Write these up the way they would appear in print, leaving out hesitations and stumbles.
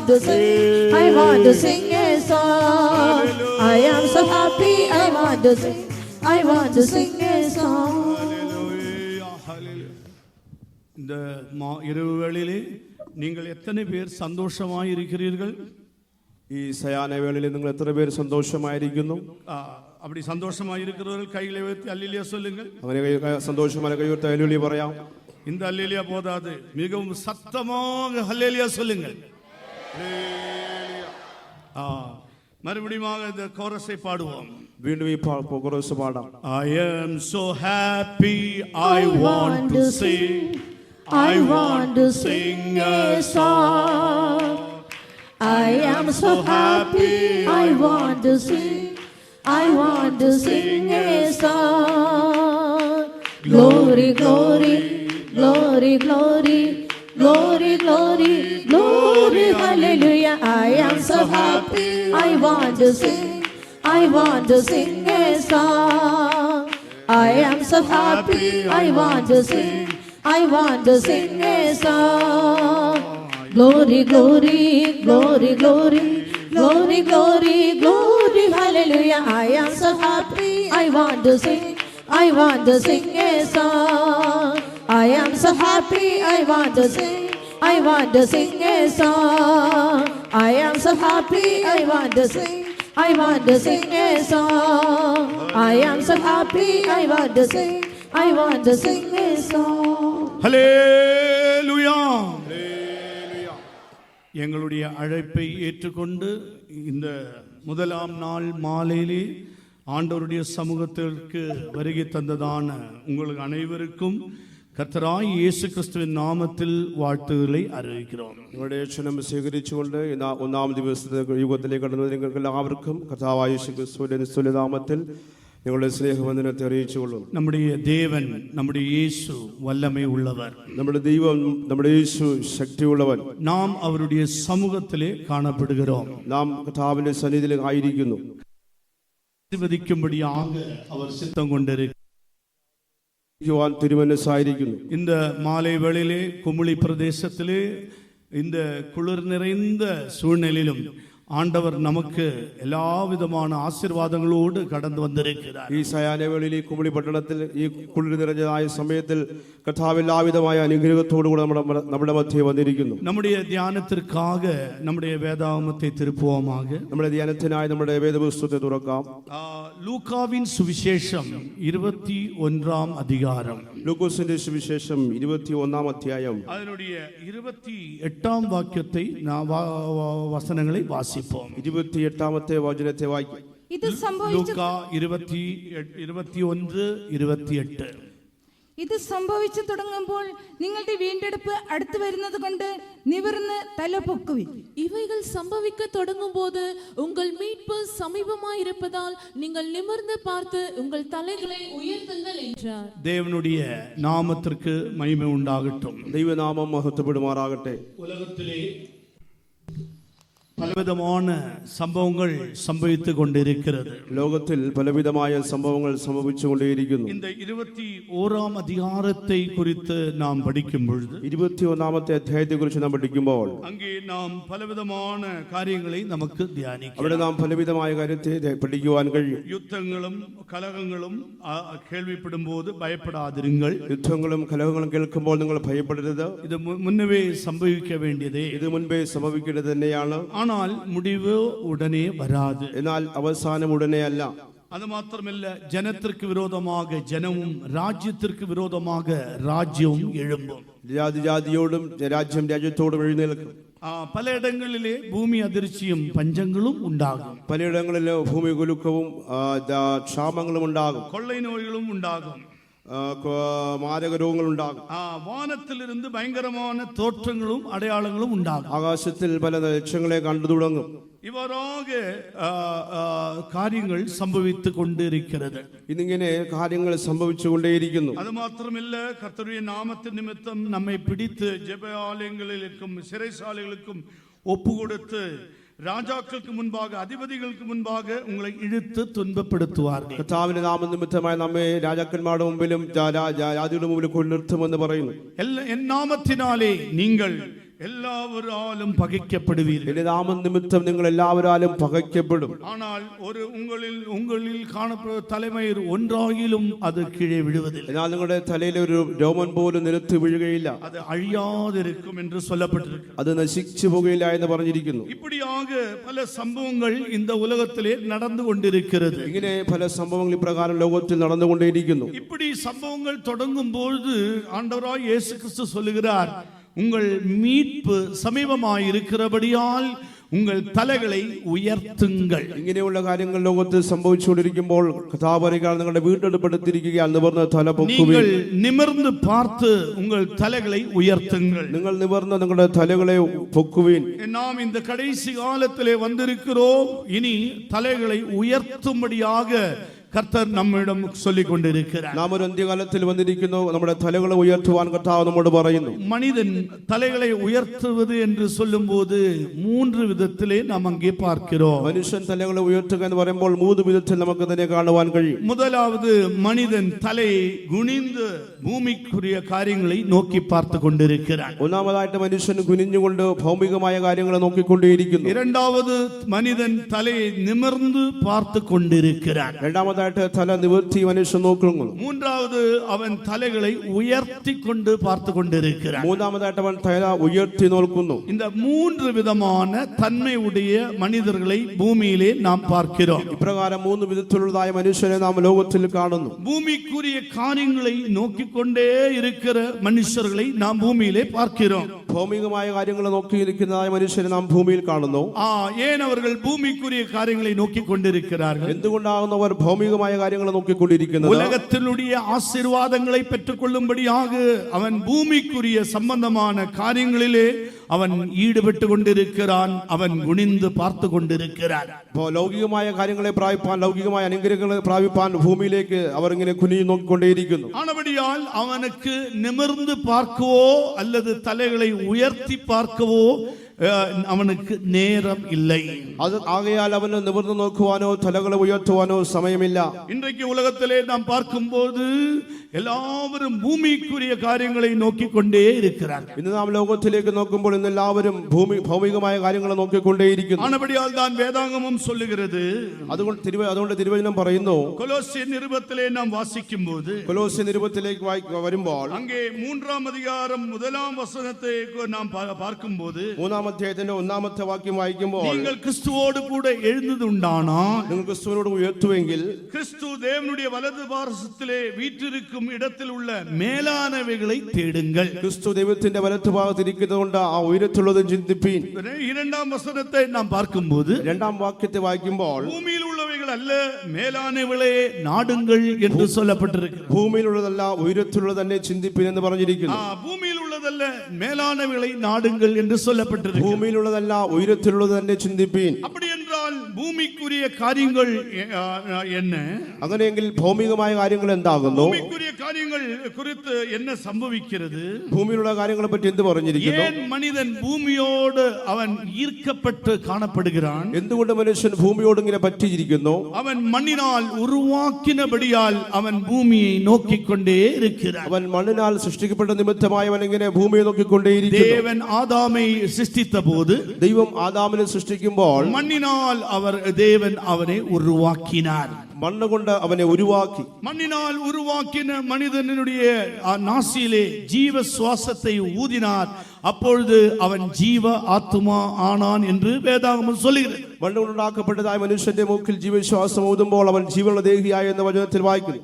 want to sing. I want to sing a song. I am so happy. I want to sing. I want to sing a song. இந்த இரவு வேளையிலே நீங்கள் எத்தனை பேர் சந்தோஷமாய் இருக்கிறீர்கள்? ഈ സയാന വേളയിൽ നിങ്ങൾ എത്ര പേർ സന്തോഷമായിരിക്കുന്നു? அப்படி சந்தோஷமாய் இருக்கிறவர்கள் கைகளை உயர்த்தி அல்லேலூயா சொல்லுங்கள். അങ്ങനെ സന്തോഷമായ കൈ ഉയർത്തി ഹല്ലേലൂയ പറയാം. இந்த அல்லேலூயா போதாது, மிகவும் சத்தமாக ஹல்லேலூயா சொல்லுங்கள். மறுபடியும் இந்த கோரஸை பாடுவோம். വീണ്ടും ഈ കോറസ് പാടാം. I am so happy, I want to sing. I want to sing a song. I am so happy, I want to sing. I want to sing a song. Glory, glory, glory, glory, glory, glory, glory, hallelujah. I am so happy, I want to sing. I want to sing a song. I am so happy, I want to sing. I want to sing a song. Glory, glory, glory, glory, glory, glory, glory, hallelujah. I am so happy, I want to sing. I want to sing a song. I am so happy, I want to sing. I want to sing a song. I am so happy, I want to sing. I want to sing a song. I am so happy, I want to sing. I want to sing a song. ஹல்லேலூயா. எங்களுடைய அழைப்பை ஏற்றுக்கொண்டு இந்த முதலாம் நாள் மாலையிலே ஆண்டவருடைய சமூகத்திற்கு வருகை தந்ததான உங்களுக்கு அனைவருக்கும் കർത്താവായ യേശു ക്രിസ്തുവിൻ നാമത്തിൽ വാഴ്ത്തുകളെ അറിയിக்கிறோம். നിങ്ങളുടെ ക്ഷണം സ്വീകരിച്ചുകൊണ്ട് ഒന്നാം ദിവസത്തെ യുഗത്തിലേക്ക് കടന്നു നിങ്ങൾക്ക് എല്ലാവർക്കും കർത്താവായ യേശു ക്രിസ്തുവിന്റെ നിസ്തുല്യ നാമത്തിൽ നിങ്ങളുടെ സ്നേഹവന്ദനത്തെ അറിയിച്ചുകൊള്ളുന്നു. നമ്മുടെ ദേവൻ, നമ്മുടെ യേശു വല്ലമേ ഉള്ളവർ. നമ്മുടെ ദൈവം, നമ്മുടെ യേശു ശക്തിയുള്ളവൻ. നാം അവരുടെ സമൂഹത്തിലെ കാണപ്പെടുகிறோம். നാം കർത്താവിന്റെ സന്നിധിയിൽ ആയിരിക്കുന്നു. ആശീർവദിക്കുம்படியாக അവർ சித்தம் கொண்டிருக்கிறார். തിരുമനസ്സായിരിക്കുന്നു. இந்த மாலை வேளையிலே குமுளி பிரதேசத்திலே இந்த குளிர் நிறைந்த சூழ்நிலையிலும் ஆண்டவர் நமக்கு எல்லா விதமான ஆசீர்வாதங்களோடு கடந்து வந்திருக்கிறார். ഈ സയാനവേളയിൽ ഈ കുമളി പട്ടണത്തിൽ ഈ കുളിർ നിറഞ്ഞതായ സമയത്തിൽ കർത്താവ് എല്ലാവിധമായ അനുഗ്രഹത്തോടുകൂടെ നമ്മുടെ മധ്യേ വന്നിരിക്കുന്നു. நம்முடைய தியானத்திற்காக நம்முடைய வேதாகமத்தை திருப்புவோமாக. നമ്മുടെ ധ്യാനത്തിനായി നമ്മുടെ വേദപുസ്തകത്തെ തുറക്കാം. ലൂക്കാവിൻ സുവിശേഷം 21 அதிகாரம். ലൂക്കോസിന്റെ സുവിശേഷം 21 അധ്യായം அதனுடைய 28 வாக்கியத்தை வசனங்களை வாசிப்போம். 28ാമത്തെ വചനത്തെ വായിക്കാം. ഇത് സംഭവിച്ചു. ലൂക്കാ 21:28. ഇത് സംഭവിച്ചു തുടങ്ങുമ്പോൾ നിങ്ങളുടെ വീണ്ടെടുപ്പ് അടുത്തു വരുന്നത് കൊണ്ട് നിവർന്ന് തല പൊക്കുവിൻ. இவைகள் சம்பவிக்க தொடங்கும்போது உங்கள் மீட்பு சமீபமாயிருப்பதால் நீங்கள் நிமிர்ந்து பார்த்து உங்கள் தலைகளை உயர்த்துங்கள் என்றார். தேவனுடைய நாமத்திற்கு மகிமை உண்டாகட்டும். ദൈവനാമം മഹത്വപ്പെടുമാറാകട്ടെ. உலகத்திலே പലവിധமான സംഭവങ്ങൾ സംഭവിച്ചു കൊണ്ടിരിക്കുന്നത്. ലോകത്തിൽ പലവിധമായ സംഭവങ്ങൾ സംഭവിച്ചുകൊണ്ടേയിരിക്കുന്നു. இந்த 21 அதிகாரத்தை குறித்து நாம் படிக்கும் பொழுது 21ാമത്തെ അധ്യായത്തെ കുറിച്ച് നാം പഠിക്കുമ്പോൾ அங்கே நாம் பலவிதமான காரியங்களை நமக்கு தியானிக்கலாம். അവിടെ നാം പലവിധമായ കാര്യത്തെ പഠിക്കുവാൻ കഴിയും. യുദ്ധങ്ങളും കലഹങ്ങളും കേൾവിപ്പെടുമ്പോൾ ഭയപ്പെടാതിരുങ്ങൾ. യുദ്ധങ്ങളും കലഹങ്ങളും കേൾക്കുമ്പോൾ നിങ്ങൾ ഭയപ്പെടരുത്. ഇത് മുന്നേ സംഭവിക്ക വേണ്ടിയതേ. ഇത് മുൻപേ സംഭവിക്കേണ്ടത് തന്നെയാണ്. ஆனால் முடிவு உடனே வராது. എന്നാൽ അവസാനം ഉടനെ അല്ല. அது மாத்திரமல்ல, ஜனத்திற்கு விரோதமாக ஜனமும் ராஜ்யத்திற்கு விரோதமாக ராஜ்யവും எழும்பும். ജാതിയോടും രാജ്യം രാജ്യത്തോടും എഴുന്നേൽക്കും. പല ഇടങ്ങളിലെ ഭൂമി അതിർച്ചയും പഞ്ചങ്ങളും ഉണ്ടാകും. പലയിടങ്ങളിലെ ഭൂമി കുലുക്കവും ക്ഷാമങ്ങളും ഉണ്ടാകും. കൊള്ളை നോയ്കളും ഉണ്ടാകും. മാരകരോഗങ്ങൾ ഉണ്ടാകും. വാനത്തിലിരുന്ന് ഭയങ്കരமான തോற்றങ്ങളും അടയാളങ്ങളും ഉണ്ടാകും. ആകാശത്തിൽ പല ലക്ഷ്യങ്ങളെ കണ്ടു തുടങ്ങും. ഇവരാക കാര്യങ്ങൾ സംഭവിച്ചു കൊണ്ടിരിക്കുന്നത്. ഇതിങ്ങനെ കാര്യങ്ങൾ സംഭവിച്ചുകൊണ്ടേയിരിക്കുന്നു. അത് മാത്രമല്ല, കർത്തരുடைய നാമത്തിൻ നിമിത്തം നമ്മെ പിടിത്ത് ജപാലയങ്ങളിലേക്കും സിരൈശാലകൾക്കും ഒപ്പുകൊടുത്ത് രാജാക്കൾക്ക് മുൻപാകെ അതിപതികൾക്ക് മുൻപാകെ ഉങ്ങളെ ഇഴുത്ത് തുன்பപ്പെടുത്തുവാர்கள். കർത്താവിന്റെ നാമനിമിത്തമായി നമ്മെ രാജാക്കന്മാരുടെ മുമ്പിലും രാജാതിയുടെ മുമ്പിലും കൊണ്ടു നിർത്തുമെന്ന് പറയുന്നു. എൻ നാമത്തിനാലേ നിങ്ങൾ എല്ലാവരാലും പകയ്ക്കപ്പെടുവീர்கள். എന്റെ നാമനിമിത്തം നിങ്ങൾ എല്ലാവരാലും പകയ്ക്കപ്പെടും. ஆனால் உங்களில் காணப்படுகிற தலைமயிர் ஒன்றாகிலும் அது கீழே விழுவதில்லை. എന്നാൽ നിങ്ങളുടെ തലയിലെ ഒരു രോമൻ പോലും നിലത്ത് വീഴുകയില്ല. அது அழியாதிருக்கும் என்று சொல்லப்பட்டிருக்கு. അത് നശിച്ചു പോകുകയില്ല എന്ന് പറഞ്ഞിരിക്കുന്നു. இப்படியாக பல சம்பவங்கள் இந்த உலகத்திலே நடந்து கொண்டிருக்கிறது. ഇങ്ങനെ പല സംഭവങ്ങൾ ഇപ്രകാരം ലോകത്തിൽ നടന്നുകൊണ്ടേയിരിക്കുന്നു. இப்படி சம்பவங்கள் தொடங்கும் பொழுது ஆண்டவராய் இயேசு கிறிஸ்து சொல்லுகிறார், உங்கள் மீட்பு சமீபமாய் இருக்கிறபடியால் உங்கள் தலைகளை உയർത്തുங்கள். ഇങ്ങനെയുള്ള കാര്യങ്ങൾ ലോകത്തിൽ സംഭവിച്ചുകൊണ്ടിരിക്കുമ്പോൾ കർത്താവ് പറയുകയാണ്, നിങ്ങളുടെ വീണ്ടെടുപ്പെടുത്തിയിരിക്കുകയാൽ നിവർന്ന് തല പൊക്കുവിൻ. நீங்கள் நிமிர்ந்து பார்த்து உங்கள் தலைகளை உயர்த்துங்கள். നിങ്ങൾ നിവർന്ന് നിങ്ങളുടെ തലകളെ പൊക്കുവിൻ. நாம் இந்த கடைசி காலத்திலே வந்திருக்கிறோம். இனி தலைகளை உயர்த்தும்படியாக கர்த்தர் நம்மிடம் சொல்லிக் கொண்டிருக்கிறார். നാം ഒരു അന്ത്യകാലത്തിൽ വന്നിരിക്കുന്നു. നമ്മുടെ തലകളെ ഉയർത്തുവാൻ കർത്താവ് നമ്മോട് പറയുന്നു. மனிதன் தலைகளை உயர்த்துவது என்று சொல்லும்போது 3 விதத்திலே நாம் அங்கே பார்க்கிறோம். മനുഷ്യൻ തലകളെ ഉയർത്തുക എന്ന് പറയുമ്പോൾ 3 വിധത്തിൽ നമുക്ക് തന്നെ കാണുവാൻ കഴിയും. முதலாவது, மனிதன் தலையை குனிந்து பூமிக்குரிய காரியங்களை நோக்கி பார்த்து கொண்டிருக்கிறான். ഒന്നാമതായിട്ട് മനുഷ്യൻ കുനിഞ്ഞുകൊണ്ട് ഭൗമികമായ കാര്യങ്ങളെ നോക്കിക്കൊണ്ടേയിരിക്കുന്നു. இரண்டாவது, மனிதன் தலையை நிமிர்ந்து பார்த்து கொண்டிருக்கிறான். രണ്ടാമതായിട്ട് തല നിവർത്തി മനുഷ്യൻ നോക്കുന്നു. மூன்றாவது, அவன் தலைகளை உயர்த்தி கொண்டு பார்த்து கொண்டிருக்கிறான். മൂന്നാമതായിട്ട് അവൻ തല ഉയർത്തി നോക്കുന്നു. இந்த 3 விதமான தன்மை உடைய மனிதர்களை பூமியிலே நாம் பார்க்கிறோம். ഇപ്രകാരം 3 വിധത്തിലുള്ളതായ മനുഷ്യനെ നാം ലോകത്തിൽ കാണുന്നു. பூமிக்குரிய காரியங்களை நோக்கிக்கொண்டே இருக்கிற மனுஷர்களை நாம் பூமியிலே பார்க்கிறோம். ഭൗമികമായ കാര്യങ്ങൾ നോക്കിയിരിക്കുന്നതായ മനുഷ്യനെ നാം ഭൂമിയിൽ കാണുന്നു. ஏன் அவர்கள் பூமிக்குரிய காரியங்களை நோக்கிக் கொண்டிருக்கிறார்கள்? എന്തുകൊണ്ടാകുന്നു അവർ ഭൗമികമായ കാര്യങ്ങൾ നോക്കിക്കൊണ്ടിരിക്കുന്നത്? உலகத்தினுடைய ஆசீர்வாதங்களை பெற்றுக் கொள்ளும்படியாக அவன் பூமிக்குரிய சம்பந்தமான காரியங்களிலே அவன் ஈடுபட்டு கொண்டிருக்கிறான். அவன் குனிந்து பார்த்து கொண்டிருக்கிறான். ലൗകികമായ കാര്യങ്ങളെ പ്രാപിപ്പാൻ, ലൗകികമായ അനുഗ്രഹങ്ങളെ പ്രാപിപ്പാൻ ഭൂമിയിലേക്ക് അവർ ഇങ്ങനെ കുനിഞ്ഞു നോക്കിക്കൊണ്ടേയിരിക്കുന്നു. ஆனபடியால் அவனுக்கு நிமிர்ந்து பார்க்கவோ அல்லது தலைகளை உயர்த்தி பார்க்கவோ அவனுக்கு நேரம் இல்லை. അത് ആകയാൽ അവന് നിവർന്നു നോക്കുവാനോ തലകളെ ഉയർത്തുവാനോ സമയമില്ല. இன்றைக்கு உலகத்திலே நாம் பார்க்கும்போது എല്ലാവരും ഭൂമിക്കുரிய കാര്യങ്ങളെ നോക്കിക്കൊണ്ടേ இருக்கிறார்கள். ഇന്ന് നാം ലോകത്തിലേക്ക് നോക്കുമ്പോൾ ഇന്ന് എല്ലാവരും ഭൗമികമായ കാര്യങ്ങളെ നോക്കിക്കൊണ്ടേയിരിക്കുന്നു. ஆனபடியால் தான் வேதாகமம் சொல்லுகிறது. അതുകൊണ്ട് തിരുവചനം പറയുന്നു, கொலோசியர் நிருபத்திலே நாம் வாசிக்கும்போது, കൊലോസ്യ നിരുപത്തിലേക്ക് വരുമ്പോൾ அங்கே 3ஆம் அதிகாரம் 1ஆம் வசனத்தை நாம் பார்க்கும்போது, 3ആം അധ്യായത്തിന്റെ 1-ാമത്തെ വാക്യം വായിക്കുമ്പോൾ, நீங்கள் கிறிஸ்துவோடு கூட எழுந்தது உண்டானால், നിങ്ങൾ ക്രിസ്തുവിനോട് ഉയർത്തുവെങ്കിൽ கிறிஸ்து தேவனுடைய வலது பாரசத்திலே வீற்றிருக்கும் இடத்தில் உள்ள மேலானவைகளை தேடுங்கள். ക്രിസ്തു ദൈവത്തിന്റെ വലത്തുഭാഗത്തിരിക്കുന്നതുകൊണ്ട് ആ ഉയരത്തുള്ളതും ചിന്തിപ്പീൻ. 2ஆம் வசனத்தை நாம் பார்க்கும்போது, 2ആം വാക്യത്തെ വായിക്കുമ്പോൾ, பூமியில் உள்ளவைகள் அல்ல மேலானவைகளே நாடுங்கள் என்று சொல்லப்பட்டிருக்கிறது. ഭൂമിയിലുള്ളതല്ല ഉയരത്തിലുള്ളത് തന്നെ ചിന്തിപ്പീൻ എന്ന് പറഞ്ഞിരിക്കുന്നു. பூமியில் உள்ளதல்ல மேலானவைகளை நாடுங்கள் என்று சொல்லப்பட்டிருக்கிறது. ഭൂമിയിലുള്ളതല്ല ഉയരത്തിലുള്ളത് തന്നെ ചിന്തിപ്പീൻ. அப்படி என்றால் பூமிக்குரிய காரியங்கள் என்ன? അങ്ങനെയെങ്കിൽ ഭൗമികമായ കാര്യങ്ങൾ എന്താകുന്നു? பூமிக்குரிய காரியங்கள் குறித்து என்ன சம்பவிக்கிறது? ഭൂമിയിലുള്ള കാര്യങ്ങളെ പറ്റി എന്ത് പറഞ്ഞിരിക്കുന്നു? ஏன் மனிதன் பூமியோடு அவன் ஈர்க்கப்பட்டு காணப்படுகிறான்? എന്തുകൊണ്ട് മനുഷ്യൻ ഭൂമിയോട് ഇങ്ങനെ പറ്റിയിരിക്കുന്നു? அவன் மண்ணினால் உருவாக்கினபடியால் அவன் பூமியை நோக்கிக் கொண்டே இருக்கிறான். അവൻ മണ്ണിനാൽ സൃഷ്ടിക്കപ്പെട്ട നിമിത്തമായി അവൻ ഇങ്ങനെ ഭൂമിയെ നോക്കിക്കൊണ്ടേയിരിക്കുന്നു. தேவன் ஆதாமை சிருஷ்டித்த போது, ദൈവം ആദാമിനെ സൃഷ്ടിക്കുമ്പോൾ மண்ணினால் தேவன் அவனை உருவாக்கினார். മണ്ണുകൊണ്ട് അവനെ ഉരുവാക്കി. மண்ணினால் உருவாக்கின மனிதனுடைய நாசியிலே ஜீவ சுவாசத்தை ஊதினார். அப்பொழுது அவன் ஜீவ ஆத்துமா ஆனான் என்று வேதாகமம் சொல்லுகிறது. മണ്ണുകൊണ്ടുണ്ടാക്കപ്പെട്ടതായ മനുഷ്യന്റെ മൂക്കിൽ ജീവശ്വാസം ഊതുമ്പോൾ അവൻ ജീവനുള്ള ദേഹിയായി എന്ന വചനത്തിൽ വായിക്കുന്നു.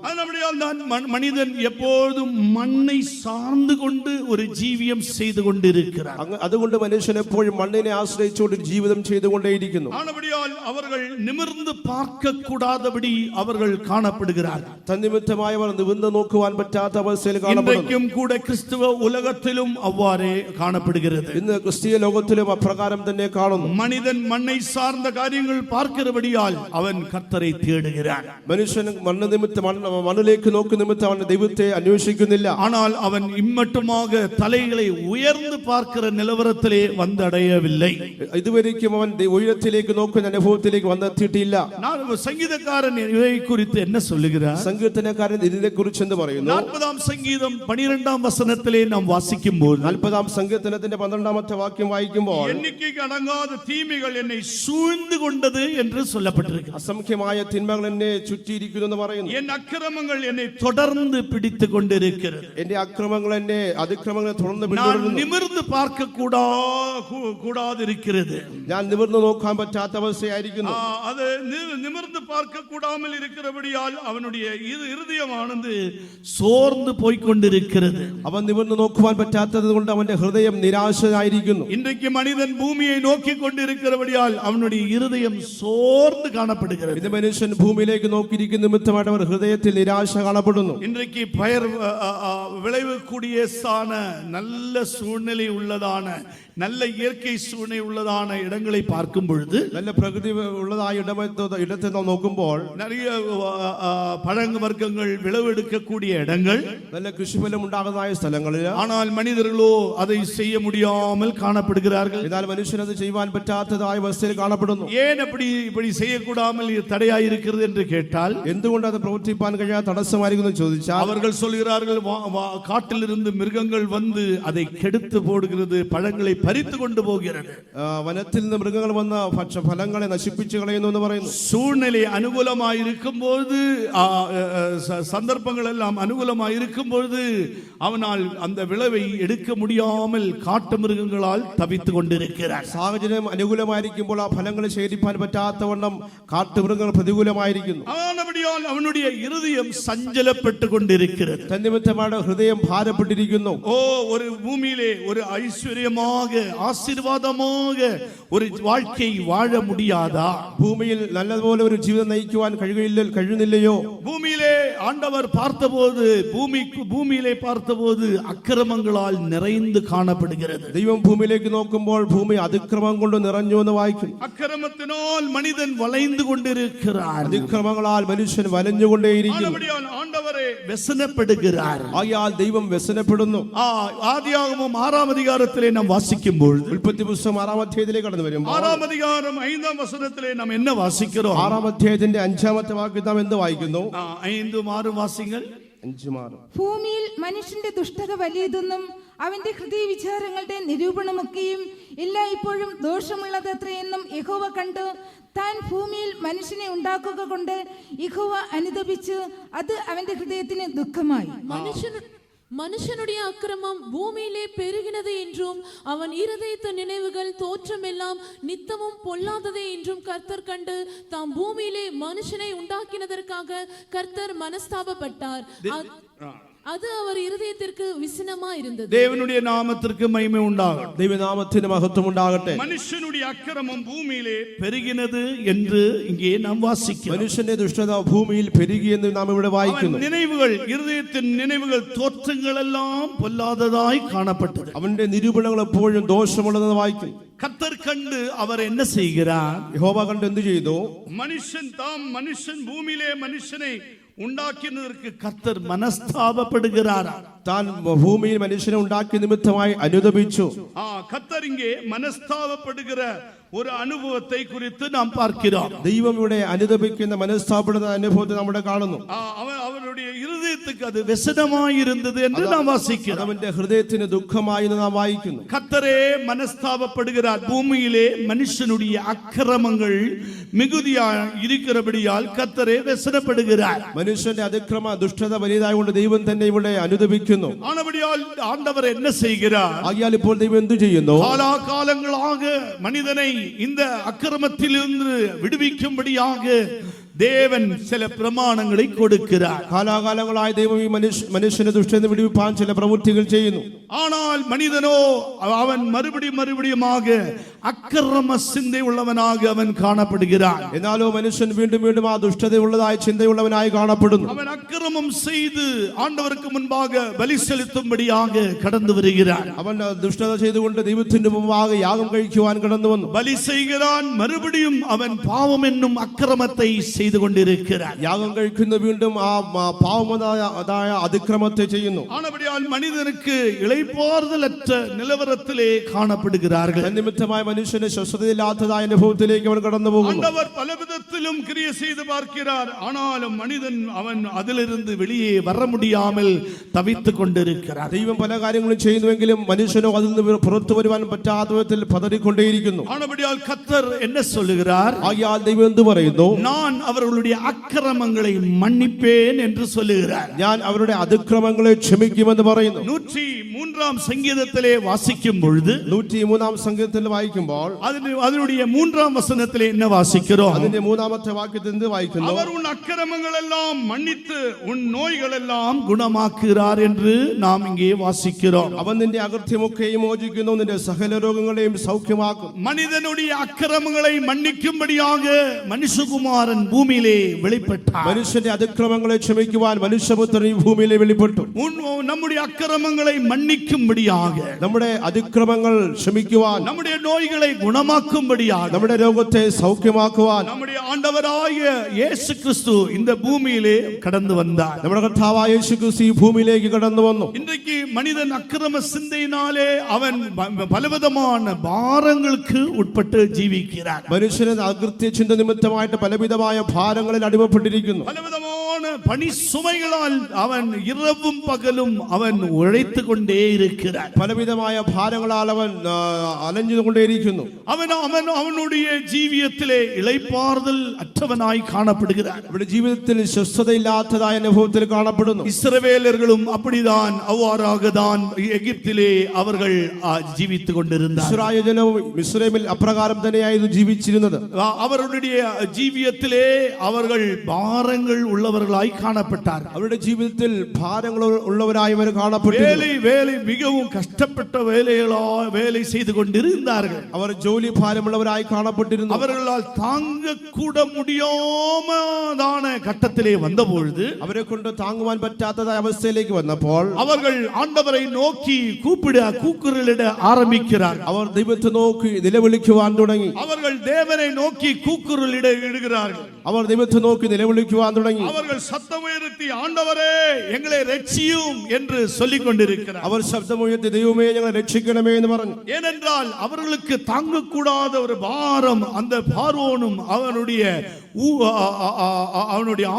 மனிதன் எப்பொழுதும் மண்ணை சார்ந்து கொண்டு ஒரு ஜீவியம் செய்து கொண்டிருக்கிறார். അതുകൊണ്ട് മനുഷ്യൻ എപ്പോഴും മണ്ണിനെ ആശ്രയിച്ചുകൊണ്ട് ജീവിതം ചെയ്തുകൊണ്ടേയിരിക്കുന്നു. ஆனபடியால் அவர்கள் நிமிர்ந்து பார்க்க கூடாதபடி அவர்கள் காணப்படுகிறார்கள். തന്നിമിത്തമായവർ നിവർന്ന് നോക്കുവാൻ പറ്റാത്ത അവസ്ഥയിൽ കാണപ്പെടുന്നു. இன்றைக்கும் கூட கிறிஸ்துவ உலகத்திலும் அவ்வாறே காணப்படுகிறது. ഇന്ന് ക്രിസ്തീയ ലോകത്തിലും അപ്രകാരം തന്നെ കാണുന്നു. மனிதன் மண்ணை சார்ந்த காரியங்கள் பார்க்கிறபடியால் அவன் கர்த்தரை தேடுகிறான். മനുഷ്യൻ മണ്ണിലേക്ക് ഉയരങ്ങളിലേക്ക് നോക്കുന്ന നിമിത്തം അവൻ ദൈവത്തെ അന്വേഷിക്കുന്നില്ല. ஆனால் அவன் இம்மட்டுமாக தலைகளை உயர்ந்து பார்க்கிற நிலவரத்திலே வந்தடையவில்லை. ഇതുവരെയ്ക്കും അവൻ ഉയരത്തിലേക്ക് നോക്കുന്ന അനുഭവത്തിലേക്ക് വന്നെത്തിയിട്ടില്ല. நான் சங்கீதக்காரன் இதை குறித்து என்ன சொல்லுகிறார்? സങ്കീർത്തനക്കാരൻ ഇതിനെ കുറിച്ച് എന്ത് പറയുന്നു? 40 சங்கீதம் 12 வசனத்திலே நாம் வாசிக்கும்போது 40 സങ്കീർത്തനത്തിന്റെ 12ാമത്തെ വാക്യം വായിക്കുമ്പോൾ எண்ணிக்கைக்கு அடங்காத தீமைகள் என்னை சூழ்ந்து கொண்டது என்று சொல்லப்பட்டிருக்கு. അസംഖ്യമായ തിന്മകൾ എന്നെ ചുറ്റിയിരിക്കുന്നു എന്ന് പറയുന്നു. என் அக்கிரமங்கள் என்னை தொடர்ந்து பிடித்துக் கொண்டிருக்கிறது. എന്റെ അക്രമങ്ങൾ എന്നെ അതിക്രമങ്ങളെ തുടർന്ന് நான் പിന്തുടരുന്നു. நிமிர்ந்து பார்க்க கூடாது இருக்கிறது. ഞാൻ നിവർന്നു നോക്കാൻ പറ്റാത്ത അവസ്ഥയായിരിക്കുന്നു. அது நிமிர்ந்து பார்க்க கூடாமல் இருக்கிறபடியால் அவனுடைய இருதயமானது சோர்ந்து போய்க்கொண்டிருக்கிறது. അവൻ നിവർന്നു നോക്കുവാൻ പറ്റാത്തത് കൊണ്ട് അവന്റെ ഹൃദയം നിരാശയായിരിക്കുന്നു. இன்றைக்கு மனிதன் பூமியை நோக்கி கொண்டிருக்கிறபடியால் அவனுடைய இருதயம் சோர்ந்து காணப்படுகிறது. ഇത് മനുഷ്യൻ ഭൂമിയിലേക്ക് നോക്കിയിരിക്കുന്ന നിമിത്തമായിട്ട് അവർ ഹൃദയത്തിൽ നിരാശ കാണപ്പെടുന്നു. இன்றைக்கு பயிர் விளைவுக்கூடிய நல்ல சூழ்நிலை உள்ளதான நல்ல இயற்கை சூழ்நிலை உள்ளதான இடங்களை பார்க்கும் பொழுது നല്ല പ്രകൃതി ഉള്ളതായ ഇടത്തെ നാം നോക്കുമ്പോൾ நிறைய பழங்கு வர்க்கங்கள் விளைவெடுக்கக்கூடிய இடங்கள் നല്ല കൃഷിഫലം ഉണ്ടാകുന്നതായ സ്ഥലങ്ങളിൽ ஆனால் മനുഷ്യர்களோ அதை செய்ய முடியாமல் காணப்படுகிறார்கள். എന്നാൽ മനുഷ്യൻ അത് ചെയ്യുവാൻ പറ്റാത്തതായ അവസ്ഥയിൽ കാണപ്പെടുന്നു. ஏன் இப்படி செய்யக்கூடாமல் தடையாய் இருக்கிறது என்று கேட்டால் എന്തുകൊണ്ട് അത് പ്രവർത്തിപ്പാൻ കഴിയാത്ത തടസ്സമായിരിക്കുന്നു ചോദിച്ചാൽ அவர்கள் சொல்கிறார்கள் காட்டிலிருந்து மிருகங்கள் வந்து அதை கெடுத்து போடுகிறது, பழங்களை பறித்து கொண்டு போகிறது. വനത്തിൽ നിന്ന് മൃഗങ്ങൾ വന്ന് ഫലങ്ങളെ നശിപ്പിച്ചു കളയുന്നു എന്ന് പറയുന്നു. சூழ்நிலை அனுகூலமாய் இருக்கும்போது சந்தர்ப்பங்கள் எல்லாம் அனுகூலமாய் இருக்கும்போது அவனால் அந்த விளைவை எடுக்க முடியாமல் காட்டு மிருகங்களால் தவித்துக் கொண்டிருக்கிறார். സാഹചര്യം അനുകൂലമായിരിക്കുമ്പോൾ ആ ഫലങ്ങളെ ശേഖരിപ്പാൻ പറ്റാത്തവണ്ണം കാട്ടുമൃഗങ്ങൾ പ്രതികൂലമായിരിക്കുന്നു. ஆனபடியால் அவனுடைய இருதயம் சஞ்சலப்பட்டு கொண்டிருக்கிறது. തന്നിമിത്തമാണ് ഹൃദയം ഭാരപ്പെട്ടിരിക്കുന്നു. ஒரு பூமியிலே ஒரு ஐஸ்வர்யமாக ஆசீர்வாதமாக ஒரு வாழ்க்கை வாழ முடியாதா? ഭൂമിയിൽ നല്ലതുപോലെ ഒരു ജീവിതം നയിക്കുവാൻ കഴിയുന്നില്ലയോ? பூமியிலே ஆண்டவர் பார்த்தபோது பூமியிலே பார்த்தபோது அக்கிரமங்களால் நிறைந்து காணப்படுகிறது. ദൈവം ഭൂമിയിലേക്ക് നോക്കുമ്പോൾ ഭൂമി അതിക്രമം കൊണ്ട് നിറഞ്ഞു എന്ന് വായിക്കുന്നു. அக்கிரமத்தினால் மனிதன் வளைந்து கொண்டிருக்கிறார். അതിക്രമങ്ങളാൽ മനുഷ്യൻ വലഞ്ഞുകൊണ്ടേയിരിക്കുന്നു. ஆண்டவரே വ്യസനപ്പെടുகிறார். ആയാൽ ദൈവം വ്യസനപ്പെടുന്നു. ആദിയാകമം 6 அதிகாரத்திலே நாம் வாசிக்கும்போது ഉൽപ്പത്തി പുസ്തകം 6 അധ്യായത്തിലേക്ക് കടന്നു വരുമ്പോൾ 6 அதிகாரம் 5 வசனத்திலே நாம் என்ன வாசிக்கிறோம்? 6 അധ്യായത്തിന്റെ 5ാമത്തെ വാക്യം നാം എന്ത് വായിക്കുന്നു? 5 6 വാസിങ്ങൾ. 5 6 ഭൂമിയിൽ മനുഷ്യന്റെ ദുഷ്ടത വലിയതെന്നും അവന്റെ ഹൃദയ വിചാരങ്ങളുടെ നിരൂപണമൊക്കെയും എല്ലായ്പ്പോഴും ദോഷമുള്ളതത്രയെന്നും യഹോവ കണ്ടു. താൻ ഭൂമിയിൽ മനുഷ്യനെ ഉണ്ടാക്കുക കൊണ്ട് യഹോവ അനുതപിച്ചു. അത് അവന്റെ ഹൃദയത്തിന് ദുഃഖമായി. மனுஷனுடைய அக்கிரமம் பூமியிலே பெருகினது என்றும் அவன் இருதயத்து நினைவுகள் தோற்றமெல்லாம் நித்தமும் பொல்லாததே என்றும் கர்த்தர் கண்டு தாம் பூமியிலே மனுஷனை உண்டாக்கினதற்காக கர்த்தர் மனஸ்தாபப்பட்டார். அது அவர் இருதயத்திற்கு விசனமா இருந்தது. தேவனுடைய நாமத்திற்கு மகிமை உண்டாகட்டும். ദൈവനാമത്തിന് മഹത്വം ഉണ്ടാകട്ടെ. മനുഷ്യനുடைய അക്രമം ഭൂമിയിലെ പെരുകിനത് என்று இங்கே நாம் வாசிக்கிறோம். മനുഷ്യന്റെ ദുഷ്ടത ഭൂമിയിൽ പെരുകി എന്ന് നാം ഇവിടെ വായിക്കുന്നു. നിனைവുകൾ ഇരുദയത്തിൻ നിனைവുകൾ തോற்றങ്ങളെല്ലാം പൊല്ലാததாய் കാണപ്പെട്ടது. അവന്റെ നിരൂപണങ്ങൾ എപ്പോഴും ദോഷമുള്ളതെന്ന് വായിക്കുന്നു. கர்த்தர் கண்டு அவர் என்ன செய்கிறார்? യഹോവ കണ്ട് എന്ത് ചെയ്തു? மனுஷன் பூமியிலே மனுஷனை ഉണ്ടാക്കിയதற்கு கர்த்தர் மனஸ்தாபப்படுகிறார். താൻ ഭൂമിയിൽ മനുഷ്യനെ ഉണ്ടാക്കിയ നിമിത്തമായി അനുതപിച്ചു. கர்த்தர் இங்கே மனஸ்தாபப்படுகிற ஒரு அனுபவத்தை குறித்து நாம் பார்க்கிறோம். ദൈവം ഇവിടെ അനുതപിക്കുന്ന മനസ്താപപ്പെടുന്ന അനുഭവത്തെ നമ്മൾ കാണുന്നു. അവരുടെ ഹൃദയത്തിക്ക് അത് വ്യസനമായി ഇരുന്നത് എന്ന് നാം വാസിக்கிறோம். അവന്റെ ഹൃദയത്തിന് ദുഃഖമായി എന്ന് നാം വായിക്കുന്നു. கர்த்தரே மனஸ்தாபப்படுகிறார். பூமியிலே மனுஷனுடைய அக்கிரமங்கள் மிகுதியாக இருக்கிறபடியால் கர்த்தரே വ്യസനப்படுகிறார். മനുഷ്യന്റെ അതിക്രമ ദുഷ്ടത വലിയതായതുകൊണ്ട് ദൈവം തന്നെ ഇവിടെ അനുതപിക്കുന്നു. ஆனபடியால் ஆண்டவர் என்ன செய்கிறார்? ആകയാൽ ഇപ്പോൾ ദൈവം എന്തു ചെയ്യുന്നു? காலாகாலங்களாக மனிதனை இந்த அக்கிரமத்திலிருந்து விடுவிக்கும்படியாக தேவன் சில பிரமாணங்களை கொடுக்கிறார். കാലാകാലങ്ങളായി ദൈവം ഈ മനുഷ്യനെ ദുഷ്ടതയിൽ വിടുവിപ്പാൻ ചില പ്രവൃത്തികൾ ചെയ്യുന്നു. ஆனால் மனிதனோ அவன் மறுபடியுமாக அக்கிரம சிந்தை உள்ளவனாக அவன் காணப்படுகிறான். എന്നാലോ മനുഷ്യൻ വീണ്ടും വീണ്ടും ആ ദുഷ്ടതയുള്ളതായ ചിന്തയുള്ളവനായി കാണപ്പെടുന്നു. அவன் அக்கிரமம் செய்து ஆண்டவருக்கு முன்பாக பலி செலுத்தும்படியாக கடந்து வருகிறான். അവൻ ദുഷ്ടത ചെയ്തുകൊണ്ട് ദൈവത്തിന്റെ മുമ്പാകെ യാഗം കഴിക്കുവാൻ കടന്നു വന്നു. பலி செய்கிறான். மறுபடியும் அவன் பாவம் என்னும் அக்கிரமத்தை செய்து செய்து கொண்டிருக்கிறார். യാഗം കഴിക്കുന്ന വീണ്ടും ആ പാവമതായ അതിക്രമത്തെ ചെയ്യുന്നു. ஆனபடியால் மனிதனுக்கு இளைப்பாறுதலற்ற நிலவரத்திலே காணப்படுகிறார்கள். നിമിത്തമായ മനുഷ്യന് സ്വസ്ഥതയില്ലാത്തതായ അനുഭവത്തിലേക്ക് അവൻ കടന്നു പോകുന്നു. ஆண்டவர் பலவிதத்திலும் கிரியை செய்து பார்க்கிறார். ஆனாலும் மனிதன் அவன் அதிலிருந்து வெளியே வர முடியாமல் தவித்துக் கொண்டிருக்கிறார். ദൈവം പല കാര്യങ്ങളും ചെയ്യുന്നുവെങ്കിലും മനുഷ്യനോ അതിൽ നിന്ന് പുറത്തു വരുവാൻ പറ്റാത്ത വിധത്തിൽ പതറിക്കൊണ്ടേയിരിക്കുന്നു. ஆனபடியால் கர்த்தர் என்ன சொல்லுகிறார்? ആകയാൽ ദൈവം എന്ത് പറയുന്നു? நான் அவர்களுடைய அக்கிரமங்களை மன்னிப்பேன் என்று சொல்லுகிறார். ഞാൻ അവരുടെ അതിക്രമങ്ങളെ ക്ഷമിക്കുമെന്ന് പറയുന്നു. 103 சங்கீதத்திலே வாசிக்கும் பொழுது 103 സംഗീതത്തിൽ വായിക്കുമ്പോൾ அதனுடைய 3 வசனத்திலே என்ன வாசிக்கிறோம்? അതിന്റെ 3ാമത്തെ വാക്യത്തിൽ എന്ത് വായിക്കുന്നു? அவர் உன் அக்கிரமங்கள் எல்லாம் மன்னித்து உன் நோய்கள் எல்லாம் குணமாக்குகிறார் என்று நாம் இங்கே வாசிக்கிறோம். അവൻ നിന്റെ അകൃത്യമൊക്കെയും മോചിക്കുന്നു, നിന്റെ സകല രോഗങ്ങളെയും സൗഖ്യമാക്കും. மனிதனுடைய அக்கிரமங்களை மன்னிக்கும்படியாக மனுஷகுமாரன் பூமியிலே வெளிப்பட்டார். മനുഷ്യന്റെ അതിക്രമങ്ങളെ ക്ഷമിക്കുവാൻ മനുഷ്യപുത്രൻ ഈ ഭൂമിയിലെ വെളിപ്പെട്ടു. நம்முடைய அக்கிரமங்களை மன்னிக்கும்படியாக, നമ്മുടെ അതിക്രമങ്ങൾ ക്ഷമിക്കുവാൻ, நம்முடைய நோய்களை குணமாக்கும்படியாக, നമ്മുടെ രോഗത്തെ സൗഖ്യമാക്കുവാൻ நம்முடைய ஆண்டவராகிய இயேசு கிறிஸ்து இந்த பூமியிலே கடந்து வந்தார். നമ്മുടെ കർത്താവായ യേശു ക്രിസ്തു ഈ ഭൂമിയിലേക്ക് കടന്നു വന്നു. இன்றைக்கு மனிதன் அக்கிரம சிந்தையினாலே அவன் பலவிதமான பாரங்களுக்கு உட்பட்டு ஜீவிக்கிறார். മനുഷ്യന് അകൃത്യ ചിന്ത നിമിത്തമായിട്ട് പലവിധമായ ഭാരങ്ങളിൽ അടിമപ്പെട്ടിരിക്കുന്നു. பலவிதமான பணி சுமைகளால் அவன் இரவும் பகலும் அவன் உழைத்து கொண்டே இருக்கிறார். പലവിധമായ ഭാരങ്ങളാൽ അവൻ അലഞ്ഞുകൊണ്ടേയിരിക്കുന്നു. அவனுடைய ஜீவியத்திலே இளைப்பாறுதல் அற்றவனாய் காணப்படுகிறார். അവരുടെ ജീവിതത്തിൽ സ്വസ്ഥതയില്ലാത്തതായ അനുഭവത്തിൽ കാണപ്പെടുന്നു. இஸ்ரவேலர்களும் அப்படிதான் அவ்வாறாகதான் எகிப்திலே அவர்கள் ஜீவித்துக் கொண்டிருந்தார். ഇസ്രായേൽ ജനവും മിസ്രൈമിൽ അപ്രകാരം തന്നെയായിരുന്നു ജീവിച്ചിരുന്നത്. அவர்களுடைய ஜீவியத்திலே அவர்கள் பாரங்கள் உள்ளவர்களாய் காணப்பட்டார். അവരുടെ ജീവിതത്തിൽ ഭാരങ്ങൾ ഉള്ളവരായി അവർ കാണപ്പെട്ടു. வேலை மிகவும் கஷ்டப்பட்ட வேலை செய்து கொண்டிருந்தார்கள். അവർ ജോലി ഭാരമുള്ളവരായി കാണപ്പെട്ടിരുന്നു. அவர்களால் தாங்க கூட முடியாமதான கட்டத்திலே வந்தபொழுது, അവരെ കൊണ്ട് താങ്ങുവാൻ പറ്റാത്തതായ അവസ്ഥയിലേക്ക് വന്നപ്പോൾ அவர்கள் ஆண்டவரை நோக்கி கூக்குரலிட ஆரம்பிக்கிறார். അവർ ദൈവത്തെ നോക്കി നിലവിളിക്കുവാൻ തുടങ്ങി. அவர்கள் தேவனை நோக்கி கூக்குரலிடுகிறார்கள். അവർ ദൈവത്തെ നോക്കി നിലവിളിക്കുവാൻ തുടങ്ങി. அவர்கள் சத்தம் உயர்த்தி ஆண்டவரே எங்களை ரட்சியும் என்று சொல்லிக் கொண்டிருக்கிறார். അവർ ശബ്ദമുയർത്തി ദൈവമേ ഞങ്ങളെ രക്ഷിക്കണമേ എന്ന് പറഞ്ഞു. ஏனென்றால் அவர்களுக்கு தாங்கக்கூடாத ஒரு பாரம் அந்த பார்வோனும் அவனுடைய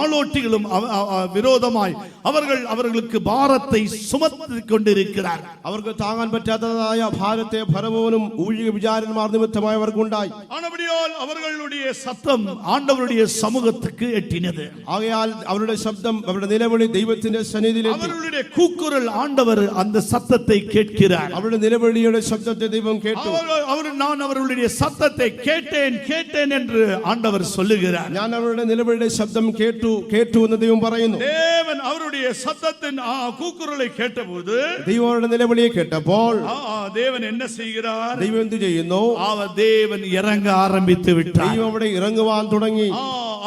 ஆளோட்டிகளும் விரோதமாய் அவர்களுக்கு பாரத்தை சுமத்திக் கொண்டிருக்கிறார். അവർക്ക് താങ്ങാൻ പറ്റാത്തതായ ഭാരത്തെ ഫറവോനും ഊഴിക വിചാരന്മാർ നിമിത്തമായി അവർക്കുണ്ടായി. ஆனபடியால் அவர்களுடைய சத்தம் ஆண்டவருடைய சமூகத்துக்கு எட்டினது. ആകയാൽ അവരുടെ ശബ്ദം, അവരുടെ നിലവിളി ദൈവത്തിന്റെ സന്നിധിയിലെത്തി. அவர்களுடைய கூக்குரல் ஆண்டவர் அந்த சத்தத்தை கேட்கிறார். അവരുടെ നിലവിളിയുടെ ശബ്ദത്തെ ദൈവം കേട്ടു. நான் அவர்களுடைய சத்தத்தை கேட்டேன் என்று ஆண்டவர் சொல்லுகிறார். ഞാൻ അവരുടെ നിലവിളിയുടെ ശബ്ദം കേട്ടു എന്ന് ദൈവം പറയുന്നു. தேவன் அவருடைய சத்தத்தின் கூக்குரலை கேட்டபோது, ദൈവം അവരുടെ നിലവിളിയെ കേട്ടപ്പോൾ தேவன் என்ன செய்கிறார்? ദൈവം എന്ത് ചെയ്യുന്നു? தேவன் இறங்க ஆரம்பித்து விட்டார். ദൈവം അവിടെ ഇറങ്ങുവാൻ തുടങ്ങി.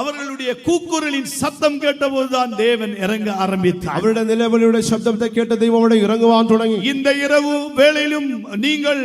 அவர்களுடைய கூக்குரலின் சத்தம் கேட்டபோதுதான் தேவன் இறங்க ஆரம்பித்தார். അവരുടെ നിലവിളിയുടെ ശബ്ദത്തെ കേട്ട് ദൈവം അവിടെ ഇറങ്ങുവാൻ തുടങ്ങി. இந்த இரவு வேளையிலும் நீங்கள்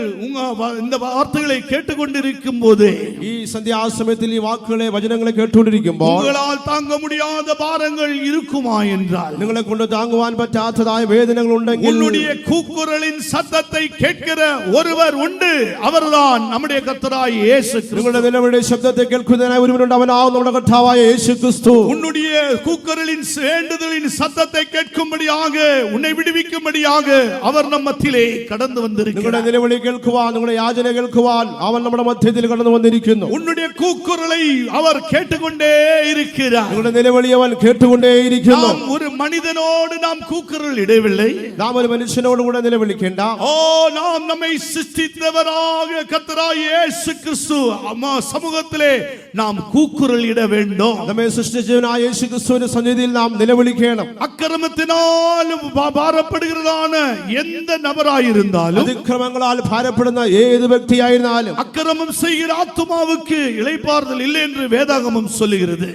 இந்த வார்த்தைகளை கேட்டுக்கொண்டிருக்கும் போது, ഈ സന്ധ്യാസമയത്തിൽ ഈ വാക്കുകളെ വചനങ്ങളെ കേട്ടുകൊണ്ടിരിക്കുമ്പോൾ உங்களால் தாங்க முடியாத பாரங்கள் இருக்குமா என்றால், നിങ്ങളെ കൊണ്ട് താങ്ങുവാൻ പറ്റാത്തതായ വേദനകൾ ഉണ്ടെങ്കിൽ உன்னுடைய கூக்குரலின் சத்தத்தை கேட்கிற ஒருவர் உண்டு. அவர்தான் நம்முடைய கர்த்தராகிய இயேசு கிறிஸ்து. നിങ്ങളുടെ നിലവിളിയുടെ ശബ്ദത്തെ കേൾക്കുന്നതിനായി ഒരുവനുണ്ട്, അവനാവും നമ്മുടെ കർത്താവായ യേശു ക്രിസ്തു. உன்னுடைய கூக்குரலின் வேண்டுதலின் சத்தத்தை கேட்கும்படியாக, உன்னை விடுவிக்கும்படியாக அவர் நம் மத்தியிலே கடந்து നിങ്ങളുടെ வந்திருக்கிறார். നിലവിളി കേൾക്കുവാൻ, നിങ്ങളുടെ യാചന കേൾക്കുവാൻ അവൻ നമ്മുടെ മധ്യത്തിൽ കടന്നു വന്നിരിക്കുന്നു. உன்னுடைய கூக்குரலை அவர் கேட்டுக்கொண்டே இருக்கிறார். നിങ്ങളുടെ നിലവിളി അവൻ കേട്ടുകൊണ്ടേയിരിക്കുന്നു. நாம் ஒரு மனிதனோடு நாம் கூக்குரல் இடவில்லை. നാം ഒരു മനുഷ്യനോട് കൂടെ നിലവിളിക്കേണ്ട. நாம் நம்மை சிருஷ்டித்தவராக கர்த்தராகிய இயேசு கிறிஸ்து சமூகத்திலே நாம் கூக்குரல் இட வேண்டும். നമ്മെ സൃഷ്ടിച്ചവനായ യേശു ക്രിസ്തുവിന്റെ സന്നിധിയിൽ നാം നിലവിളിക്കണം. அக்கிரமத்தினாலும் பாரப்படுகிறதான எந்த நபராயிருந்தாலும், അതിക്രമങ്ങളാൽ ഭാരപ്പെടുന്ന ഏത് വ്യക്തിയായിരുന്നാലും, அக்கிரமம் செய்கிற ஆத்துமாவுக்கு இளைப்பாறுதல் இல்லை என்று வேதாகமம் சொல்லுகிறது.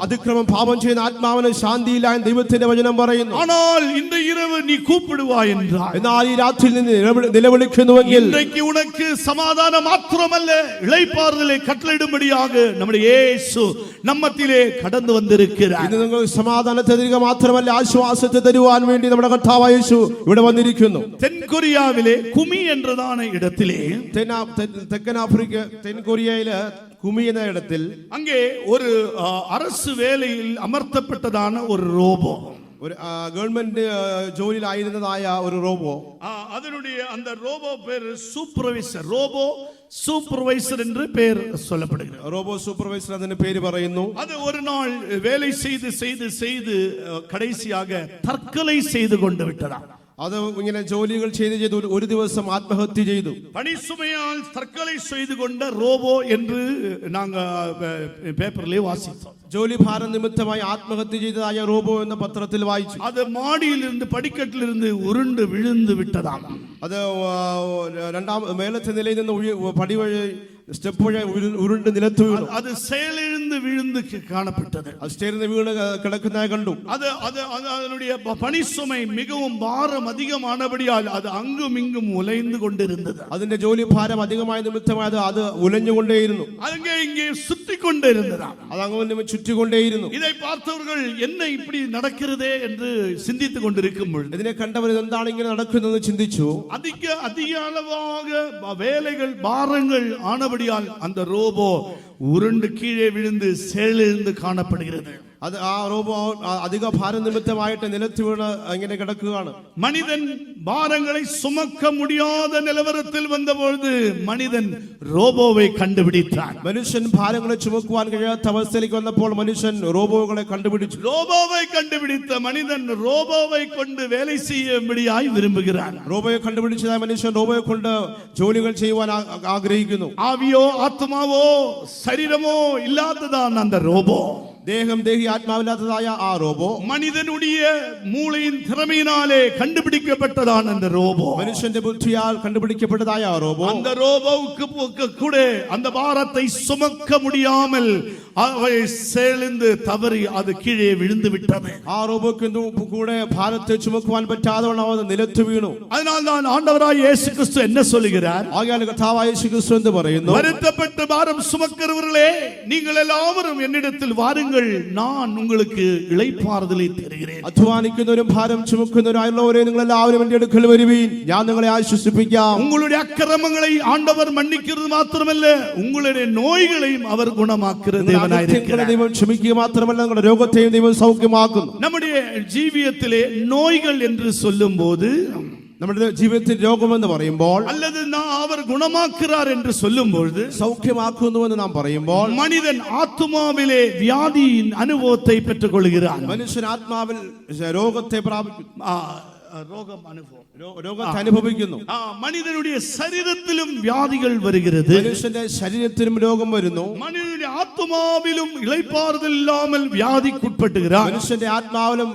അതിക്രമം പാപം ചെയ്യുന്ന ആത്മാവിന് ശാന്തിയില്ല എന്ന് ദൈവത്തിന്റെ വചനം പറയുന്നു. ஆனால் இந்த இரவு நீ கூப்பிடுவாய் என்றால், എന്നാൽ ഈ രാത്രിയിൽ നിന്ന് നിലവിളിക്കുന്നുവെങ്കിൽ இன்றைக்கு உனக்கு சமாதானம் மாத்திரமல்ல, இளைப்பாறுதலை கட்டளையிடும்படியாக நம்முடைய இயேசு നമ്മത്തിലെ കടന്നു വന്നിരിക്കുകയാണ്. ഇന്ന് നിങ്ങൾക്ക് സമാധാനത്തെ തരിക മാത്രമല്ല ആശ്വാസത്തെ തരുവാൻ വേണ്ടി നമ്മുടെ കർത്താവായ യേശു ഇവിടെ വന്നിരിക്കുന്നു. തെൻകൊറിയാവിലെ കുമി എന്നതാണ് ഇടത്തിലെ തെക്കൻ ആഫ്രിക്ക തെൻകൊറിയയിലെ കുമി എന്ന ഇടത്തിൽ അங்கே ഒരു அரசு വേലയിൽ അമർത്തപ്പെട്ടതാണ് ഒരു റോബോ. ഒരു ഗവൺമെന്റ് ജോലിയിലായിരുന്നതായ ഒരു റോബോ. அதனுடைய அந்த ரோபோ பேர் சூப்பர்வைசர். ரோபோ சூப்பர்வைசர் என்று பெயர் சொல்லப்படுகிறது. റോബോ സൂപ്പർവൈസർ അതിന്റെ പേര് പറയുന്നു. அது ஒரு நாள் வேலை செய்து செய்து செய்து கடைசியாக தற்கொலை செய்து கொண்டு விட்டதா. അത് ഇങ്ങനെ ജോലികൾ ചെയ്ത് ഒരു ദിവസം ആത്മഹത്യ ചെയ്തു. பணிசுமையால் தற்கொலை செய்து கொண்ட ரோபோ என்று நாங்க പേപ്പറിലെ വാസിച്ചു. ജോലി ഭാരം നിമിത്തമായി ആത്മഹത്യ ചെയ്തതായ റോബോ എന്ന പത്രത്തിൽ വായിച്ചു. അത് മാടിയിലിருந்து പടിക്കെട്ടിലിருந்து ഉരുണ്ട് വിഴുந்து വിട്ടതാണ്. അത് രണ്ടാം മേലത്തെ നിലയിൽ നിന്ന് പടി വഴി സ്റ്റെപ്പ് വഴി ഉരുണ്ട് നിലത്ത് വീണു. അത് செயலிழந்து விழுந்து കാണപ്പെട്ടത്. അത് സ്റ്റേറിന് വീണ് കിടക്കുന്നതായി കണ്ടു. அதனுடைய பணிசுமை மிகவும் பாரம் அதிகமானபடியால் அது அங்கும் இங்கும் உலைந்து கொண்டிருந்தது. അതിന്റെ ജോലി ഭാരം അധികമായ നിമിത്തമായി അത് ഉലഞ്ഞുകൊണ്ടേയിരുന്നു. அங்கே இங்கே சுத்தி கொண்டிருந்ததா. അത് അങ്ങനെ ചുറ്റിക്കൊണ്ടേയിരുന്നു. இதை பார்த்தவர்கள் என்ன இப்படி நடக்கிறதே என்று சிந்தித்துக் கொண்டிருக்கும்போது ഇതിനെ കണ്ടവർ എന്താണ് ഇങ്ങനെ നടക്കുന്നതെന്ന് ചിന്തിച്ചു. அதிக அளவாக வேலைகள் பாரங்கள் ஆனபடியால் அந்த ரோபோ உருண்டு கீழே விழுந்து செயலிழந்து காணப்படுகிறது. അത് ആ റോബോ അധിക ഭാരം നിമിത്തമായിട്ട് നിലത്ത് വീണ് ഇങ്ങനെ കിടക്കുകയാണ്. மனிதன் பாரங்களை சுமக்க முடியாத நிலவரத்தில் வந்தபொழுது மனிதன் ரோபோவை கண்டுபிடித்தான். മനുഷ്യൻ ഭാരങ്ങളെ ചുമക്കുവാൻ കഴിയാത്ത അവസ്ഥയിലേക്ക് വന്നപ്പോൾ മനുഷ്യൻ റോബോകളെ കണ്ടുപിടിച്ചു. ரோபோவை கண்டுபிடித்த மனிதன் ரோபோவை கொண்டு வேலை செய்யும்படியாய் விரும்புகிறான். റോബോയെ കണ്ടുപിടിച്ചതായ മനുഷ്യൻ റോബോയെ കൊണ്ട് ജോലികൾ ചെയ്യുവാൻ ആഗ്രഹിക്കുന്നു. ஆவியோ ஆத்மாவோ சரீரமோ இல்லாததான் அந்த ரோபோ. ദേഹം ദേഹി ആത്മാവില്ലാത്തതായ ആ റോബോ மனிதனுடைய மூளையின் திறமையினாலே கண்டுபிடிக்கப்பட்டதான் அந்த ரோபோ. മനുഷ്യന്റെ ബുദ്ധിയാൽ കണ്ടുപിടിക്കപ്പെട്ടതായ ആ റോബോ அந்த ரோபோவுக்கு கூட அந்த பாரத்தை சுமக்க முடியாமல் அவை செயலிழந்து தவறி அது கீழே விழுந்து விட்டது. ആ റോബോക്ക് കൂടെ ഭാരത്തെ ചുമക്കുവാൻ പറ്റാതെ അത് നിലത്ത് വീണു. அதனால் தான் ஆண்டவராய் இயேசு கிறிஸ்து என்ன சொல்லுகிறார்? ആകയാൽ കർത്താവായ യേശു ക്രിസ്തു എന്ന് പറയുന്നു, வருத்தப்பட்டு பாரம் சுமக்கிறவர்களே நீங்கள் எல்லாரும் என்னிடத்தில் வாருங்கள், நான் உங்களுக்கு இளைப்பாறுதலை தருகிறேன். അധ്വാനിക്കുന്നവരും ഭാരം ചുമക്കുന്നവരായുള്ളവരെ നിങ്ങൾ എല്ലാവരും എന്റെ അടുക്കൽ വരുവീൻ, ഞാൻ നിങ്ങളെ ആശ്വസിപ്പിക്കാം. உங்களுடைய அக்கிரமங்களை ஆண்டவர் மன்னிக்கிறது மாத்திரமல்ல, உங்களுடைய நோய்களையும் அவர் குணமாக்குகிறது. ദൈവം ക്ഷമിക്കുക മാത്രമല്ല നിങ്ങളുടെ രോഗത്തെയും ദൈവം സൗഖ്യമാക്കുന്നു. நம்முடைய ஜீவியத்திலே நோய்கள் என்று சொல்லும்போது, നമ്മുടെ ജീവിതത്തിൽ രോഗമെന്ന് പറയുമ്പോൾ அல்லது அவர் குணமாக்குறார் என்று சொல்லும்போது, സൗഖ്യമാക്കുന്നുവെന്ന് നാം പറയുമ്പോൾ மனிதன் ஆத்துமாவிலே வியாதியின் அனுபவத்தை பெற்றுக் கொள்கிறான். മനുഷ്യൻ ആത്മാവിൽ രോഗത്തെ പ്രാപിക്കുന്നു, രോഗത്തെ അനുഭവിക്കുന്നു. மனிதனுடைய சரீரத்திலும் வியாதிகள் வருகிறது. മനുഷ്യന്റെ ശരീരത്തിലും രോഗം വരുന്നു. மனிதனுடைய ஆத்மாவிலும் இளைப்பாறுதல் இல்லாமல் வியாதிக்குட்பட்டுகிறார். മനുഷ്യന്റെ ആത്മാവിലും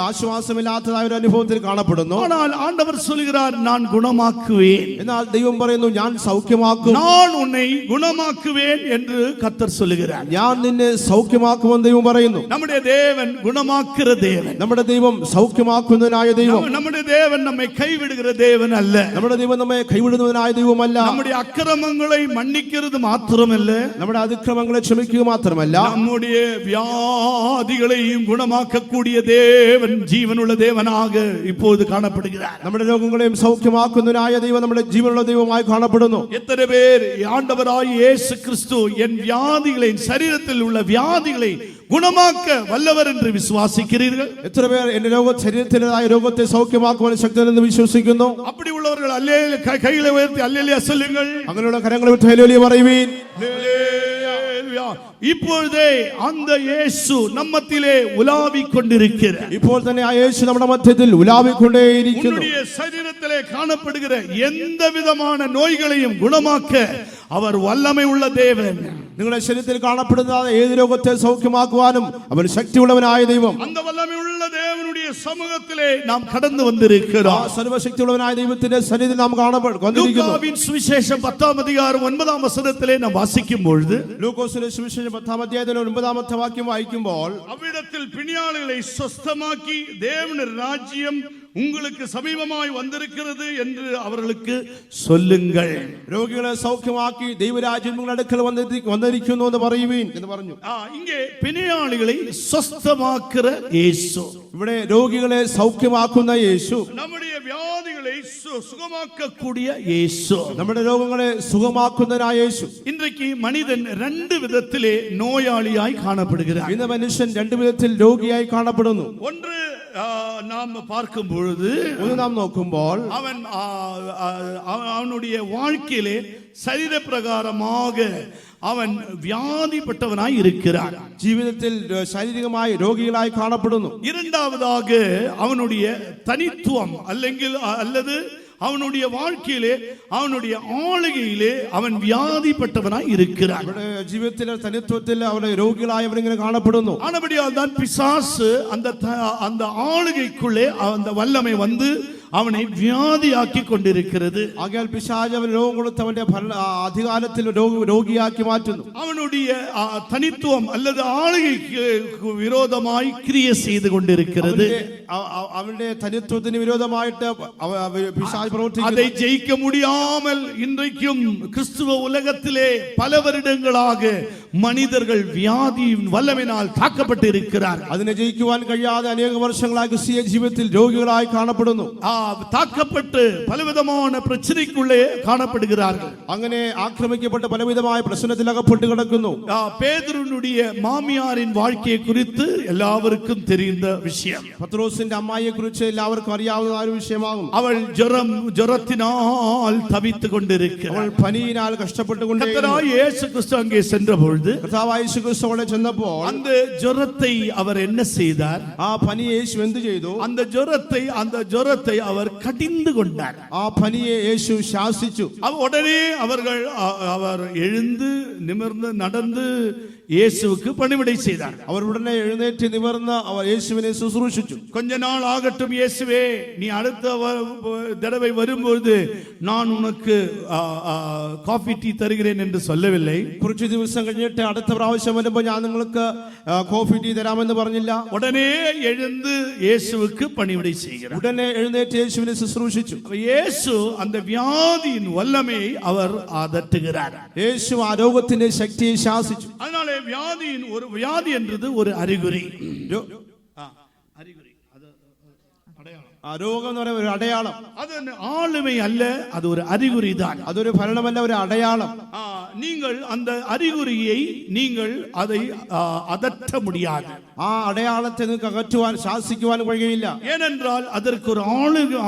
ആശ്വാസമില്ലാത്തതായ ഒരു അനുഭവത്തിൽ കാണപ്പെടുന്നു. ஆனால் ஆண்டவர் சொல்கிறார், நான் குணமாக்குவேன். എന്നാൽ ദൈവം പറയുന്നു, ഞാൻ സൗഖ്യമാക്കും, நான் உன்னை குணமாக்குவேன் என்று கர்த்தர் சொல்லுகிறார். ഞാൻ നിന്നെ സൗഖ്യമാക്കുമെന്ന് ദൈവം പറയുന്നു. நம்முடைய தேவன் குணமாக்குற தேவன். നമ്മുടെ ദൈവം സൗഖ്യമാക്കുന്നതിനായ ദൈവം. நம்முடைய தேவன் நம்மை கைவிடுகிற தேவன் அல்ல. നമ്മുടെ ദൈവം നമ്മെ കൈവിടുന്നതിനായ ദൈവമല്ല. நம்முடைய அக்கிரமங்களை மன்னிக்கிறது மாத்திரமல்ல, നമ്മുടെ അതിക്രമങ്ങളെ ക്ഷമിക്കുക മാത്രമല്ല, நம்முடைய வியாதிகளையும் குணமாக்கக்கூடிய தேவன் ஜீவனுள்ள தேவனாக இப்போது காணப்படுகிறார். നമ്മുടെ രോഗങ്ങളെയും സൗഖ്യമാക്കുന്നതിനായ ദൈവം നമ്മുടെ ജീവനുള്ള ദൈവമായി കാണപ്പെടുന്നു. எத்தனை பேர் ஆண்டவராய் இயேசு கிறிஸ்து என் வியாதிகளை, சரீரத்தில் உள்ள வியாதிகளை குணமாக்க வல்லவர் என்று விசுவாசிக்கிறீர்கள்? എത്ര പേർ എന്റെ ശരീരത്തിൻ്റെതായ രോഗത്തെ സൗഖ്യമാക്കുവാൻ ശക്തനെന്ന് വിശ്വസിക്കുന്നു? அப்படி உள்ளவர்கள் அல்லேலூயா கைகளை உயர்த்தி அல்லேலூயா சொல்லுங்கள். അങ്ങനെയുള്ള കരങ്ങളെ വിട്ട് ഹല്ലേലൂയ പറയുവീൻ. இப்பொழுதே அந்த இயேசு நம்மத்திலே உலாவிக் கொண்டிருக்கிறார். ഇപ്പോൾ തന്നെ ആ യേശു നമ്മുടെ മധ്യത്തിൽ ഉലാവിക്കൊണ്ടേയിരിക്കുന്നു. உன்னுடைய சரீரத்திலே காணப்படுகிற எந்த விதமான நோய்களையும் குணமாக்க அவர் வல்லமை உள்ள தேவன். നിങ്ങളുടെ ശരീരത്തിൽ കാണപ്പെടുന്ന ഏത് രോഗത്തെ സൗഖ്യമാക്കുവാനും അവൻ ശക്തിയുള്ളവനായ ദൈവം. அந்த வல்லமை உள்ள தேவனுடைய சமூகத்திலே நாம் கடந்து வந்திருக்கிறோம். സർവശക്തിയുള്ളവനായ ദൈവത്തിന്റെ സന്നിധിയിൽ നാം വന്നിരിക്കുന്നു. ലൂക്കാവിൻ സുവിശേഷം 10-ാം അധ്യായം 9-ാം വചനത്തിലെ നാം വാസിക്കും പൊഴുது, ലൂക്കോസിന്റെ സുവിശേഷം 10-ാം അധ്യായത്തിലെ 9-ാമത്തെ വാക്യം വായിക്കുമ്പോൾ, அவ்விடத்தில் பிணியாளிகளை சொஸ்தமாக்கி தேவனுடைய ராஜ்யம் உங்களுக்கு சமீபமாய் வந்திருக்கிறது என்று அவர்களுக்கு சொல்லுங்கள். രോഗികളെ സൗഖ്യമാക്കി ദൈവരാജ്യം നിങ്ങളുടെ അടുക്കൽ വന്നിരിക്കുന്നു എന്ന് പറയുവീൻ എന്ന് പറഞ്ഞു. இங்கே பிணியாளிகளை സ്വസ്ഥമാക്കുന്ന യേശു, ഇവിടെ രോഗികളെ സൗഖ്യമാക്കുന്ന യേശു, நம்முடைய வியாதிகளை சுகமாக்கக்கூடிய യേശു, നമ്മുടെ രോഗങ്ങളെ സുഖമാക്കുന്നതിനായ യേശു. இன்றைக்கு மனிதன் ரெண்டு விதத்திலே நோயாளியாய் காணப்படுகிறார். ഇന്ന് മനുഷ്യൻ രണ്ടു വിധത്തിൽ രോഗിയായി കാണപ്പെടുന്നു. ஒன்று நாம் பார்க்கும் பொழுது ഒന്ന് നാം നോക്കുമ്പോൾ அவனுடைய வாழ்க்கையிலே சரீர பிரகாரமாக அவன் வியாதிப்பட்டவனாய் இருக்கிறான். ജീവിതത്തിൽ ശാരീരികമായി രോഗികളായി കാണപ്പെടുന്നു. இரண்டாவதாக அவனுடைய தனித்துவம் அல்லது அவனுடைய வாழ்க்கையிலே அவனுடைய ஆளுகையிலே அவன் வியாதிப்பட்டவனாய் இருக்கிறான். ജീവിതത്തിലെ തനിത്വത്തിൽ അവനെ രോഗികളായി അവരിങ്ങനെ കാണപ്പെടുന്നു. ஆனபடியால் தான் பிசாசு அந்த ஆளுகைக்குள்ளே அந்த வல்லமை வந்து അവനെ വ്യാധിയാക്കി കൊണ്ടിരിക്കുന്നത്. ആകയാൽ പിശാച് അവൻ രോഗം കൊടുത്ത് അവന്റെ അധികാരത്തിൽ രോഗിയാക്കി മാറ്റുന്നു. അവനുடைய തനിത്വം அல்லது ആളുകൾക്ക് വിരോധമായി ക്രിയ ചെയ്തു കൊണ്ടിരിക്കുന്നത്. അവന്റെ തനിത്വത്തിന് വിരോധമായിട്ട് പിശാച് പ്രവർത്തിക്കുന്നു. அதை ஜெயிக்க முடியாமல் இன்றைக்கும் கிறிஸ்துவ உலகத்திலே பல வருடங்களாக மனிதர்கள் வியாதியின் வல்லமையினால் தாக்கப்பட்டு இருக்கிறார்கள். അതിനെ ജയിക്കുവാൻ കഴിയാതെ അനേക വർഷങ്ങളായി ക്രിസ്തീയ ജീവിതത്തിൽ രോഗികളായി കാണപ്പെടുന്നു. தாக்கப்பட்டு பலவிதமான பிரச்சனைக்குள்ளே காணப்படுகிறார்கள். അങ്ങനെ ആക്രമിക്കപ്പെട്ട് പലവിധമായ പ്രശ്നത്തിൽ അകപ്പെട്ട് കിടക്കുന്നു. പേതുരുവിനുடைய മാമിയാരിൻ வாழ்க்கையை குறித்து எல்லாருக்கும் தெரிந்த விஷயம். പത്രോസിന്റെ അമ്മായിയെ കുറിച്ച് എല്ലാവർക്കും അറിയാവുന്ന ഒരു വിഷയമാകും. അവൾ ஜரத்தினால் தவித்துக் கொண்டிருக்கிறாள். അവൾ പനിയിനാൽ കഷ്ടപ്പെട്ടുകൊണ്ട് கர்த்தராகிய இயேசு கிறிஸ்து அங்கே சென்ற பொழுது കർത്താവായ യേശു ക്രിസ്തു അവിടെ ചെന്നപ്പോൾ அந்த ஜரத்தை அவர் என்ன செய்தார்? ആ പനി യേശു എന്ത് ചെയ്തു? அந்த ஜரத்தை அவர் கடிந்து கொண்டார். ആ പനിയെ യേശു ശാസിച്ചു. உடனே அவர் எழுந்து நிமிர்ந்து நடந்து இயேசுவுக்கு பணிவிடை செய்தார். അവർ ഉടനെ എഴുന്നേറ്റ് നിവർന്ന് അവർ യേശുവിനെ ശുശ്രൂഷിച്ചു. கொஞ்ச நாள் ஆகட்டும் இயேசுவே, நீ அடுத்த தடவை வரும்போது நான் உனக்கு காஃபி டீ தருகிறேன் என்று சொல்லவில்லை. കുറച്ച് ദിവസം കഴിഞ്ഞിട്ട് അടുത്ത പ്രാവശ്യം വരുമ്പോൾ ഞാൻ നിങ്ങൾക്ക് കോഫി ടീ തരാമെന്ന് പറഞ്ഞില്ല. உடனே எழுந்து இயேசுவுக்கு பணிவிடை செய்கிறார். ഉടനെ എഴുന്നേറ്റ് യേശുവിനെ ശുശ്രൂഷിച്ചു. இயேசு அந்த வியாதியின் வல்லமையை அவர் அதட்டுகிறார். യേശു ആ രോഗത്തിന്റെ ശക്തിയെ ശാസിച്ചു. அதனால வியாதி என்றது ஒரு அறிகுறி. ആ രോഗം എന്ന് പറയുന്ന ഒരു അടയാളം. அது ஆளுமை அல்ல, அது ஒரு அறிகுறி தான். അതൊരു ഭരണമല്ല, ഒരു അടയാളം. நீங்கள் அந்த அறிகுறியை அதை அதட்ட முடியாது. ആ അടയാളത്തെ നിങ്ങൾക്ക് അകറ്റുവാൻ ശാസിക്കുവാൻ കഴിയില്ല. ஏனென்றால் அதற்கு ஒரு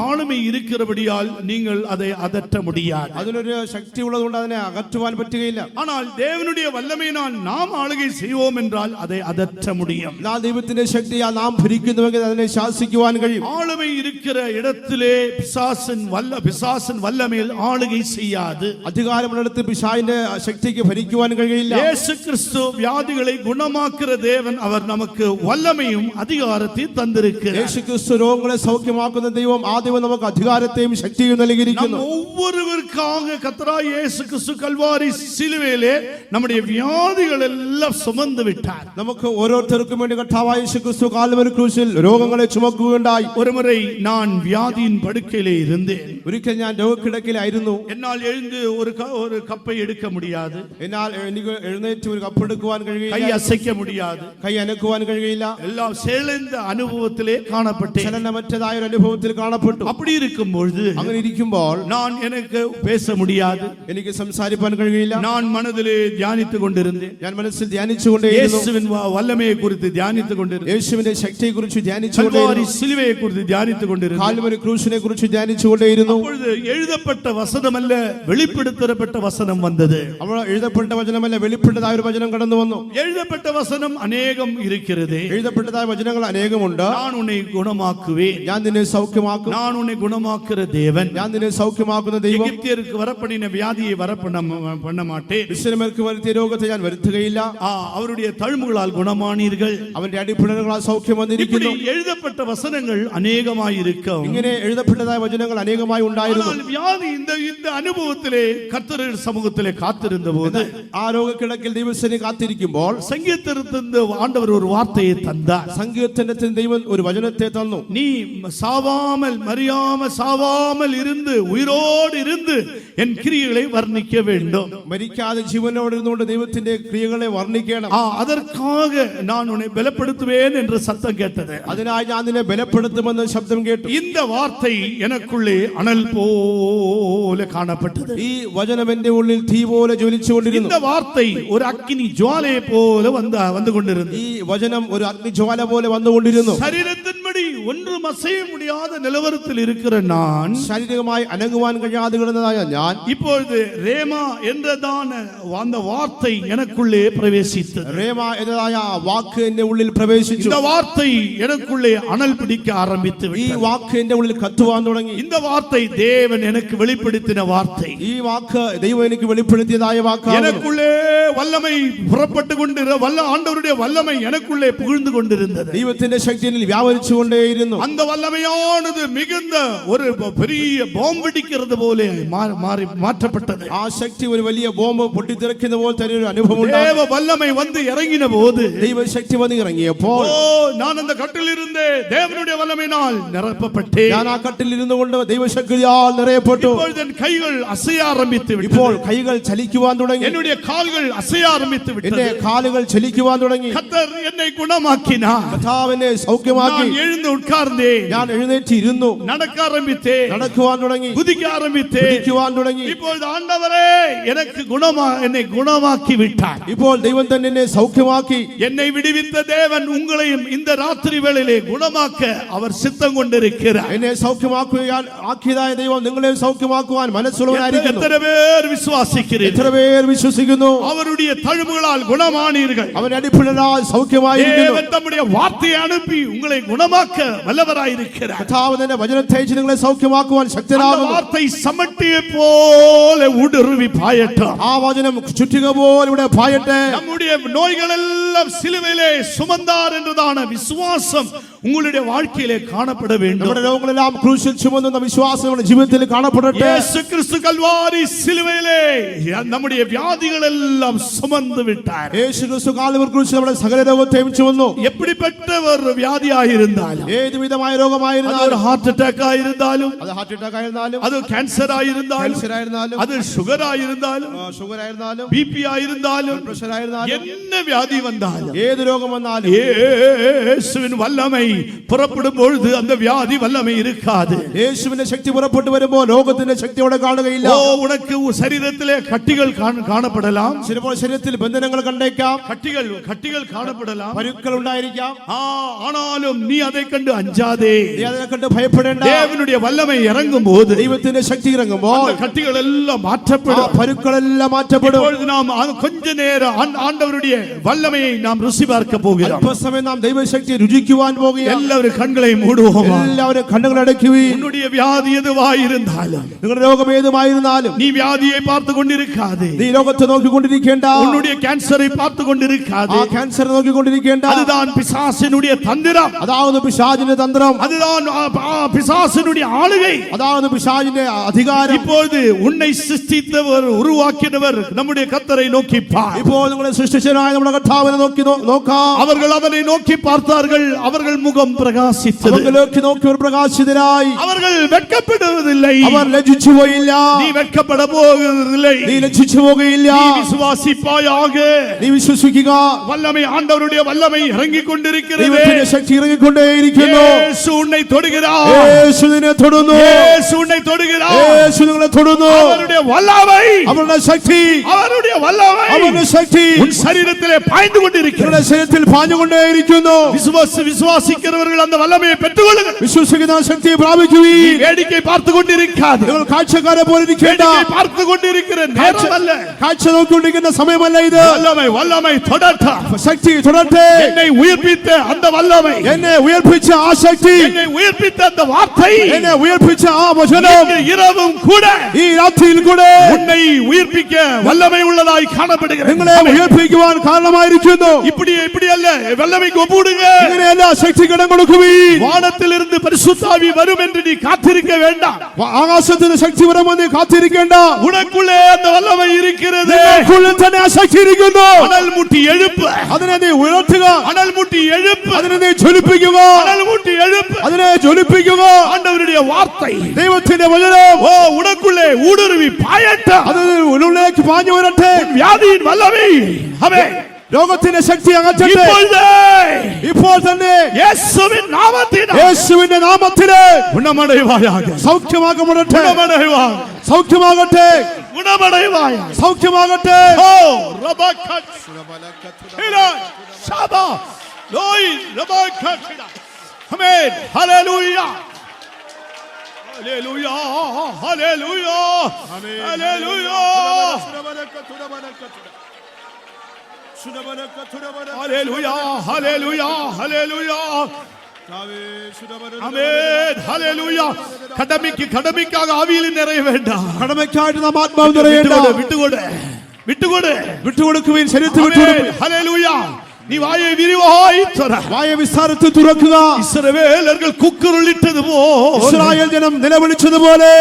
ஆளுமை இருக்கிறபடியால் நீங்கள் அதை அதட்ட முடியாது. അതിനൊരു ശക്തി ഉള്ളതുകൊണ്ട് അതിനെ അകറ്റുവാൻ പറ്റുകയില്ല. ஆனால் தேவனுடைய வல்லமையினால் நாம் ஆளுகை செய்வோம் என்றால் அதை அதட்ட முடியும். ദൈവത്തിന്റെ ശക്തിയാൽ നാം ഭരിക്കുന്നുവെങ്കിൽ അതിനെ ശാസിക്കുവാൻ കഴിയും. ஆளுமை இருக்கிற இடத்திலே பிசாசின் வல்லமையில் ஆளுகை செய்யாது. അധികാരമുള്ളിടത്ത് പിശാചിന്റെ ശക്തിക്ക് ഭരിക്കുവാൻ കഴിയില്ല. இயேசு கிறிஸ்து வியாதிகளை குணமாக்குற தேவன். அவர் நமக்கு வல்லமையும் அதிகாரத்தையும் தந்திருக்கிறார். യേശു ക്രിസ്തു രോഗങ്ങളെ സൗഖ്യമാക്കുന്ന ദൈവം. ആ ദൈവം നമുക്ക് അധികാരത്തെയും ശക്തിയും നൽകിയിരിക്കുന്നു. ஒவ்வொருவருக்காக கர்த்தராகிய இயேசு கிறிஸ்து கல்வாரி சிலுவையிலே நம்முடைய வியாதிகள் எல்லாம் சுமந்து விட்டார். നമുക്ക് ഓരോരുത്തർക്കും വേണ്ടി കർത്താവായ യേശു ക്രിസ്തു കാൽവരി ക്രൂശിൽ രോഗങ്ങളെ ചുമക്കുകയുണ്ടായി. ஒருமுறை நான் வியாதியின் படுக்கையிலே இருந்தேன். ഒരിക്കൽ ഞാൻ രോഗക്കിടക്കിലായിരുന്നു. என்னால் எழுந்து ஒரு கப்பை எடுக்க முடியாது. എന്നാൽ എനിക്ക് എഴുന്നേറ്റ് ഒരു കപ്പ് എടുക്കുവാൻ കഴിയില്ല. கை அசைக்க முடியாது. കൈ അനക്കുവാൻ കഴിയില്ല. எல்லாம் சேர்ந்த அனுபவத்திலே காணப்பட்டேன். ചലനമറ്റതായ ഒരു അനുഭവത്തിൽ കാണപ്പെട്ടു. அப்படி இருக்கும்பொழுது അങ്ങനെ ഇരിക്കുമ്പോൾ எனக்கு பேச முடியாது. എനിക്ക് സംസാരിക്കാൻ കഴിയില്ല. நான் மனதிலே தியானித்துக் கொண்டிருந்தேன். ഞാൻ മനസ്സിൽ ധ്യാനിച്ചുകൊണ്ടേയിരുന്നു. இயேசுவின் வல்லமையை குறித்து தியானித்துக் கொண்டிருந்தேன். യേശുവിന്റെ ശക്തിയെ കുറിച്ച് கல்வாரி ധ്യാനിച്ചുകൊണ്ടേയിരുന്നു. சிலுவையை குறித்து தியானித்துக் கொண்டிருந்தேன். കാൽവരി ക്രൂശിനെ കുറിച്ച് ധ്യാനിച്ചുകൊണ്ടേയിരുന്നു. அப்பொழுது எழுதப்பட்ட வசனம் அல்ல, வெளிப்படுத்தப்பட்ட வசனம் வந்தது. അവൾ എഴുതപ്പെട്ട വചനമല്ല, വെളിപ്പെട്ടതായ ഒരു വചനം കടന്നു വന്നു. எழுதப்பட்ட வசனம் அநேகம் இருக்கிறது. എഴുതപ്പെട്ടതായ വചനങ്ങൾ അനേകമുണ്ട്. நான் உன்னை குணமாக்குவேன், ഞാൻ നിന്നെ സൗഖ്യമാക്കും. நான் உன்னை குணமாக்குற தேவன், ഞാൻ നിന്നെ സൗഖ്യമാക്കുന്ന ദൈവം. எகிப்தியருக்கு வரப்பண்ணின வியாதியை பண்ண மாட்டேன். മിസ്രയീമ്യർക്ക് വരുത്തിയ രോഗത്തെ ഞാൻ വരുത്തുകയില്ല. அவருடைய தழும்புகளால் குணமானீர்கள். അവന്റെ അടിപ്പിണറുകളാൽ സൗഖ്യം இப்படி വന്നിരിക്കുന്നു. எழுதப்பட்ட வசனங்கள் அநேகமாய் அதிகமாயிருக்கும். ഇങ്ങനെ എഴുതപ്പെട്ടതായ വചനങ്ങൾ അനേകമായി ഉണ്ടായിരുന്നു. ஆனால் வியாதி இந்த அனுபவத்திலே கர்த்தருடைய சமூகத்திலே காத்திருந்த போது ആ രോഗക്കിടക്കിൽ ദൈവസേന കാത്തിരിക്കുമ്പോൾ சங்கீதத்திலிருந்து ஆண்டவர் ஒரு வார்த்தையை தந்தார். സങ്കീർത്തനത്തിൽ ദൈവം ഒരു വചനത്തെ തന്നു. நீ சாவாமல் சாவாமல் இருந்து உயிரோடு இருந்து என் கிரியைகளை வர்ணிக்க வேண்டும். മരിക്കാതെ ജീവനോടെ ഇരുന്നുകൊണ്ട് ദൈവത്തിന്റെ ക്രിയകളെ വർണ്ണിക്കണം. அதற்காக நான் உன்னை பலப்படுத்துவேன் என்று சத்தம் கேட்டது. അതിനായി ഞാൻ നിന്നെ ബലപ്പെടുത്തുമെന്ന് ശബ്ദം കേട്ടു. இந்த வார்த்தை எனக்குள்ளே அனல் போல காணப்பட்டது. ഈ വചനം എന്റെ ഉള്ളിൽ തീ പോലെ ജ്വലിച്ചുകൊണ്ടിരുന്നു. இந்த வார்த்தை ஒரு அக்கினி ஜுவாலை போல வந்து கொண்டிருந்தது. ഈ വചനം ഒരു അഗ്നിജ്വാല പോലെ വന്നുകൊണ്ടിരുന്നു. ശരീരത്തിൻപടി ஒன்றும் அசைய முடியாத நிலவரத்தில் இருக்கிற நான், ശാരീരികമായി അനങ്ങുവാൻ കഴിയാതെ കിടന്നതായ ഞാൻ இப்பொழுது ரேமா என்றதான அந்த வார்த்தை எனக்குள்ளே பிரவேசித்தது. റേമ എന്നതായ ആ വാക്ക് എന്റെ ഉള്ളിൽ പ്രവേശിച്ചു. இந்த வார்த்தை எனக்குள்ளே அனல் பிடிக்க ஆரம்பித்து ഈ விட்டது. വാക്ക് എന്റെ ഉള്ളിൽ കത്തുവാൻ തുടങ്ങി. இந்த வார்த்தை தேவன் எனக்கு வெளிப்படுத்தின வார்த்தை. ഈ വാക്ക് ദൈവം എനിക്ക് വെളിപ്പെടുത്തിയതായ വാക്കാണ്. எனக்குள்ளே வல்லமை புறப்பட்டு ஆண்டவருடைய வல்லமை எனக்குள்ளே புகழ்ந்து கொண்டிருந்தது. ദൈവത്തിന്റെ ശക്തി എന്നിൽ വ്യാപരിച്ചുകൊണ്ടേയിരുന്നു. அந்த வல்லமையானது மிகுந்த ஒரு பெரிய பாம்பு வெடிக்கிறது போல மாற்றப்பட்டது. ആ ശക്തി ഒരു വലിയ ബോംബ് പൊട്ടിത്തെറിക്കുന്ന പോലെ തന്നെ ഒരു അനുഭവം ഉണ്ടായി. தேவ வல்லமை வந்து இறங்கின போது, ദൈവശക്തി വന്ന് ഇറങ്ങിയപ്പോൾ நான் அந்த கட்டில் இருந்தே தேவனுடைய வல்லமையினால் நிரப்பப்பட்டேன். ഞാൻ ആ കട്ടിൽ ഇരുന്നു കൊണ്ട് ദൈവശക്തിയാൽ നിറയപ്പെട്ടു. இப்பொழுது என் கைகள் அசைய ஆரம்பித்து ഇപ്പോൾ விட்டது. കൈകൾ ചലിക്കുവാൻ തുടങ്ങി. என்னுடைய கால்கள் அசைய ஆரம்பித்து എന്റെ விட்டது. കാലുകൾ ചലിക്കുവാൻ തുടങ്ങി. கர்த்தர் என்னை குணமாக்கினார். കർത്താവ് എന്നെ സൗഖ്യമാക്കി. நான் எழுந்து உட்கார்ந்தேன். ഞാൻ എഴുന്നേറ്റ് ഇരുന്നു. நடக்க ஆரம்பித்தேன். നടക്കുവാൻ തുടങ്ങി. குதிக்க ஆரம்பித்தேன். കുതിക്കുവാൻ തുടങ്ങി. இப்பொழுது ஆண்டவரே எனக்கு என்னை குணமாக்கி விட்டார். ഇപ്പോൾ ദൈവം തന്നെ എന്നെ സൗഖ്യമാക്കി. என்னை விடுவித்த தேவன் உங்களையும் இந்த ராத்திரி வேளையிலே குணமாக்க அவர் சித்தம் கொண்டிருக்கிறார். എന്നെ സൗഖ്യമാക്കുവാൻ ആക്കിയതായ ദൈവം നിങ്ങളെയും സൗഖ്യമാക്കുവാൻ മനസ്സുള്ളവനായിരിക്കുന്നു. எத்தனை பேர் விசுவாசிக்கிறீர்கள்? എത്ര പേർ വിശ്വസിക്കുന്നു? அவருடைய தழும்புகளால் குணமானீர்கள். അവൻ അടിപ്പിണരാൽ സൗഖ്യമായിരിക്കുന്നു. தேவன் தம்முடைய வார்த்தையை அனுப்பி உங்களை குணமாக்க வல்லவராயிருக்கிறார். കർത്താവ് തന്റെ വചനത്തെ അയച്ച് നിങ്ങളെ സൗഖ്യമാക്കുവാൻ அந்த ശക്തനാകുന്നു. வார்த்தை சமட்டியை போல ஊடுருவி பாயட்டும். ആ വചനം ചുറ്റിക പോലെ ഇവിടെ പായട്ടെ. நம்முடைய நோய்கள் எல்லாம் சிலுவையிலே சுமந்தார் என்றதான விசுவாசம் உங்களுடைய வாழ்க்கையிலே காணப்பட வேண்டும். നമ്മുടെ രോഗങ്ങളെല്ലാം ക്രൂശിൽ ചുമന്നുന്ന വിശ്വാസം നമ്മുടെ ജീവിതത്തിൽ കാണപ്പെടട്ടെ. இயேசு கிறிஸ்து கல்வாரி சிலுவையிலே நம்முடைய வியாதிகள் எல்லாம் சுமந்து விட்டார். യേശു ക്രിസ്തു കാൽവരി ക്രൂശിൽ നമ്മുടെ സകല രോഗത്തെയും ചുമന്നു. எப்படிப்பட்ட ஒரு வியாதியாயிருந்தாலும், ഏത് വിധമായ அது രോഗമായിരുന്നാലും, ஒரு ஹார்ட் அட்டாக் ஆயிருந்தாலும், അത് ഹാർട്ട് അറ്റാക്ക് ആയിരുന്നാലും, அது கேன்சர் ஆயிருந்தாலும், ക്യാൻസർ ആയിരുന്നാലും, அது சுகர் ஆயிருந்தாலும், ഷുഗർ ആയിരുന്നാലും, பிபி ஆயிருந்தாலும், പ്രഷർ ആയിരുന്നാലും, என்ன வியாதி வந்தாலும் ഏത് രോഗം വന്നാലും இயேசுவின் வல்லமை புறப்படும் பொழுது அந்த வியாதி வல்லமை இருக்காது. യേശുവിന്റെ ശക്തി പുറപ്പെട്ടു വരുമ്പോൾ രോഗത്തിന്റെ ശക്തി അവിടെ കാണുകയില്ല. உனக்கு சரீரத்திலே கட்டிகள் காணப்படலாம். ചിലപ്പോൾ ശരീരത്തിൽ ബന്ധനങ്ങൾ കണ്ടേക്കാം. கட்டிகள் காணப்படலாம். പരുക്കൾ ഉണ്ടായിരിക്കാം. ஆனாலும் நீ அதை കണ്ട് അഞ്ചാതെ. നീ അതിനെ കണ്ട് ഭയപ്പെടേണ്ട. தேவனுடைய வல்லமை இறங்கும் போது ദൈവത്തിന്റെ ശക്തി ഇറങ്ങുമ്പോൾ கட்டிகள் எல்லாம் ആ மாற்றப்படும். പരുക്കളെല്ലാം മാറ്റപ്പെടും. இப்பொழுது நாம் கொஞ்ச நேரம் ஆண்டவருடைய வல்லமையை நாம் ருசி பார்க்க போகிறோம். അല്പസമയം നാം ദൈവശക്തി രുചിക്കുവാൻ പോകുകയാണ്. எல்லாரும் കണ്ണുകളെ മൂടുவோம். എല്ലാവരും കണ്ണുകൾ അടയ്ക്കുകയും உன்னுடைய வியாதி எதுவாயிருந்தாலும், നിങ്ങളുടെ രോഗം ഏതുമായിരുന്നാലും நீ வியாதியை பார்த்து கொண்டிருக்காதே. നീ രോഗത്തെ നോക്കിക്കൊണ്ടിരിക്കേണ്ട. உன்னுடைய கேன்சரை பார்த்து கொண்டிருக்காதே. ആ ക്യാൻസർ നോക്കിക്കൊണ്ടിരിക്കേണ്ട. அதுதான் பிசாசினுடைய தந்திரம். അതാവുന്നു പിശാചിന്റെ തന്ത്രം. அதுதான் பிசாசினுடைய ஆளுகை. അതാവുന്നു പിശാചിന്റെ അധികാരം. இப்பொழுது உன்னை சிருஷ்டித்தவர் உருவாக்கினவர் நம்முடைய கர்த்தரை நோக்கி பார். ഇപ്പോൾ നിങ്ങളെ സൃഷ്ടിച്ചനായ നമ്മുടെ കർത്താവിനെ നോക്കാം. அவர்கள் அவனை நோக்கி பார்த்தார்கள். அவர்கள் முகம் பிரகாசித்தது. അവരിലേക്ക് നോക്കിയവർ പ്രകാശിതരായി. அவர்கள் வெட்கப்படுவதில்லை. അവർ ലജ്ജിച്ചു പോയില്ല. நீ வெட்கப்பட போவதில்லை. നീ ലജ്ജിച്ചു പോകുകയില്ല. நீ விசுவாசிப்பாயாக. നീ വിശ്വസിക്കുക. வல்லமை, ஆண்டவருடைய வல்லமை இறங்கிக் கொண்டிருக்கிறது. ദൈവത്തിന്റെ ശക്തി ഇറങ്ങിക്കൊണ്ടേയിരിക്കുന്നു. യേശു ഉன்னை தொடுகிறார். യേശു നിന്നെ തൊടുന്നു. യേശു ഉன்னை தொடுகிறார். യേശു നിങ്ങളെ തൊടുന്നു. அவருடைய வல்லமை, അവരുടെ ശക്തി, அவருடைய வல்லமை അവരുടെ ശക്തി உன் சரீரத்திலே பாய்ந்து கொண்டிருக்கிறது. നിങ്ങളുടെ ശരീരത്തിൽ പാഞ്ഞുകൊണ്ടേയിരിക്കുന്നു. விசுவாசிக்கிறவர்கள் அந்த வல்லமையை பெற்றுக்கொள்ளுங்கள். വിശ്വസിക്കുന്ന ശക്തിയെ പ്രാപിക്കുകയും வேடிக்கை பார்த்து கொண்டிருக்காது. നിങ്ങൾ കാഴ്ചക്കാരെ പോലെ ഇരിക്കേണ്ട. வேடிக்கை பார்த்து கொண்டிருக்கிற நேரம் அல்ல. കാഴ്ച നോക്കിക്കൊണ്ടിരിക്കുന്ന സമയമല്ല ഇത്. வல்லமை தொடட்டும். ശക്തി തുടരട്ടെ. என்னை உயிர்ப்பித்த அந்த வல்லமை, എന്നെ ഉയർപ്പിച്ച ആ ശക്തി, என்னை உயிர்ப்பித்த அந்த வார்த்தை എന്നെ ഉയർപ്പിച്ച ആ വചനം இன்று இரவும் கூட ഈ രാത്രിയിൽ കൂടെ உன்னை உயிர்ப்பிக்க வல்லமை உள்ளதாய் காணப்படுகிறது. നിങ്ങളെ ഉയർപ്പിക്കുവാൻ കാരണമായിരിക്കുന്നു. இப்படி அல்ல, வல்லமைக்கு ஒப்புடுங்க. ഇങ്ങനെയല്ല, ശക്തി ശക്തിക്ക് ഇടം കൊടുക്കുവീൻ. വാനത്തിലിருந்து பரிசுத்தாவி வரும் என்று நீ காத்திருக்க வேண்டாம். ആകാശത്തിൽ നിന്ന് ശക്തി വരുമെന്ന് കാത്തിരിക്കേണ്ട. உனக்குள்ளே அந்த வல்லமை இருக்கிறது. നിനക്കുള്ളിൽ തന്നെ ആ ശക്തി ഇരിക്കുന്നു. അനൽ മുട്ടി എഴുപ്പ്. അതിനെ നീ ഉയർത്തുക. അനൽ മുട്ടി എഴുപ്പ്. അതിനെ നീ ജ്വലിപ്പിക്കുക. അനൽ മുട്ടി എഴുപ്പ്. അതിനെ ജ്വലിപ്പിക്കുക. ആண்டവരുടെ വാർത്ത, ദൈവത്തിന്റെ വചനം ഓ ഉനക്കുള്ളേ ഊടുരുവി പായട്ടെ. അത് ഉള്ളിലേക്ക് പാഞ്ഞു വരട്ടെ. വ്യാധിயின் വല്ലமை അവേ രോഗത്തിന്റെ ശക്തി അകറ്റട്ടെ. ഇപ്പോൾ തന്നെ യേശുവിൻ നാമത്തിൽ ഗുണമടയുവായാക. സൗഖ്യമാകപ്പെടട്ടെ. സൗഖ്യമാകട്ടെ. സൗഖ്യമാകട്ടെ. ഓ റബക്കത്ത് ഹിലാ ശബാ ലോയി റബക്കത്ത്. ആമേൻ. ഹല്ലേലൂയ. ഹല്ലേലൂയ. ഹല്ലേലൂയ. ഹല്ലേലൂയ. ഹല്ലേലൂയ. ഹല്ലേലൂയ. ഹല്ലേലൂയ. ആമേൻ. ഹല്ലേലൂയ. കടമയ്ക്കാக ആവിയിൽ നിറയ വേണ്ട. കടമയ്ക്കായിട്ട് നാം ആത്മാവ് നിറയേണ്ട. വിട്ടുകൊടുക്കുവിൻ. ശരീരത്തിൽ വിട്ടുകൊടുക്കുവിൻ. ഹല്ലേലൂയ. നീ വായെ വിരിവായി തുറ. വായ വിസ്താരത്തിൽ തുറക്കുക. ഇസ്രായേലർ കുക്കറുള്ളിട്ടതുപോലെ ഇസ്രായേൽ ജനം നിലവിളിച്ചതുപോലെ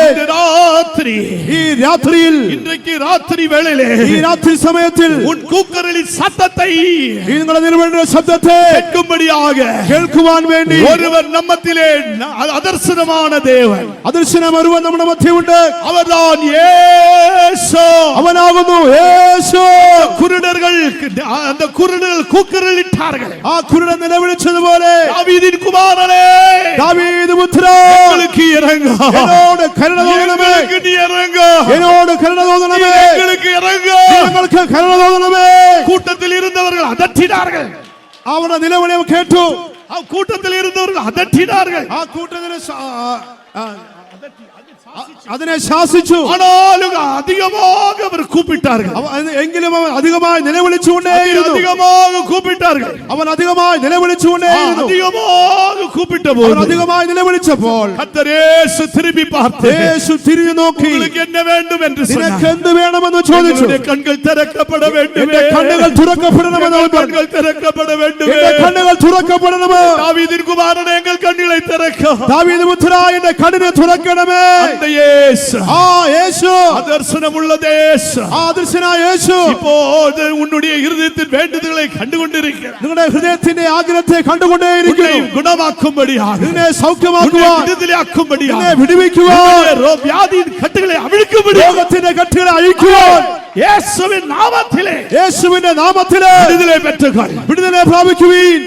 ഈ രാത്രിയിൽ ഇன்றைக்கு രാത്രി വേളയിലെ ഈ രാത്രി സമയത്തിൽ ഉൻ കൂക്കറിൽ സത്തത്തെ നിങ്ങളുടെ നിലവിളിയുടെ ശബ്ദത്തെ കേൾക്കുവാൻ വേണ്ടി ഒരുവൻ നമ്മത്തിലെ അദർശനമാണ് ദേവൻ. അദർശനം ഒരുവൻ നമ്മുടെ മധ്യമുണ്ട്. അവൻ യേശു. അവനാകുന്നു യേശു. കുരുടர்கள் அந்த കുരുടர்கள் കൂക്കറിൽ ഇട്ടാர்கள். ആ കുരുടൻ നിലവിളിച്ചതുപോലെ ദാവീദിൻ കുമാരനേ, ദാവീദ് പുത്രാ, ഞങ്ങൾക്ക് ഇറങ്ങുക. എന്നോട് കരുണ തോന്നണമേ. ഞങ്ങൾക്ക് ഇറങ്ങുക. എന്നോട് കരുണ തോന്നണമേ. ഞങ്ങൾക്ക് ഇറങ്ങുക. ഞങ്ങൾക്ക് കരുണ തോന്നണമേ. കൂട്ടത്തിൽ ഇരുന്നവர்கள் അതട്ടിനാர்கள். അവരുടെ നിലവിളി കേട്ടു. ആ കൂട്ടത്തിൽ ഇരുന്നവர்கள் അതട്ടിനാர்கள். ആ കൂട്ടത്തിൽ അതിനെ ശാസിച്ചു. ആனாலும் அதிகமாக அவர் கூப்பிட்டார்கள். എങ്കിലും അവൻ അധികമായി നിലവിളിച്ചുകൊണ്ടേയിരുന്നു. அதிகமாக கூப்பிட்டார்கள். അവൻ അധികമായി നിലവിളിച്ചുകൊണ്ടേയിരുന്നു. அதிகமாக கூப்பிட்டபோது അധികമായി നിലവിളിച്ചപ്പോൾ கர்த்தர் இயேசு திரும்பி பார்த்து യേശു തിരിഞ്ഞു നോക്കി உங்களுக்கு என்ன வேண்டும் என்று சொன்னார். നിനക്ക് എന്ത് വേണമെന്ന് ചോദിച്ചു. എന്റെ കണ്ണുകൾ തുറക്കപ്പെട വേണ്ടുമേ. എന്റെ കണ്ണുകൾ തുറക്കപ്പെടണമെന്ന് അവൻ പറഞ്ഞു. കണ്ണുകൾ തുറക്കപ്പെട വേണ്ടുമേ. എന്റെ കണ്ണുകൾ തുറക്കപ്പെടണമേ. ദാവീദിൻ കുമാരനേ, എங்கள் കണ്ണുകളെ തുറക്ക. ദാവീദ് പുത്രാ, എന്റെ കണ്ണിനെ തുറക്കണമേ. அந்த യേശു, ആ യേശു, ദർശനമുള്ള യേശു, ആ ദർശനായ യേശു இப்போது உன்னுடைய இருதயத்தின் வேண்டுதல்களை கண்டுകൊണ്ടിരിக்கிறார். നിങ്ങളുടെ ഹൃദയത്തിന്റെ ആഗ്രഹത്തെ കണ്ടുകൊണ്ടേയിരിക്കുന്നു. ഗുണമാക്കുംപടിயாக, നിന്നെ സൗഖ്യമാക്കുവാൻ, വിടുതലയാക്കുംപടിயாக, നിന്നെ വിടുവിക്കുവാൻ, വ്യാധിயின் കട്ടുകളെ അഴിക്കുംപടി, രോഗത്തിന്റെ കട്ടുകളെ അഴിക്കുവാൻ യേശുവിൻ നാമത്തിലെ, യേശുവിന്റെ നാമത്തിലെ വിടുതലെ പെറ്റുകൊൾ, വിടുതലെ പ്രാപിക്കുവീൻ.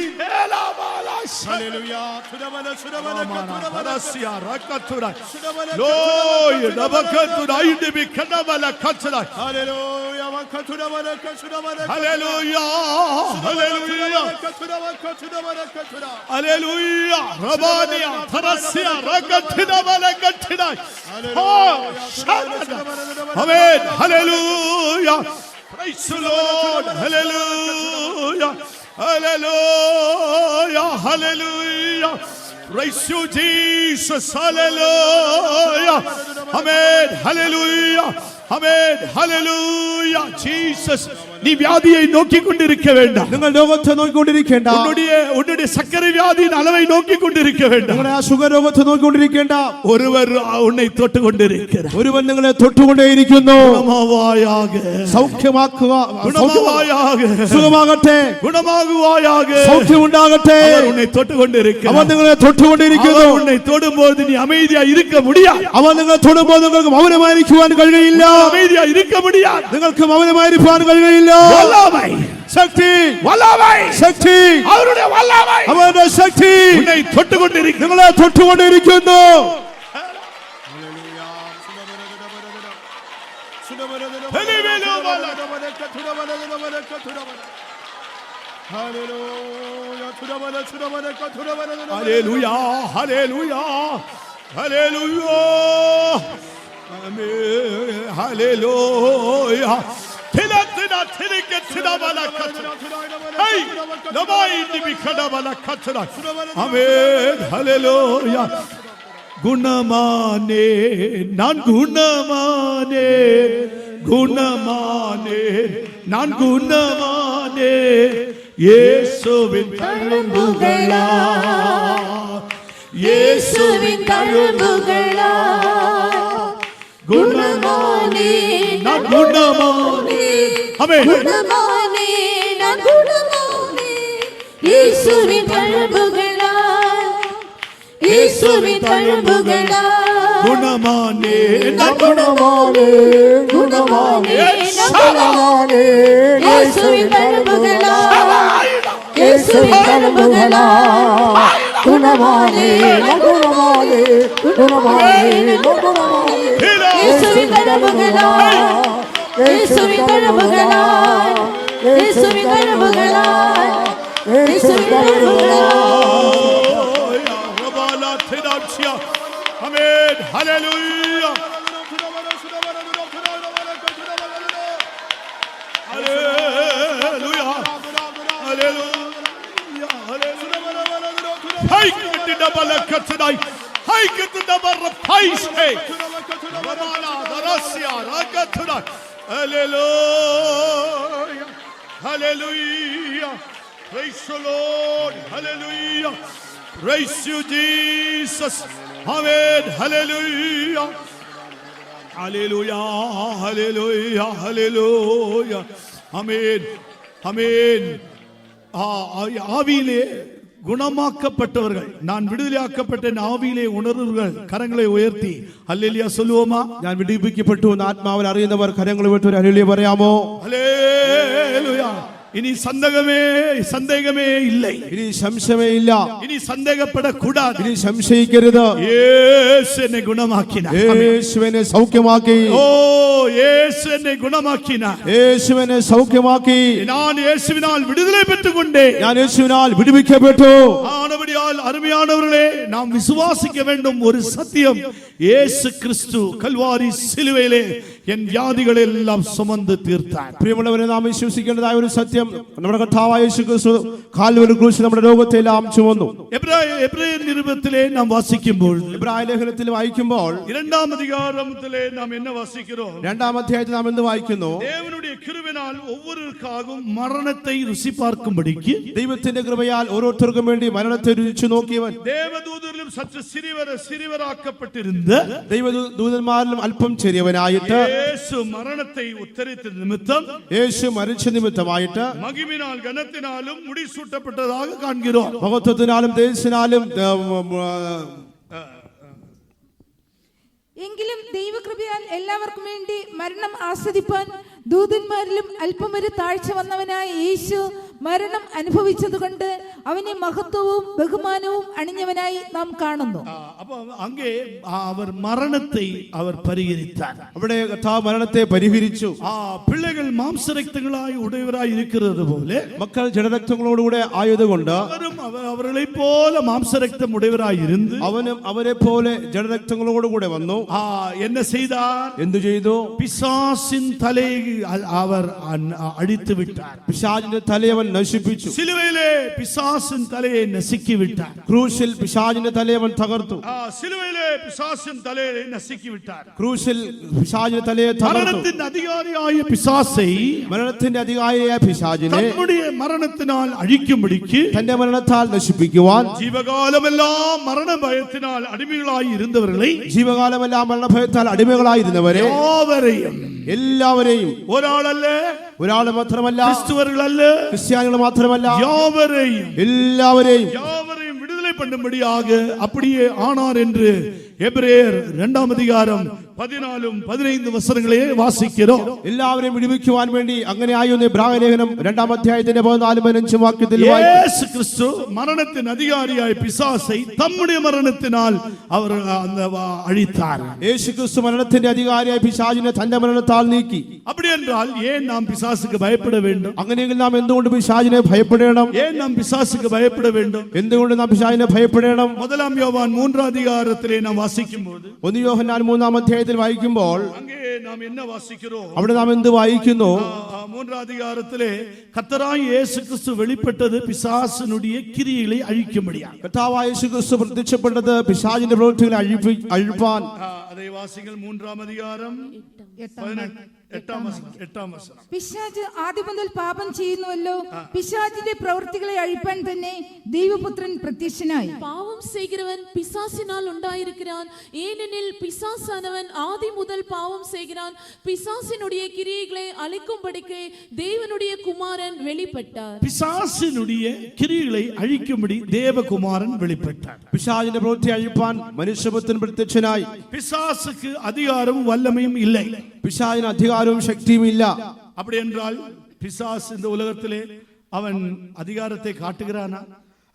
ഹല്ലേലൂയ. Praise the Lord. Hallelujah. Hallelujah. Hallelujah. Praise you, Jesus. Hallelujah. Amen. Hallelujah. Amen. Hallelujah. Jesus. நீ வியாதியை நோக்கி கொண்டிருக்க வேண்டாம். നിങ്ങൾ രോഗത്തെ നോക്കിക്കൊണ്ടിരിക്കേണ്ട. உன்னுடைய சக்கரை வியாதியின் அளவை நோக்கி கொண்டிருக்க வேண்டாம். നിങ്ങളുടെ ആ ഷുഗർ രോഗത്തെ നോക്കിക്കൊണ്ടിരിക്കേണ്ട. ஒருவர் உன்னை தொட்டு கொண்டிருக்கிறார். ഒരുവൻ നിങ്ങളെ തൊട്ടുകൊണ്ടേയിരിക്കുന്നു. ഗുണമാവായാക. സൗഖ്യമാക്കുക. ഗുണമാവായാക. സുഖമാകട്ടെ. ഗുണമാകുവായാക. സൗഖ്യമുണ്ടാകട്ടെ. அவர் உன்னை தொட்டு கொண்டிருக்கிறார். അവൻ നിങ്ങളെ തൊട്ടുകൊണ്ടിരിക്കുന്നു. அவர் உன்னை தொடும்போது நீ அமைதியா இருக்க முடியாது. അവൻ നിങ്ങളെ തൊടുമ്പോൾ നിങ്ങൾക്ക് മൗനമായിരിക്കുവാൻ കഴിയില്ല. அமைதியா இருக்க முடியாது. നിങ്ങൾക്ക് മൗനമായിരിക്കാൻ കഴിയില്ല. വല്ലഭൈ ശക്തി, വല്ലഭൈ ശക്തി, അവരുടെ വല്ലഭൈ, അവന്റെ ശക്തി ഉന്നെ തൊട്ടുകൊണ്ടിരിക്കുന്നു. നിങ്ങളെ തൊട്ടുകൊണ്ടിരിക്കുന്നു. ഹല്ലേലൂയ. ഹല്ലേലൂയ. ഹല്ലേലൂയ. ആമേൻ. ഹല്ലേലൂയ. குணமானே, நான் குணமானே, குணமானே, நான் குணமானே, இயேசு യേശുവിൻ തഴമ്പുകളാ യേശുവിൻ തഴമ്പുകളാ ഗുണമാനേ ഗുണമാനേ ആമേൻ ഗുണമാനേ ഗുണമാനേ യേശുവിൻ തഴമ്പുകളാ യേശുവിൻ തഴമ്പുകളാ ഗുണമാനേ ഗുണമാനേ ഗുണമാനേ ഗുണമാനേ യേശുവിൻ തഴമ്പുകളാ യേശുവിൻ തഴമ്പുകളാ ഗുണമാനേ ഗുണമാനേ ഗുണമാനേ ഗുണമാനേ യേശുവിൻ തഴമ്പുകളാ യേശുവിൻ തഴമ്പുകളാ യേശുവിൻ തഴമ്പുകളാ യേശുവിൻ തഴമ്പുകളാ ആമേൻ ഹല്ലേലൂയ ഹല്ലേലൂയ ഹല്ലേലൂയ ഹൈ കിട്ടിട ബലക്കത്തനായി ഹൈ കിട്ടിട ബറഫൈസ് ഹേ റമാന ദറസ്യ റകത്തനായി ഹല്ലേലൂയ ഹല്ലേലൂയ praise the Lord hallelujah praise you Jesus amen hallelujah hallelujah hallelujah hallelujah amen amen ஆவியிலே குணமாக்கப்பட்டவர்கள் நான் விடுதலையாக்கப்பட்டேன் ஆவியிலே உணர்வுகள் கரங்களை உயர்த்தி ഹല്ലേലൂയ சொல்லுவோமா ഞാൻ വിടുവിക്കപ്പെട്ടു എന്ന് ആത്മാവിൽ അറിയുന്നവർ കരങ്ങൾ ഉയർത്തി ഒരു ഹല്ലേലൂയ പറയാമോ? ഹല്ലേലൂയ ഇനി സന്ദേഹമേ இல்லை ഇനി സംശയമേ ഇല്ല ഇനി സന്ദേഹപ്പെടக்கூடாது ഇനി സംശയിക്കരുത് യേശു എന്നെ ഗുണമാക്കിനാർ യേശു എന്നെ സൗഖ്യമാക്കി ഓ യേശു എന്നെ ഗുണമാക്കിനാർ യേശു എന്നെ സൗഖ്യമാക്കി ഞാൻ യേശുവിനാൽ വിടുതலை பெற்றுக்கொண்டேன் ഞാൻ യേശുവിനാൽ വിടുവിക്കപ്പെട്ടു ஆனபடியால் அருமையானவர்களே நாம் விசுவாசிக்க வேண்டும் ஒரு சத்தியம் இயேசு கிறிஸ்து கல்வாரி சிலுவையிலே എൻ വ്യാധികളെല്ലാം സുമந்து തീർത്താൻ പ്രിയമുള്ളവരെ നാം വിശ്വസിക്കേണ്ടതായ ഒരു സത്യം നമ്മുടെ കർത്താവായ യേശു ക്രിസ്തു കാൽവരി ക്രൂശിൽ നമ്മുടെ രോഗത്തെല്ലാം ചുമന്നു. എബ്രായ നിരുപത്തിലെ നാം വാസിക്കുമ്പോൾ എബ്രായ ലേഖനത്തിൽ വായിക്കുമ്പോൾ இரண்டாம் அதிகாரத்திலே நாம் என்ன வாசிக்கிறோம்? രണ്ടാം അധ്യായത്തിൽ നാം എന്ത് വായിക്കുന്നു? தேவனுடைய கிருபையினால் ஒவ்வொருவருக்காகவும் மரணத்தை ருசி பார்க்கும்படிக்கு ദൈവത്തിന്റെ കൃപയാൽ ഓരോരുത്തർക്കും വേണ്ടി മരണത്തെ രുചിച്ചു നോക്കിയവൻ தேவதூதரிலும் சற்று சிறியவராக்கப்பட்டிருந்த ദൈവദൂതന്മാരിലും അല്പം ചെറിയവനായിട്ട് യേശു മരണത്തെ ഉത്തരിച്ച നിമിത്തം യേശു മരിച്ച നിമിത്തമായിട്ട് മഹിമയാൽ ഘനത്തിനാലും മുടിസൂട്ടപ്പെട്ടതായി കാണുகிறோம். മഹത്വത്തിനാലും തേജസ്സിനാലും എങ്കിലും ദൈവകൃപയാൽ എല്ലാവർക്കും വേണ്ടി മരണം ആസ്വദിപ്പാൻ ദൂതന്മാരിലും അല്പം ഒരു താഴ്ച വന്നവനായ യേശു മരണം അനുഭവിച്ചതുകൊണ്ട് അവനെ മഹത്വവും ബഹുമാനവും അണിഞ്ഞവനായി നാം കാണുന്നു. അപ്പോൾ അങ്ങേ അവർ മരണത്തെ അവർ പരിഹരിத்தார். അവിടെ കർത്താവ് മരണത്തെ പരിഹരിച്ചു. പിള്ളകൾ മാംസരക്തങ്ങളായി ഉടയവരായി ഇരിക്കുന്നത് പോലെ മക്കൾ ജഡരക്തങ്ങളോടുകൂടെ ആയതുകൊണ്ട് അവരും അവരെ പോലെ മാംസരക്തം ഉടയവരായി ഇരുന്ന് അവനും അവരെ പോലെ ജഡരക്തങ്ങളോടുകൂടെ വന്നു. என்ன செய்தார்? എന്തു ചെയ്തു? പിശാസിൻ തലയെ അവർ അടിച്ചു വിട്ടാർ. പിശാചിന്റെ തലയെ അവൻ നശിപ്പിച്ചു. സിലുവയിലെ പിശാസിൻ തലയെ നശിക്കി വിട്ടാർ. ക്രൂശിൽ പിശാചിന്റെ തലയെ അവൻ തകർത്തു. സിലുവയിലെ പിശാസിൻ തലയെ നശിക്കി വിട്ടാർ. ക്രൂശിൽ പിശാചിന്റെ തലയെ തകർത്തു. മരണത്തിന്റെ അധികാരിയായ പിശാസை മരണത്തിന്റെ അധികാരിയായ പിശാചിനെ തന്റെ മരണത്താൽ അഴിക്കുംപടിക്ക് തന്റെ മരണത്താൽ നശിപ്പിക്കുവാൻ ജീവകാലമെല്ലാം മരണഭയത്തിനാൽ അടിമകളായി ഇരുന്നവരെ ജീവകാലമെല്ലാം മരണഭയത്താൽ അടിമകളായിരുന്നവരെ എല്ലാവരെയും ഒരാൾ മാത്രമല്ല ക്രിസ്ത്യാനികൾ മാത്രമല്ല എല്ലാവരെയും വിടുതலை பண்ணும்படியாக அப்படியே ஆனார் என்று எபிரேயர் 2ஆம் அதிகாரம் 14-15 വസനങ്ങളെ വാസിக்கிறோം. എല്ലാവരെയും വിടുവിക്കുവാൻ വേണ്ടി അങ്ങനെ ആയിരുന്നു എബ്രായ ലേഖനം 2ആം അധ്യായത്തിന്റെ 14-15 വാക്യത്തിൽ യേശു ക്രിസ്തു മരണത്തിൻ അധികാരിയായ പിശാസை തമ്മുடைய മരണത്തിനാൽ അവർ അഴിத்தார். യേശു ക്രിസ്തു മരണത്തിന്റെ അധികാരിയായ പിശാചിനെ തന്റെ മരണത്താൽ നീക്കി. அப்படி என்றால் ஏன் நாம் பிசாசுக்கு பயப்பட வேண்டும்? അങ്ങനെയെങ്കിൽ നാം എന്തുകൊണ്ട് പിശാചിനെ ഭയപ്പെടണം? ஏன் நாம் பிசாசுக்கு பயப்பட வேண்டும்? എന്തുകൊണ്ട് നാം പിശാചിനെ ഭയപ്പെടണം? 1 യോഹന്നാൻ 3ആം അധ്യായത്തിലെ നാം വാസിക്കുമ്പോൾ 1 യോഹന്നാൻ 3ആം അധ്യായത്തിൽ വായിക്കുമ്പോൾ അവിടെ നാം എന്ത് വായിക്കുന്നു? 3ആം അധ്യായത്തിലെ കർത്താവായ യേശു ക്രിസ്തു വെളിപ്പെട്ടത് പിശാചിനുடைய ക്രിയകളെ അഴിക്കുംപടിയാണ്. കർത്താവായ യേശു ക്രിസ്തു പ്രത്യക്ഷപ്പെട്ടത് പിശാചിന്റെ പ്രവൃത്തികളെ അഴിപ്പാൻ. அதை வாசிங்கள் 3-ாம் அதிகாரம் 8-ാം വചനം. പിശാച് ആദ്യം മുതൽ പാപം ചെയ്യുന്നുവല്ലോ, പിശാചിന്റെ പ്രവൃത്തികളെ അഴിപ്പാൻ തന്നെ ദൈവപുത്രൻ പ്രത്യക്ഷനായി. பாவம் செய்கிறவன் பிசாசினால் உண்டாயிருக்கிறான், ஏனெனில் பிசாசானவன் ஆதி முதல் பாவம் செய்கிறான். பிசாசினுடைய கிரியைகளை அழிக்கும்படிக்கு தேவனுடைய குமாரன் வெளிப்பட்டார். பிசாசினுடைய கிரியைகளை அழிக்கும்படி தேவகுமாரன் வெளிப்பட்டார். പിശാചിന്റെ പ്രവൃത്തി അഴിപ്പാൻ മനുഷ്യപുത്രൻ പ്രത്യക്ഷനായി. பிசாசுக்கு அதிகாரமும் வல்லமையும் இல்லை. പിശാചിന് അധികാരവും ശക്തിയും ഇല്ല. அப்படி என்றால் பிசாசு இந்த உலகத்திலே அவன் அதிகாரத்தை காட்டுகிறானா?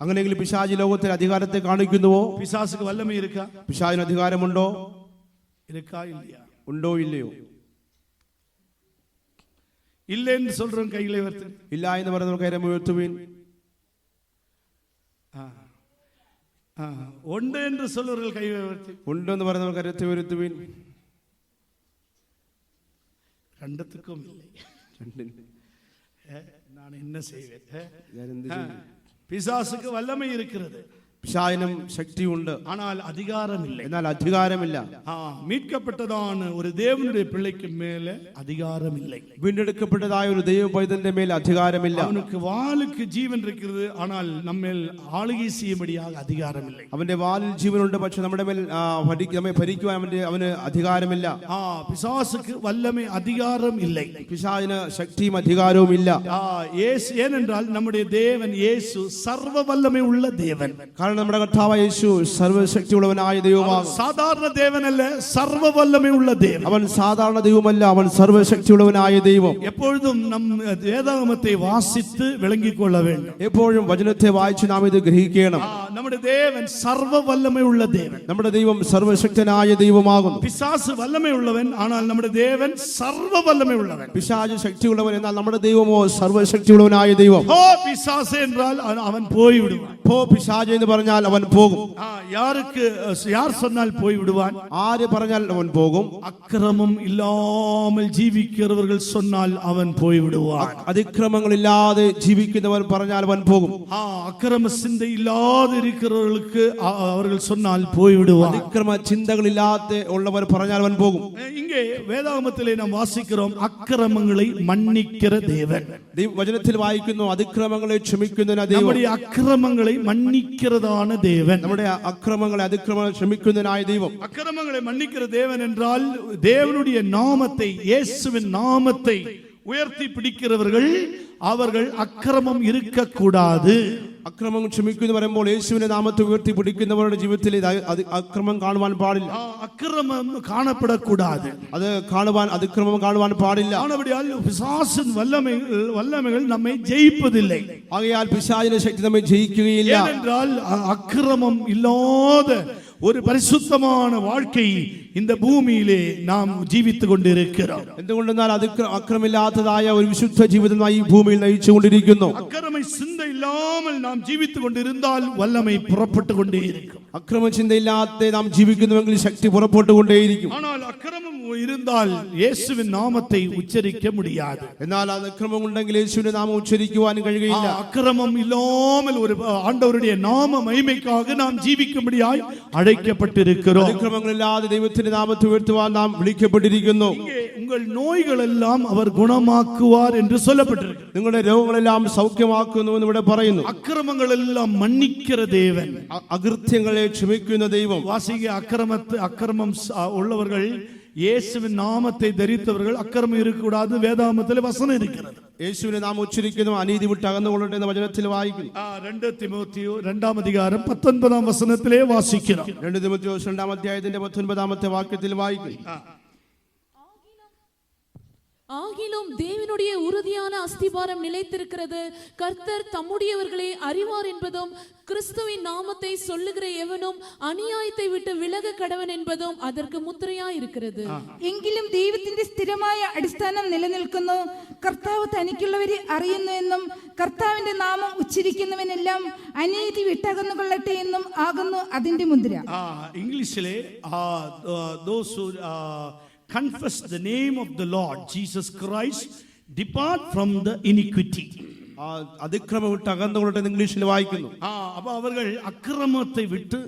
അങ്ങനെയെങ്കിൽ പിശാചി ലോകത്തിൽ അധികാരത്തെ കാണിക്കുന്നുവോ? பிசாசுக்கு வல்லமை இருக்கா? പിശാചിന് അധികാരമുണ്ടോ? இருக்கா இல்லையா? ഉണ്ടോ ഇല്ലയോ? இல்லைன்னு சொல்றோம், கையிலே வருது. ഇല്ല എന്ന് പറയുന്നവർ കരം ഉയർത്തുവിൻ. ഉണ്ട് என்று சொல்றவர்கள் கை உயர்த்தி. ഉണ്ടെന്ന് പറയുന്നവർ കരത്തെ ഉയർത്തുവിൻ. ரெண்டுத்துக்கும் இல்லை. நான் என்ன செய்வேன்? பிசாசுக்கு வல்லமை இருக்கிறது, പിശാചിനും ശക്തിയുണ്ട്, ஆனால் அதிகாரம் இல்லை. എന്നാൽ അധികാരമില്ല. மீட்கப்பட்டதான ஒரு தேவனுடைய பிள்ளைக்கு மேல அதிகாரம் இல்லை. വീണ്ടെടുക്കപ്പെട്ടതായ ഒരു ദൈവ പൈതലിന്റെ മേൽ അധികാരമില്ല. அவனுக்கு வாளுக்கு ஜீவன் இருக்கிறது, ஆனால் நம்மேல் ஆளுகை செய்யும்படியாக அதிகாரம் இல்லை. അവന്റെ വാലിൽ ജീവനുണ്ട്, പക്ഷെ നമ്മുടെ മേൽ നമ്മെ ഭരിക്കുവാൻ അവന് അധികാരമില്ല. பிசாசுக்கு வல்லமை அதிகாரம் இல்லை. പിശാചിന് ശക്തിയും അധികാരവും ഇല്ല. ஏனென்றால் நம்முடைய தேவன் இயேசு சர்வ வல்லமை உள்ள தேவன். നമ്മുടെ കർത്താവായ യേശു സർവശക്തിയുള്ളവനായ ദൈവമാണ്. സാധാരണ ദേവനല്ല, സർവ വല്ലമയുള്ള ദൈവം. അവൻ സാധാരണ ദൈവമല്ല, അവൻ സർവശക്തിയുള്ളവനായ ദൈവം. എപ്പോഴും നാം വേദാഗമത്തെ വാസിച്ച് വിളങ്ങിക്കൊള്ള വേണം. എപ്പോഴും വചനത്തെ വായിച്ച് നാം ഇത് ഗ്രഹിക്കണം. നമ്മുടെ ദേവൻ സർവ വല്ലമയുള്ള ദേവൻ. നമ്മുടെ ദൈവം സർവശക്തനായ ദൈവമാകുന്നു. പിശാച് വല്ലമയുള്ളവൻ, ஆனால் നമ്മുടെ ദേവൻ സർവ വല്ലമയുള്ളവൻ. പിശാച് ശക്തിയുള്ളവൻ, എന്നാൽ നമ്മുടെ ദൈവമോ സർവശക്തിയുള്ളവനായ ദൈവം. പിശാച് എന്നാൽ അവൻ പോയി വിടുവാൻ. പിശാച് എന്ന് പറഞ്ഞാൽ അവൻ പോകും. யார் சொன்னால் போய் விடுவான்? ആര് പറഞ്ഞാൽ അവൻ പോകും? അക്രമം ഇല്ലാமல் ജീവിക്കുന്നവர்கள் சொன்னால் അവൻ പോയി വിടുവാൻ. അതിക്രമങ്ങളില്ലാതെ ജീവിക്കുന്നവർ പറഞ്ഞാൽ അവൻ പോകും. അക്രമ ചിന്ത ഇല്ലാതെ ഇരിക്കുന്നവർക്ക് അവர்கள் சொன்னால் போய் விடுவான். അതിക്രമ ചിന്തകളില്ലാതെ ഉള്ളവർ പറഞ്ഞാൽ അവൻ പോകും. ഇங்கே വേദാഗമത്തിലെ നാം വാസിக்கிறோம், അക്രമങ്ങളെ മன்னிக்கிற தேவன். വചനത്തിൽ വായിക്കുന്നു, അതിക്രമങ്ങളെ ക്ഷമിക്കുന്ന ദൈവം. നമ്മുടെ അക്രമങ്ങളെ മன்னிக்கிறதான தேவன். നമ്മുടെ അക്രമങ്ങളെ അതിക്രമങ്ങളെ ക്ഷമിക്കുന്നതിനായ ദൈവം. അക്രമങ്ങളെ മன்னிக்கிற தேவன் என்றால் தேவனுடைய நாமத்தை, இயேசுவின் நாமத்தை உயர்த்தி பிடிக்கிறவர்கள் அவர்கள் அக்கிரமம் இருக்கக்கூடாது. അക്രമം ക്ഷമിക്കുന്നു പറയുമ്പോൾ യേശുവിന്റെ നാമത്തെ ഉയർത്തി പിടിക്കുന്നവരുടെ ജീവിതത്തിൽ അക്രമം കാണുവാൻ പാടില്ല. അക്രമം കാണപ്പെടக்கூடாது. അത് കാണുവാൻ, അതിക്രമം കാണുവാൻ പാടില്ല. പിശാചിൻ വല്ലമകൾ നമ്മെ ജയിപ്പതില്ലേ. ആകയാൽ പിശാചിന്റെ ശക്തി നമ്മെ ജയിക്കുകയില്ല. അക്രമം ഇല്ലാതെ ഒരു പരിശുദ്ധமான வாழ்க்கை இந்த பூமியிலே நாம் ജീവിத்துக் கொண்டிருக்கிறோம். എന്തുകൊണ്ടെന്നാൽ അക്രമില്ലാത്തതായ ഒരു വിശുദ്ധ ജീവിതം ഈ ഭൂമിയിൽ നയിച്ചുകൊണ്ടിരിക്കുന്നു. അക്രമ ചിന്ത ഇല്ലാமல் നാം ജീവിத்துக் കൊണ്ടിരുന്നാൽ വല്ലമൈ പുറപ്പെട്ടു കൊണ്ടേയിരിക്കും. അക്രമ ചിന്തയില്ലാതെ നാം ജീവിക്കുന്നുവെങ്കിൽ ശക്തി പുറപ്പെട്ടുകൊണ്ടേയിരിക്കും. ஆனால் അക്രമം இருந்தால் இயேசுவின் நாமத்தை உச்சரிக்க முடியாது. എന്നാൽ അക്രമം ഉണ്ടെങ്കിൽ യേശുവിന്റെ നാമം ഉച്ചരിക്കുവാൻ കഴിയുകയില്ല. അക്രമം ഇല്ലാமல் ഒരു ஆண்டவருடைய நாம மகிமைக்காக நாம் ஜீவிக்கும்படியாய் அழைக்கப்பட்டிருக்கிறோம். അതിക്രമങ്ങളില്ലാതെ ദൈവത്തിന്റെ നാമത്തെ ഉയർത്തുവാൻ നാം വിളിക്കപ്പെട്ടിരിക്കുന്നു. உங்கள் நோய்கள் எல்லாம் அவர் குணமாக்குவார் என்று சொல்லப்பட்டிருக்கு. നിങ്ങളുടെ രോഗങ്ങളെല്ലാം സൗഖ്യമാക്കുന്നു എന്ന് ഇവിടെ പറയുന്നു. അക്രമങ്ങൾ എല്ലാം മன்னிக்கிற தேவൻ. അകൃത്യങ്ങളെ ക്ഷമിക്കുന്ന ദൈവം. വാസിക അക്രമം ഉള്ളവர்கள், இயேசுவின் நாமத்தை தரித்தவர்கள் அக்கிரமம் இருக்கக்கூடாது. வேதாகமத்தில் வசனம் இருக்கிறது. യേശുവിനെ നാം ഉച്ചരിക്കുന്നു, അനീതി വിട്ട് അകന്നുകൊള്ളട്ടെ എന്ന് വചനത്തിൽ വായിക്കുന്നു. 2 തിമോത്തിയോ 2-ാം അധികാരം 19-ാം വചനത്തിലെ വാസിക്കണം. 2 തിമോത്തിയോസ് 2-ാം അധ്യായത്തിന്റെ 19-ാമത്തെ വാക്യത്തിൽ വായിക്കുന്നു. ஆகிலும் தேவனுடைய உறுதியான அஸ்திபாரம் நிலைத்திருக்கிறது. கர்த்தர் தம்முடையவர்களை அறிவார் என்பதும், கிறிஸ்துவின் நாமத்தை சொல்லுகிற எவனும் அநியாயத்தை விட்டு விலக கடவன் என்பதும் அதற்கு മുദ്രയായി இருக்கிறது. എങ്കിലും ദൈവത്തിന്റെ സ്ഥിരമായ അടിസ്ഥാനം നിലനിൽക്കുന്നു. കർത്താവ് തനിക്കുള്ളവരെ അറിയുന്നു എന്നും കർത്താവിന്റെ നാമം ഉച്ചരിക്കുന്നവനെല്ലാം അനീതി വിട്ടകന്നുകൊള്ളട്ടെ എന്നും ആകുന്നു അതിന്റെ മുദ്ര. ഇംഗ്ലീഷിലെ those who confess the name of the Lord Jesus Christ depart from the iniquity. അതിക്രമം വിട്ട് അകന്നുകൊള്ളട്ടെ ഇംഗ്ലീഷിൽ വായിക്കുന്നു. അപ്പൊ അവர்கள் അക്രമത്തെ വിട്ട്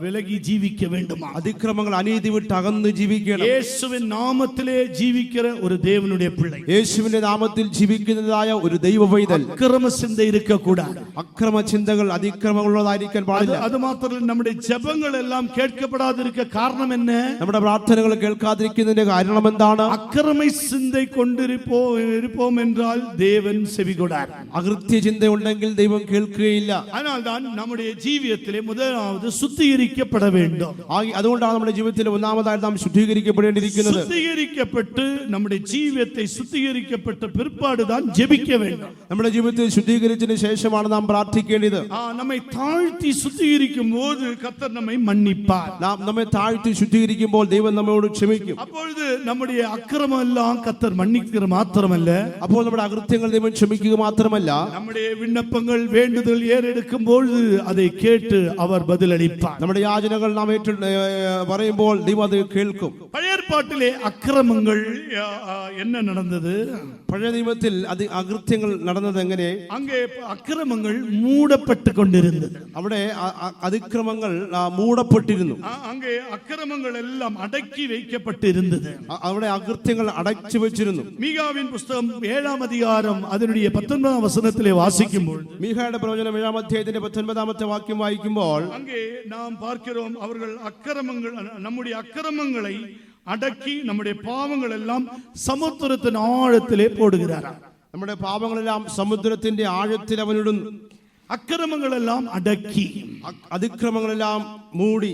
വിലകി ജീവിക്ക വേണ്ടുமா, അതിക്രമങ്ങൾ അനീതി വിട്ട് അകന്ന് ജീവിക്കണം. യേശുവിൻ നാമത്തിലെ ജീവിக்கிற ഒരു தேவனுடைய பிள்ளை, യേശുവിന്റെ നാമത്തിൽ ജീവിക്കുന്നതായ ഒരു ദൈവ പൈതൽ അക്രമ ചിന്ത ഇരിക്കക്കൂടാതെ, അക്രമ ചിന്തകൾ അതിക്രമങ്ങളുള്ളതായിരിക്കാൻ പാടില്ല. അത് മാത്രമല്ല നമ്മുടെ ജപങ്ങളെല്ലാം കേൾക്കപ്പെടാതിരിക്ക കാരണം என்ன? നമ്മുടെ പ്രാർത്ഥനകൾ കേൾക്കാതിരിക്കുന്നതിന്റെ കാരണം എന്താണ്? അക്രമ ചിന്ത കൊണ്ടിരിപ്പോം എന്നാൽ ദേവൻ ചെവികൊടാർ. അകൃത്യ ചിന്ത ഉണ്ടെങ്കിൽ ദൈവം കേൾക്കുകയില്ല. അതിനാൽதான் നമ്മുടെ ജീവിതത്തിലെ முதலாவது சுத்திகரிக்கப்பட வேண்டும். അതുകൊണ്ടാണ് നമ്മുടെ ജീവിതത്തിൽ ഒന്നാമതായി നാം ശുദ്ധീകരിക്കപ്പെടേണ്ടിയിരിക്കുന്നത്. சுத்திகரிக்கப்பட்டு നമ്മുടെ ജീവിതത്തെ சுத்திகரிக்கப்பட்ட பிற்பாடு தான் ஜெபிக்க வேண்டும். നമ്മുടെ ജീവിതത്തിൽ ശുദ്ധീകരിച്ചതിന് ശേഷമാണ് നാം പ്രാർത്ഥിക്കേണ്ടത്. നമ്മை താഴ്ത്തി சுத்திகரிக்கும்போது கர்த்தர் நம்மை மன்னிப்பார். നാം നമ്മെ താഴ്ത്തി ശുദ്ധീകരിക്കുമ്പോൾ ദൈവം നമ്മോട് ക്ഷമിക്കും. அப்பொழுது நம்முடைய அக்கிரமம் எல்லாம் கர்த்தர் மன்னிக்கிற மாத்திரமல்ல, അപ്പോൾ നമ്മുടെ അകൃത്യങ്ങൾ ദൈവം ക്ഷമിക്കുക മാത്രമല്ല, நம்முடைய விண்ணப்பங்கள் வேண்டுதல் ஏறெடுக்கும்போது அதை கேட்டு அவர் பதிலளிப்பார். നമ്മുടെ യാചനകൾ നാം പറയുമ്പോൾ ദൈവം അത് കേൾക്കും. பழைய ஏற்பாட்டிலே அக்கிரமங்கள் என்ன நடந்தது? പഴയ നിയമത്തിൽ അകൃത്യങ്ങൾ നടന്നത് എങ്ങനെ? அங்கே அக்கிரமங்கள் மூடப்பட்டு கொண்டிருந்தது. അവിടെ അതിക്രമങ്ങൾ മൂടപ്പെട്ടിരുന്നു. அங்கே அக்கிரமங்கள் எல்லாம் அடக்கி வைக்கப்பட்டிருந்தது. അവിടെ അകൃത്യങ്ങൾ അടച്ചു വെച്ചിരുന്നു. மீகாவின் புத்தகம் 7-ാം அதிகாரம் അതിനുடைய 19-ാം വചനത്തിലെ വാസിക്കുമ്പോൾ, മീഖയുടെ പ്രവചനം 7-ാം അധ്യായത്തിന്റെ 19-ാമത്തെ വാക്യം വായിക്കുമ്പോൾ அங்கே நாம் பார்க்கிறோம், அவர்கள் அக்கிரமங்கள் நம்முடைய அக்கிரமங்களை അടക്കി നമ്മുടെ പാവങ്ങളെല്ലാം സമുദ്രത്തിന് ആഴത്തിലെ പോടുகிறாർ. നമ്മുടെ പാപങ്ങളെല്ലാം സമുദ്രത്തിന്റെ ആഴത്തിൽ അവനിടുന്നു. അക്രമങ്ങളെല്ലാം അടക്കി, അതിക്രമങ്ങളെല്ലാം മൂടി.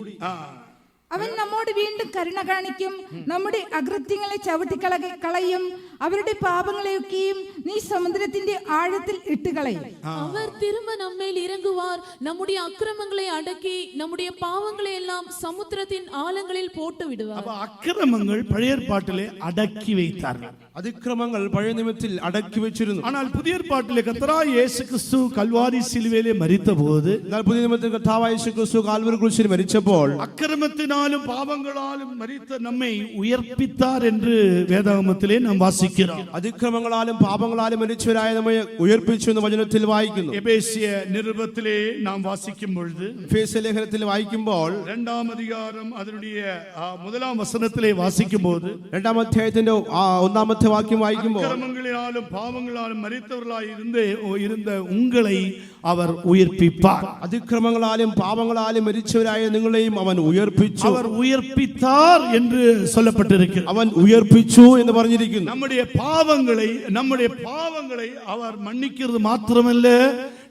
അവൻ നമ്മോട് വീണ്ടും കരുണ കാണിക്കും, നമ്മുടെ അകൃത്യങ്ങളെ ചവിട്ടിക്കളയും, അവരുടെ പാപങ്ങളെയൊക്കെയും നീ സമുദ്രത്തിന്റെ ആഴത്തിൽ ഇട്ടുകളയും. அவர் திரும்ப நம்மேல் இறங்குவார், நம்முடைய அக்கிரமங்களை அடக்கி நம்முடைய பாவங்களை எல்லாம் சமுத்திரத்தின் ஆழங்களில் போட்டு விடுவார். அப்ப அக்கிரமங்கள் பழைய ஏற்பாட்டிலே அடக்கி வைத்தார்கள். അതിക്രമങ്ങൾ പഴയ നിയമത്തിൽ അടക്കി വെച്ചിരുന്നു. ஆனால் புதிய ஏற்பாட்டிலே கர்த்தராகிய இயேசு கிறிஸ்து கல்வாரி சிலுவையிலே மரித்தபோது, എന്നാൽ പുതിയ നിയമത്തിൽ കർത്താവായ യേശു ക്രിസ്തു കാൽവരി ക്രൂശിൽ മരിച്ചപ്പോൾ അക്രമത്തിനാലും പാപങ്ങളാലും മരിത്ത നമ്മെ ഉയർപ്പിത്താർ എന്ന് വേദാഗമത്തിലെ നാം വാസിக்கிறோம். അതിക്രമങ്ങളാലും പാപങ്ങളാലും മരിച്ചവരായ നമ്മെ ഉയർപ്പിച്ചു എന്ന് വചനത്തിൽ വായിക്കുന്നു. എഫേസ്യ നിരുപത്തിലെ നാം വാസിക്കുമ്പോൾ, എഫേസ്യ ലേഖനത്തിൽ വായിക്കുമ്പോൾ 2-ാം அதிகாரம் അതിനുடைய 1-ാം വചനത്തിലെ വാസിക്കുമ്പോൾ, 2-ാം അധ്യായത്തിന്റെ 1-ാമത്തെ വാക്യം വായിക്കുമ്പോൾ, അക്രമങ്ങളാലും പാപങ്ങളാലും മരിത്തവர்களாய் ഇരുന്ന ഉങ്ങളെ അവർ ഉയർപ്പിപ്പാർ. അതിക്രമങ്ങളാലും പാപങ്ങളാലും മരിച്ചവരായ നിങ്ങളെയും അവൻ ഉയർപ്പിച്ചു. അവർ ഉയർപ്പിത്താർ എന്ന് சொல்லப்பட்டிருக்கிறது. അവൻ ഉയർപ്പിച്ചു എന്ന് പറഞ്ഞിരിക്കുന്നു. നമ്മുടെ പാവങ്ങളെ അവർ മன்னிக்கிறது മാത്രമല്ല,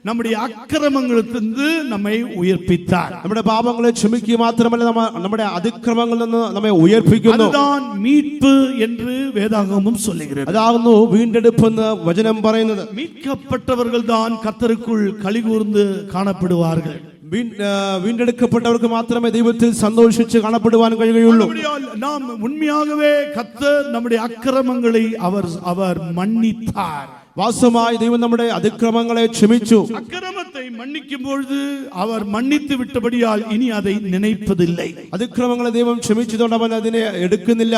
നമ്മുടെ അക്രമങ്ങളിൽനിന്ന് നമ്മെ ഉയർപ്പിത്താർ. നമ്മുടെ പാപങ്ങളെ ക്ഷമിക്കുക മാത്രമല്ല, നമ്മുടെ അതിക്രമങ്ങളിൽ നിന്ന് നമ്മെ ഉയർപ്പിക്കുന്നു. அதுதான் மீட்பு என்று வேதாகமம் சொல்லுகிறது. അതാകുന്നു വീണ്ടെടുപ്പെന്ന് വചനം പറയുന്നത്. மீட்கப்பட்டவர்கள் தான் கர்த்தருக்குள் களிகூர்ந்து காணப்படுவார்கள். വീണ്ടെടുക്കപ്പെട്ടവർക്ക് മാത്രമേ ദൈവത്തിൽ സന്തോഷിച്ച് കാണപ്പെടുവാൻ കഴിയുകയുള്ളൂ. നാം ഉണ്മയാകவே கர்த்தர் நம்முடைய அக்கிரமங்களை அவர் மன்னித்தார். വാസ്തവമായി ദൈവം നമ്മുടെ അതിക്രമങ്ങളെ ക്ഷമിച്ചു. അക്രമത്തെ മன்னிக்கும்போது അവർ മன்னித்து വിട്ടபடியால் ഇനി அதை நினைப்பதில்லை. അതിക്രമങ്ങളെ ദൈവം ക്ഷമിച്ചതുകൊണ്ട് അവൻ അതിനെ എടുക്കുന്നില്ല.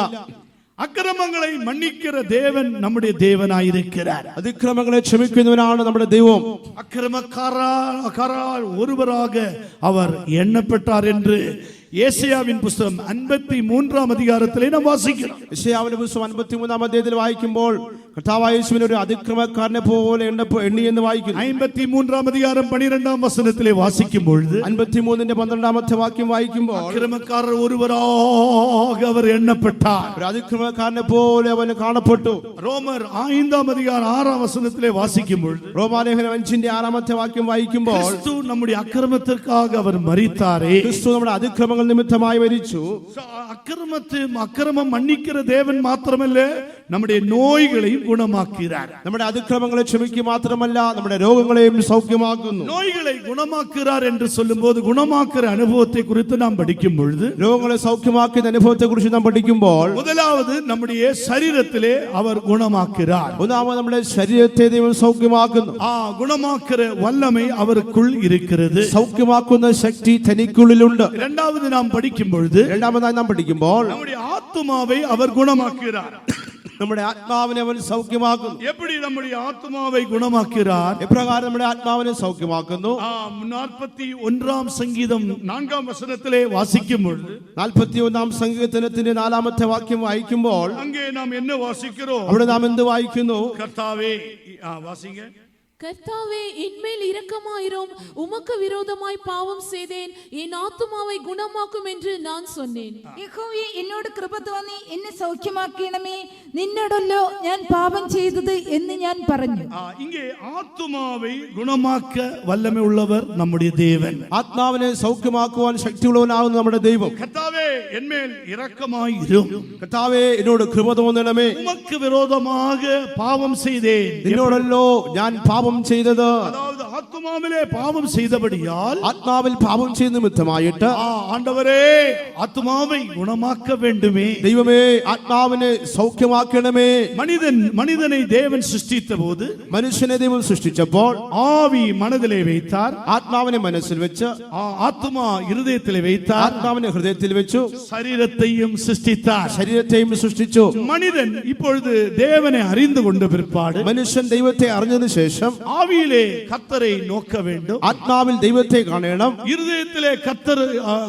അക്രമങ്ങളെ മன்னிக்கிற தேவன் நம்முடைய தேவனாயிருக்கிறார். അതിക്രമങ്ങളെ ക്ഷമിക്കുന്നവനാണ് നമ്മുടെ ദൈവം. അക്രമക്കാരാൽ ഒരുവരാக அவர் എണ്ണപ്പെട്ടാർ என்று യേശയ്യാവിൻ പുസ്തകം 53-ാം അധ്യായത്തിലെ നാം വാസിക്കുന്നു. യെശയ്യാവിന്റെ പുസ്തകം 53-ാം അധ്യായത്തിൽ വായിക്കുമ്പോൾ കർത്താവായ യേശുവിനെ ഒരു അതിക്രമക്കാരനെ പോലെ എണ്ണി എന്ന് വായിക്കുന്നു. 53-ാം അധ്യായം 12-ാം വചനത്തിലെ വാസിക്കുമ്പോൾ, 53-ന്റെ 12-ാമത്തെ വാക്യം വായിക്കുമ്പോൾ, അക്രമക്കാരർ ഒരുവരാக അവർ എണ്ണപ്പെട്ടാർ. ഒരു അതിക്രമക്കാരനെ പോലെ അവൻ കാണപ്പെട്ടു. റോമർ 5-ാം അധ്യായം 6-ാം വചനത്തിലെ വാസിക്കുമ്പോൾ, റോമാലേഖനം 5-ന്റെ 6-ാമത്തെ വാക്യം വായിക്കുമ്പോൾ, ക്രിസ്തു നമ്മുടെ അക്രമത്തിற்காக അവർ മരിത്താരേ, ക്രിസ്തു നമ്മുടെ അതിക്രമങ്ങൾ നിമിത്തമായി മരിച്ചു. അക്രമം മன்னிக்கிற ദേവൻ മാത്രമല്ല, നമ്മുടെ നോയ്കളെയും ഗുണമാക്കുகிறார். നമ്മുടെ അതിക്രമങ്ങളെ ക്ഷമിക്കുക മാത്രമല്ല, നമ്മുടെ രോഗങ്ങളെയും സൗഖ്യമാക്കുന്നു. നോയ്കളെ ഗുണമാക്കുகிறார் என்று சொல்லும்போது, ഗുണമാக்குற അനുഭവത്തെ குறித்து நாம் படிக்கும் பொழுது, രോഗങ്ങളെ സൗഖ്യമാക്കുന്ന അനുഭവത്തെ കുറിച്ച് നാം പഠിക്കുമ്പോൾ, முதலாவது நம்முடைய ശരീരത്തിലെ அவர் குணமாக்குகிறார். ഒന്നാമത് നമ്മുടെ ശരീരത്തെ ദൈവം സൗഖ്യമാക്കുന്നു. குணமாக்குற வல்லமை அவருக்குள் இருக்கிறது. സൗഖ്യമാക്കുന്ന ശക്തി തനിക്കുള്ളിലുണ്ട്. இரண்டாவது நாம் படிக்கும் பொழுது, രണ്ടാമതായി നാം പഠിക്കുമ്പോൾ, நம்முடைய ஆத்துமாவை அவர் குணமாக்குகிறார். നമ്മുടെ ആത്മാവിനെ അവൻ സൗഖ്യമാക്കുന്നു. எப்படி நம்முடைய ஆத்துமாவை குணமாக்குகிறார்? എപ്രകാരം നമ്മുടെ ആത്മാവിനെ സൗഖ്യമാക്കുന്നു? 41 സങ്കീതം 4 വചനത്തിലെ വാസിക്കും പൊഴുது 41 സങ്കീർത്തനത്തിന്റെ 4-ാമത്തെ വാക്യം വായിക്കുമ്പോൾ அங்கே நாம் என்ன வாசிக்கிறோம்? അവിടെ നാം എന്ത് വായിക്കുന്നു? கர்த்தாவே, வாசிங்க. கர்த்தாவே என்மேல் இரக்கமாயிரும், உமக்கு விரோதமாய் பாவம் செய்தேன், என் ஆத்துமாவை குணமாக்கும் என்று நான் சொன்னேன். യഹോവേ, എന്നോട് കൃപ തോന്നി എന്നെ സൗഖ്യമാക്കണമേ, നിന്നോടല്ലോ ഞാൻ പാപം ചെയ്തത് എന്ന് ഞാൻ പറഞ്ഞു. இங்கே ஆத்துமாவை குணமாக்க வல்லமை உள்ளவர் நம்முடைய தேவன். ആത്മാവിനെ സൗഖ്യമാക്കുവാൻ ശക്തിയുള്ളവനാകുന്നു നമ്മുടെ ദൈവം. கர்த்தாவே என்மேல் இரக்கமாயிரும், കർത്താവേ എന്നോട് കൃപ തോന്നണമേ, உமக்கு விரோதமாக பாவம் செய்தேன். നിന്നോടല്ലോ ഞാൻ പാപം ചെയ്തത്. அதாவது ஆத்துமாவிலே பாவம் செய்தபடியால், ആത്മാവിൽ പാപം ചെയ്ത നിമിത്തമായിട്ട് ஆண்டவரே ஆத்துமாவை குணமாக்க வேண்டுமே. ദൈവമേ ആത്മാവിനെ സൗഖ്യമാക്കണമേ. மனிதனை தேவன் சிருஷ்டித்த போது മനുഷ്യനെ ദൈവം സൃഷ്ടിച്ചപ്പോൾ ஆவி மனதிலே வைத்தார், ആത്മാവിനെ മനസ്സിൽ വെച്ച്, ஆத்துமா இருதயத்திலே வைத்தார், ആത്മാവിനെ ഹൃദയത്തിൽ വെച്ചു, சரீரத்தையும் சிருஷ்டித்தார். ശരീരത്തെയും സൃഷ്ടിച്ചു. மனிதன் இப்பொழுது தேவனை அறிந்து கொண்ட பிற்பாடு മനുഷ്യൻ ദൈവത്തെ അറിഞ്ഞതിനു ശേഷം ஆவியிலே கர்த்தரை நோக்க வேண்டும், ആത്മാവിൽ ദൈവത്തെ കാണണം, இருதயத்திலே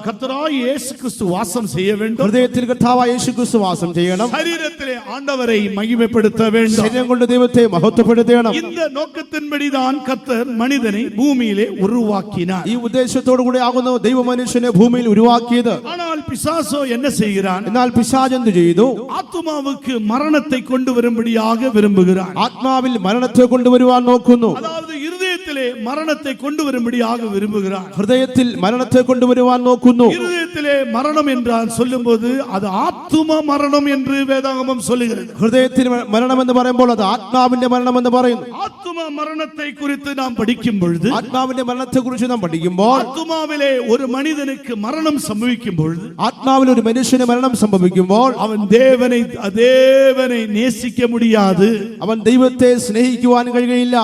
கர்த்தராய் இயேசு கிறிஸ்து வாசம் செய்ய வேண்டும், ഹൃദയത്തിൽ കർത്താവായ യേശുക്രിസ്തു വാസം ചെയ്യണം, சரீரத்திலே ஆண்டவரை மகிமைப்படுத்த வேண்டும். ശരീരം കൊണ്ട് ദൈവത്തെ മഹത്വപ്പെടുത്തണം. இந்த நோக்கத்தின்படிதான் கர்த்தர் மனிதனை பூமியிலே உருவாக்கினார். ഈ ഉദ്ദേശത്തോടു കൂടി ആകുന്നു ദൈവ മനുഷ്യനെ ഭൂമിയിൽ ഉരുവാക്കിയത്. ஆனால் பிசாசோ என்ன செய்கிறான்? എന്നാൽ പിശാച് എന്ത് ചെയ്തു? ஆத்துமாவுக்கு மரணத்தை கொண்டு வரும்படியாக விரும்புகிறான். ആത്മാവിൽ മരണത്തെ കൊണ്ടുവരുവാൻ നോക്കുന്നു. அதாவது இருதயத்திலே மரணத்தை கொண்டு வரும்படியாக விரும்புகிறான். ഹൃദയത്തിൽ മരണത്തെ കൊണ്ടുവരുവാൻ നോക്കുന്നു. இருதயத்திலே மரணம் என்றால் சொல்லும்போது அது ஆத்தும மரணம் என்று வேதாகமம் சொல்லுகிறது. ഹൃദയത്തിൽ മരണമെന്ന് പറയുമ്പോൾ അത് ആത്മാവിന്റെ മരണമെന്ന് പറയുന്നു. ஆத்தும மரணத்தை குறித்து நாம் படிக்கும் பொழுது, ആത്മാവിന്റെ മരണത്തെ കുറിച്ച് നാം പഠിക്കുമ്പോൾ, ஆத்துமாவிலே ஒரு மனிதனுக்கு மரணம் சம்பவிக்கும் பொழுது, ആത്മാവിൽ ഒരു മനുഷ്യന് മരണം സംഭവിക്കുമ്പോൾ அவன் தேவனை நேசிக்க முடியாது, അവൻ ദൈവത്തെ സ്നേഹിക്കുവാൻ കഴിയുകയില്ല.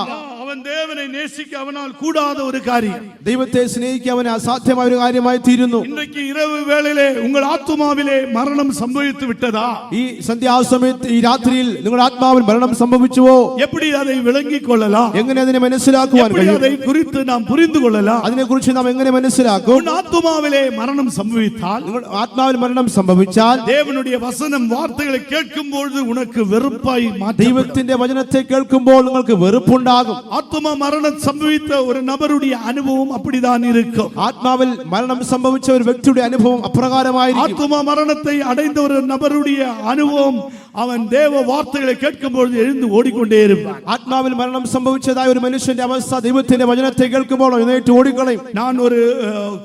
அவன் தேவனை நேசிக்க அவனால் கூடாத ஒரு காரியம். ദൈവത്തെ സ്നേഹിക്കാൻ അവന് അസാധ്യമായ ഒരു കാര്യമായി തീരുന്നു. இன்றைக்கு இரவு வேளையிலே உங்கள் ஆத்துமாவிலே மரணம் சம்பவித்து விட்டதா? ഈ സന്ധ്യാസമയത്ത് ഈ രാത്രിയിൽ നിങ്ങളുടെ ആത്മാവിൽ മരണം സംഭവിച്ചുവോ? எப்படி அதை விளங்கிக் கொள்ளலாம்? എങ്ങനെ അതിനെ മനസ്സിലാക്കുവാൻ எப்படி കഴിയും? அதை குறித்து நாம் புரிந்து கொள்ளலாம்? അതിനെക്കുറിച്ച് നാം എങ്ങനെ മനസ്സിലാക്കും? உன் ஆத்துமாவிலே மரணம் சம்பவித்தால், നിങ്ങളുടെ ആത്മാവിൽ മരണം സംഭവിച്ചാൽ தேவனுடைய வசனம் வார்த்தைகளை கேட்கும் பொழுது உனக்கு வெறுப்பாய் மாற்றும். ദൈവത്തിന്റെ വചനത്തെ കേൾക്കുമ്പോൾ നിങ്ങൾക്ക് വെറുപ്പുണ്ടാകും. ஆத்துமா மரணம் சம்பவித்த ஒரு நபருடைய அனுபவம் அப்படிதான் இருக்கும். ആത്മാവിൽ മരണം സംഭവിച്ച ഒരു വ്യക്തിയുടെ അനുഭവം അപ്രകാരമായിരിക്കും. ஆத்துமா மரணத்தை அடைந்த ஒரு நபருடைய அனுபவம், அவன் தேவ வார்த்தைகளை கேட்கும் பொழுது எழுந்து ஓடிக்கொண்டே இருப்பான். ആത്മാവിൽ മരണം സംഭവിച്ചതായ ഒരു മനുഷ്യന്റെ അവസ്ഥ ദൈവത്തിന്റെ വചനത്തെ കേൾക്കുമ്പോൾ എഴുന്നേറ്റ് ഓടിക്കളയും. நான் ஒரு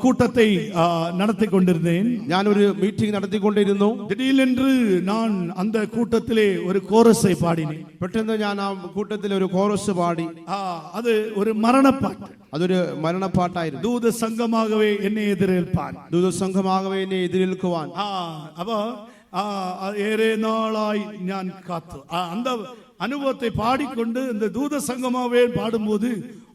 கூட்டத்தை நடத்தி கொண்டிருந்தேன். ഞാൻ ഒരു മീറ്റിംഗ് നടത്തിക്കൊണ്ടിരുന്നു. திடீரென்று நான் அந்த கூட்டத்திலே ஒரு கோரஸை பாடினேன். പെട്ടെന്ന് ഞാൻ ആ കൂട്ടത്തിൽ ഒരു കോറസ് പാടി. அது ஒரு மரணப்பாட்டு. അതൊരു മരണപ്പാട്ടായിരുന്നു. தூத சங்கமாகவே என்னை எதிரேற்பான், ദൂതസംഘമാകവേ എന്നെ എതിരേൽക്കുവാൻ. அப்போ ஏறே நாளாய் ഞാൻ காத்து அந்த அனுபவத்தை பாடிக்கொண்டு இந்த தூத சங்கமாகவே பாடும்போது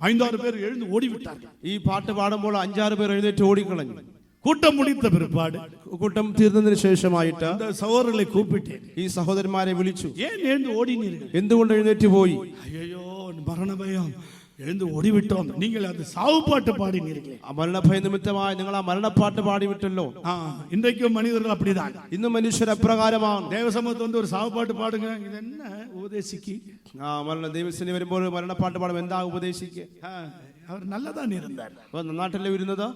5-6 பேர் எழுந்து ஓடிவிட்டார்கள். ഈ പാട്ട് പാടുമ്പോൾ 5-6 പേർ എഴുന്നേറ്റ് ഓടിക്കളഞ്ഞു. கூட்டம் முடித்த பிற்பாடு, കൂട്ടം തീർന്നതിന് ശേഷമായിട്ട് அந்த சகோதரர்களை கூப்பிட்டேன். ഈ സഹോദരന്മാരെ വിളിച്ചു. ஏன் எழுந்து ஓடினீர்கள்? എന്തുകൊണ്ട് എഴുന്നേറ്റ് പോയി? ஐயோ மரண பயம், எழுந்து ஓடிவிட்டோம். நீங்கள் அந்த சாவு பாட்டு பாடினீர்களே. മരണഭയ നിമിത്തമായി നിങ്ങൾ ആ മരണപ്പാട്ട് പാടിവിട്ടല്ലോ. இன்றைக்கும் மனிதர்கள் அப்படிதான். ഇന്ന് മനുഷ്യർ അപ്രകാരമാണ്. தேவசமூகத்தை வந்து ஒரு சாவு பாட்டு பாடுங்க, இது என்ன உபதேசிக்கு? ദൈവത്തിന് വരുമ്പോൾ മരണപ്പാട്ട് പാടും. എന്താ ഉപദേശിക്കുക? அவர் நல்லதான் இருந்தார், നന്നായിട്ടല്ലേ വരുന്നത്.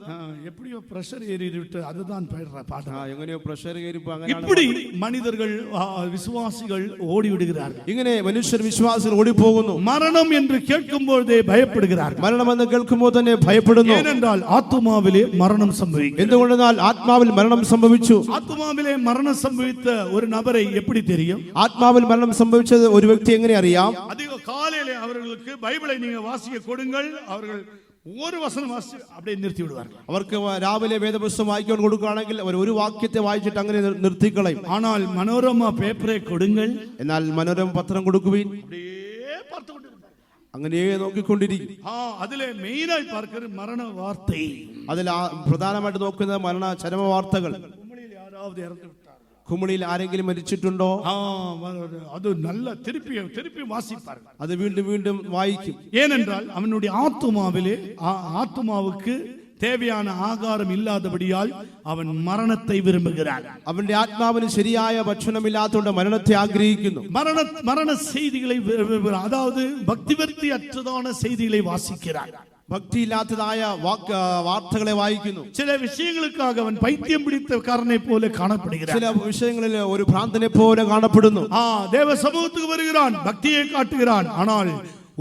எப்படியோ பிரஷர் ஏறிவிட்டு அதுதான் பாட்டு. എങ്ങനെയോ പ്രഷർ കയറിപ്പോ இப்படி மனிதர்கள் விசுவாசிகள் ஓடி விடுகிறார்கள். ഇങ്ങനെ മനുഷ്യർ വിശ്വാസികൾ ഓടിപ്പോകുന്നു. மரணம் என்று கேட்கும் பொழுதே பயப்படுகிறார்கள். മരണമെന്ന് കേൾക്കുമ്പോൾ തന്നെ ഭയപ്പെടുന്നു. ஏனென்றால் ஆத்துமாவிலே மரணம் சம்பவிக்கும். എന്തുകൊണ്ടെന്നാൽ ആത്മാവിൽ മരണം സംഭവിച്ചു. ஆத்துமாவிலே மரணம் சம்பவித்த ஒரு நபரை எப்படி தெரியும்? ആത്മാവിൽ മരണം സംഭവിച്ചത് ഒരു വ്യക്തി എങ്ങനെ അറിയാം? அதிக காலையிலே அவர்களுக்கு பைபிளை நீங்க வாசிக்க கொடுங்கள், அவர்கள் ഒരു വചനം വാസിച്ച് அப்படியே നിർത്തി വിടുവാர்கள். അവർക്ക് രാവിലെ വേദപുസ്തകം വായിക്കാൻ കൊടുക്കുകയാണെങ്കിൽ അവർ ഒരു വാക്യത്തെ വായിച്ചിട്ട് അങ്ങനെ നിർത്തിക്കളയും. ஆனால் മനോരമ പേപ്പറെ കൊടുങ്ങൾ, എന്നാൽ മനോരമ പത്രം കൊടുക്കുവിൻ, அப்படியே பார்த்துകൊണ്ടിருப்பார்கள். അങ്ങനെ നോക്കിക്കൊണ്ടിരിക്കും. അതിലെ മെയിനായി பார்க்கிறது മരണ വാർത്ത. അതിൽ പ്രധാനമായിട്ട് നോക്കുന്നത് മരണ ചരമ വാർത്തകൾ. കുമളിയിൽ ആരാவது ഇറந்து വിട്ടാர், കുമിളിയിൽ ആരെങ്കിലും മരിച്ചിട്ടുണ്ടോ? அது நல்ல திருப்பி வாசிப்பார்கள். അത് വീണ്ടും വീണ്ടും വായിക്കും. ஏனென்றால் அவனுடைய ஆத்துமாவுக்கு தேவையான ஆகாரம் இல்லாதபடியால் அவன் மரணத்தை விரும்புகிறான். അവന്റെ ആത്മാവിന് ശരിയായ ഭക്ഷണമില്ലാത്തതുകൊണ്ട് മരണത്തെ ആഗ്രഹിക്കുന്നു. மரண செய்திகளை அதாவது பக்திவர்த்தி அற்றதான செய்திகளை வாசிக்கிறான். ഭക്തിയില്ലാത്തതായ വാർത്തകളെ വായിക്കുന്നു. ചില விஷயங்களுக்காக അവൻ பைத்தியம் பிடித்தக்காரனை போல காணப்படுகிறான். ചില വിഷയങ്ങളിൽ ഒരു ഭ്രാന്തനെ പോലെ കാണപ്പെടുന്നു. தேவ சமூகத்துக்கு வருகிறான், பக்தியை காட்டுகிறான். ஆனால்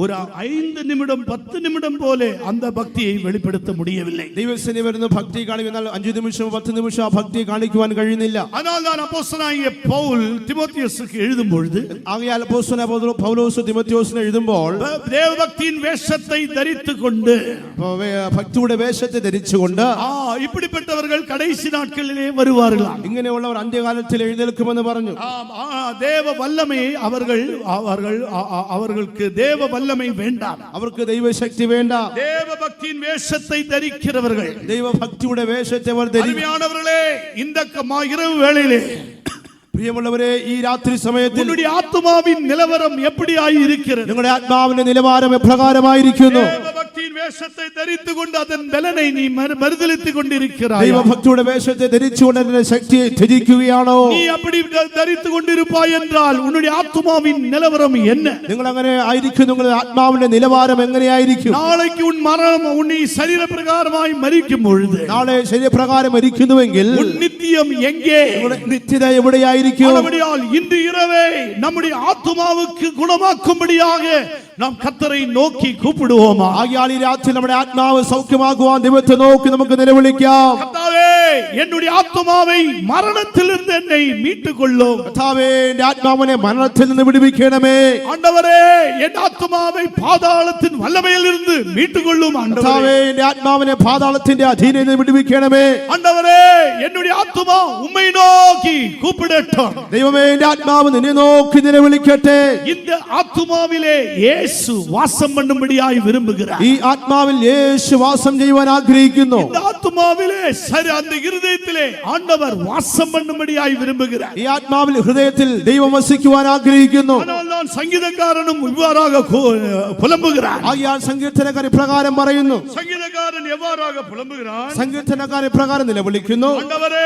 ஒரு 5 நிமிடம் 10 நிமிடம் போல அந்த பக்தியை வெளிப்படுத்த முடியவில்லை. ദൈവസന്നിധിയിൽ വരുന്ന ഭക്തി കാണിക്കുന്നാൽ 5 നിമിഷം 10 നിമിഷം ആ ഭക്തി കാണിക്കുവാൻ കഴിയുന്നില്ല. அதனால் தான் அப்போஸ்தலனாகிய பவுல் தீமோத்தேயுவுக்கு எழுதும் பொழுது ആകയാൽ അപ്പോസ്തലനായ പൗലോസ് തിമോഥെയോസിന് എഴുതുമ്പോൾ தேவபக்தியின் வேஷத்தை தரித்துக் கொண்டு ഭക്തിയുടെ വേഷത്തെ ധരിച്ചുകൊണ്ട് இப்படிப்பட்டவர்கள் கடைசி நாட்களிலே வருவார்கள். ഇങ്ങനെയുള്ളവർ അന്ത്യകാലത്തിൽ എഴുന്നേൽക്കുമെന്ന് പറഞ്ഞു. தேவ வல்லமையை அவர்களுக்கு தேவ வல்லமை வேண்டாம், അവർക്ക് ദൈവശക്തി വേണ്ട. தேவபக்தியின் வேஷத்தை தரிக்கிறவர்கள், ദൈവഭക്തിയുടെ വേഷത്തെ അവർ ധരിക്കും. அருமையானவர்களே, இந்த இரவு வேளையிலே പ്രിയമുള്ളവരെ, ഈ രാത്രി സമയത്തിൽ നിങ്ങളുടെ ആത്മാവിൻ നിലവാരം എപ്പിടിയായി ഇരിക്കുന്നത്? നിങ്ങളുടെ ആത്മാവിന്റെ നിലവാരം എപ്രകാരമായിരിക്കുന്നു? ദൈവഭക്തിயின் വേഷത്തെ ധരിച്ചുകൊണ്ട് അതിൻ ബലനെ നീ മറുതലിച്ചു കൊണ്ടിരിക്കുകയാണോ? ദൈവഭക്തിയുടെ വേഷത്തെ ധരിച്ചുകൊണ്ട് അതിന്റെ ശക്തിയെ ത്യജിക്കുകയാണോ? നീ அப்படி ധരിച്ചു കൊണ്ടിരുപ്പാய் എന്നാൽ ഉன்னுடைய ആത്മാവിൻ നിലവാരം என்ன? നിങ്ങൾ അങ്ങനെ ആയിരിക്കും. നിങ്ങളുടെ ആത്മാവിന്റെ നിലവാരം എങ്ങനെയായിരിക്കും? നാളേക്ക് ഉൻ ശരീരപ്രകാരമായി മരിക്കും പൊഴുത്, നാളെ ശരീരപ്രകാരം മരിക്കുന്നുവെങ്കിൽ നിത്യം എங்கே? നിത്യത എവിടെയായിരിക്കും? இன்று இரவே நம்முடைய ஆத்துமாவுக்கு குணமாக்கும்படியாக நாம் கர்த்தரை நோக்கி கூப்பிடுவோமா? ആകയാൽ ഈ രാത്രി നമ്മുടെ ആത്മാവ് സൗഖ്യമാക്കുവാൻ ദൈവത്തെ നോക്കി നമുക്ക് നിലവിളിക്കാം. കർത്താവേ, என்னுடைய ஆத்துமாவை மரணத்திலிருந்து என்னை மீட்டுக் கொள்ளும். കർത്താവേ, എൻ്റെ ആത്മാവിനെ മരണത്തിൽ നിന്ന് വിടുവിക്കണമേ. ஆண்டவரே, என் ஆத்துமாவை பாதாளத்தின் வல்லமையிலிருந்து மீட்டுக் கொள்ளும். കർത്താവേ, എൻ്റെ ആത്മാവിനെ പാതാളത്തിന്റെ അധീനതയിൽ നിന്ന് വിടുവിക്കണമേ. ஆண்டவரே, என்னுடைய ஆத்துமா உம்மை நோக்கி கூப்பிடட்டும். ദൈവമേ, എൻ്റെ ആത്മാവ് നിന്നെ നോക്കി നിലവിളിക്കട്ടെ. இந்த ஆத்துமாவிலே இயேசு வாசம் பண்ணும்படியாய் விரும்புகிறார். ഈ ആത്മാവിൽ യേശു വാസം ചെയ്യുവാൻ ആഗ്രഹിക്കുന്നു. இந்த ஆத்துமாவிலே அந்த இருதயத்திலே ஆண்டவர் வாசம் பண்ணும்படியாய் விரும்புகிறார். ഈ ആത്മാവിൽ ഹൃദയത്തിൽ ദൈവം വസിക്കുവാൻ ആഗ്രഹിക്കുന്നു. ஆனால் சங்கீதக்காரனும் இவ்வாறாக புலம்புகிறார். ആകയാൽ സങ്കീർത്തനക്കാരൻ പ്രകാരം പറയുന്നു. சங்கீதக்காரன் எவ்வாறாக புலம்புகிறான்? സങ്കീർത്തനക്കാരൻ പ്രകാരം നിലവിളിക്കുന്നു. ஆண்டவரே,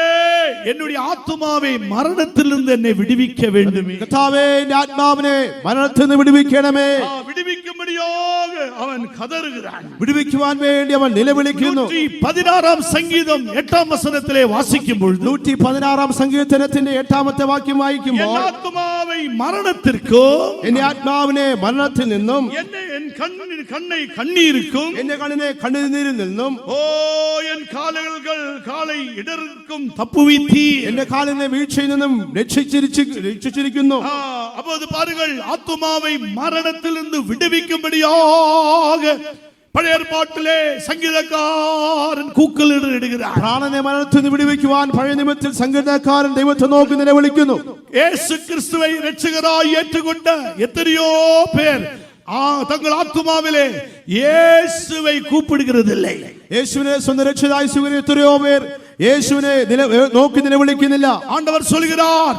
என்னுடைய ஆத்துமாவை மரணத்திலிருந்து என்னை விடுவிக்க வேண்டும். കർത്താവേ, എൻ്റെ ആത്മാവിനെ മരണത്തിൽ നിന്ന് വിടുവിക്കണമേ. விடுவிக்கும்படியாக அவன் கதறுகிறான். വിടുവിക്കുവാൻ വേണ്ടി അവൻ നിലവിളിക്കുന്നു. 116 സങ്കീതം 8 വചനത്തിലെ വാസിക്കും பொழுது 116 സങ്കീർത്തനത്തിന്റെ 8ാമത്തെ വാക്യം വായിക്കുമ്പോൾ என் ஆத்துமாவை மரணத்திற்கும் എൻ്റെ ആത്മാവിനെ മരണത്തിൽ നിന്നും என் கண்ணை கண்ணீருக்கும் എൻ്റെ കണ്ണിനെ കണ്ണുനീരിൽ നിന്നും என் காலை இடருக்கும் தப்புவித்தீ എൻ്റെ കാലിനെ വീഴ്ചയിൽ നിന്നും രക്ഷിച്ചിരിക്കുന്നു. அப்போது பாருங்கள், ஆத்துமாவை மரணத்திலிருந்து விடுவிக்கும்படியாக പഴയ ഏർപ്പാട്ടിലെ സംഗീതക്കാരൻ കൂക്കലിടുകയാണ്. പ്രാണനെ മരണത്തിൽ നിന്ന് വിടുവിക്കുവാൻ പഴയ നിയമത്തിൽ സംഗീതക്കാരൻ ദൈവത്തെ നോക്കി നിലവിളിക്കുന്നു. യേശു ക്രിസ്തുവെ രക്ഷകരായി ഏറ്റുകൊണ്ട് എത്രയോ പേർ തങ്ങൾ ആത്മാവിലെ യേശുവെ കൂപ്പിടുകയില്ലേ? യേശുവിനെ സ്വന്തം രക്ഷകനായി സ്വീകരിച്ച എത്രയോ പേർ യേശുവിനെ നോക്കി നിലവിളിക്കുന്നില്ല. ആണ്ടവർ சொல்கிறார்,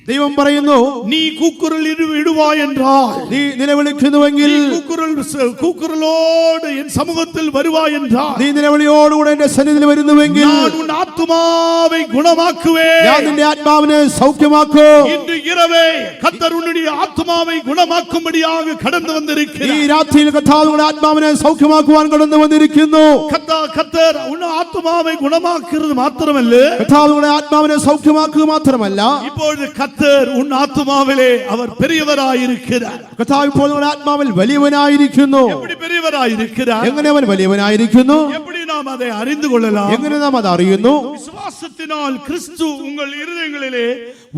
ദൈവം പറയുന്നു, നീ കൂക്കുരൽ ഇടുവാய் என்றால், നീ നിലവിളിക്കുന്നുവെങ്കിൽ, കൂക്കുരലോട് എൻ സമൂഹത്തിൽ വരുവാய் என்றால், നീ നിലവിളിയോടുകൂടെ എന്റെ സന്നിധിയിൽ വരുന്നുവെങ്കിൽ ഞാൻ ഉൻ ആത്മാവെ ഗുണമാക്കുവേൻ, ഞാൻ നിന്റെ ആത്മാവിനെ സൗഖ്യമാക്കും. ഇന്ന് ഇരവേ കർത്തർ ഉன்னுடைய ആത്മാവെ ഗുണമാക്കുம்படியாக കടന്നു വന്നിരിക്കുന്നു. ഈ രാത്രിയിൽ കർത്താവ് നിങ്ങളുടെ ആത്മാവിനെ സൗഖ്യമാക്കുവാൻ കടന്നു വന്നിരിക്കുന്നു. കർത്തർ ഉൻ ആത്മാവെ ഗുണമാക്കുന്നത് മാത്രമല്ല, കർത്താവ് നിങ്ങളുടെ ആത്മാവിനെ സൗഖ്യമാക്കുക മാത്രമല്ല, ഇപ്പോൾ கர்த்தர் உன் ஆத்துமாவிலே அவர் பெரியவராயிருக்கிறார். കർത്താവ് ഇപ്പോൾ നിങ്ങളുടെ ആത്മാവിൽ വലിയവനായിരിക്കുന്നു. எப்படி பெரியவராயிருக்கிறார்? എങ്ങനെ അവൻ വലിയവനായിരിക്കുന്നു? எப்படி நாம் அதை அறிந்து கொள்ளலாம்? എങ്ങനെ നാം അത് അറിയുന്നു? விசுவாசத்தினால் கிறிஸ்து உங்கள் இருதயங்களிலே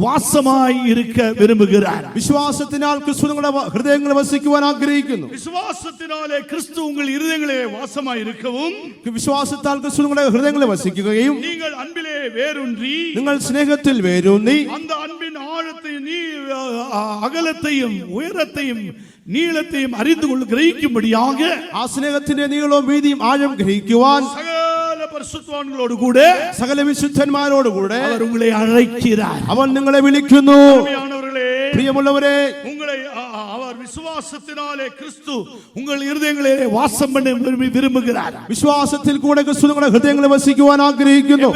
வாசமாய் இருக்க விரும்புகிறார். വിശ്വാസത്തിനാൽ ക്രിസ്തു നിങ്ങളുടെ ഹൃദയങ്ങളിൽ വസിക്കുവാൻ ആഗ്രഹിക്കുന്നു. വിശ്വാസത്തിനാലെ ക്രിസ്തു உங்கள் இருதயங்களிலே வாசமாய் இருக்கவும், വിശ്വാസത്താൽ ക്രിസ്തു നിങ്ങളുടെ ഹൃദയങ്ങളിൽ വസിക്കുകയും, நீங்கள் അൻപിலே വേരൂன்றി, നിങ്ങൾ സ്നേഹത്തിൽ വേരൂന്നി, அந்த அன்பின் ஆழத்தையும் அகலத்தையும் உயரத்தையும் நீளத்தையும் அறிந்து கொள்ள கிரகிக்கும்படியாக, ആ സ്നേഹത്തിന്റെ നീളവും വീതിയും ആഴം ഗ്രഹിക്കുവാൻ, സകല பரிசுத்தவான்களோடு கூட സകല വിശുദ്ധന്മാരോട് കൂടെ அவர் உங்களை அழைக்கிறார். അവൻ നിങ്ങളെ വിളിക്കുന്നു. அருமையானவர்களே, പ്രിയമുള്ളവരെ, உங்களை அவர் விசுவாசத்தினாலே கிறிஸ்து உங்கள் இருதயங்களிலே வாசம் பண்ண விரும்புகிறார். വിശ്വാസത്തിൽ കൂടെ ക്രിസ്തു നിങ്ങളുടെ ഹൃദയങ്ങളിൽ വസിക്കുവാൻ ആഗ്രഹിക്കുന്നു.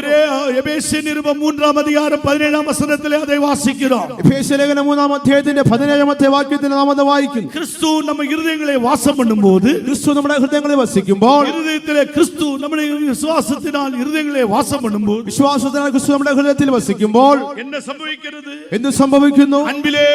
എഫേസ്യ നിരുപം 3-ാം അധ്യായം 17-ാം വചനത്തിലെ அதை வாசிக்கிறோம். എഫേസ്യലേഖനം 3-ാം അധ്യായത്തിന്റെ 17-ാമത്തെ വാക്യത്തിൽ നാം അത് വായിക്കുന്നു. கிறிஸ்து நம்ம இருதயங்களிலே வாசம் பண்ணும்போது, ക്രിസ്തു നമ്മുടെ ഹൃദയങ്ങളിൽ വസിക്കുമ്പോൾ, இருதயத்திலே கிறிஸ்து நம்முடைய விசுவாசத்தினால் இருதயங்களிலே வாசம் பண்ணும்போது, വിശ്വാസത്തിനാൽ ക്രിസ്തു നമ്മുടെ ഹൃദയത്തിൽ വസിക്കുമ്പോൾ என்ன സംഭവിக்கிறது? എന്ത് സംഭവിക്കുന്നു? அன்பிலே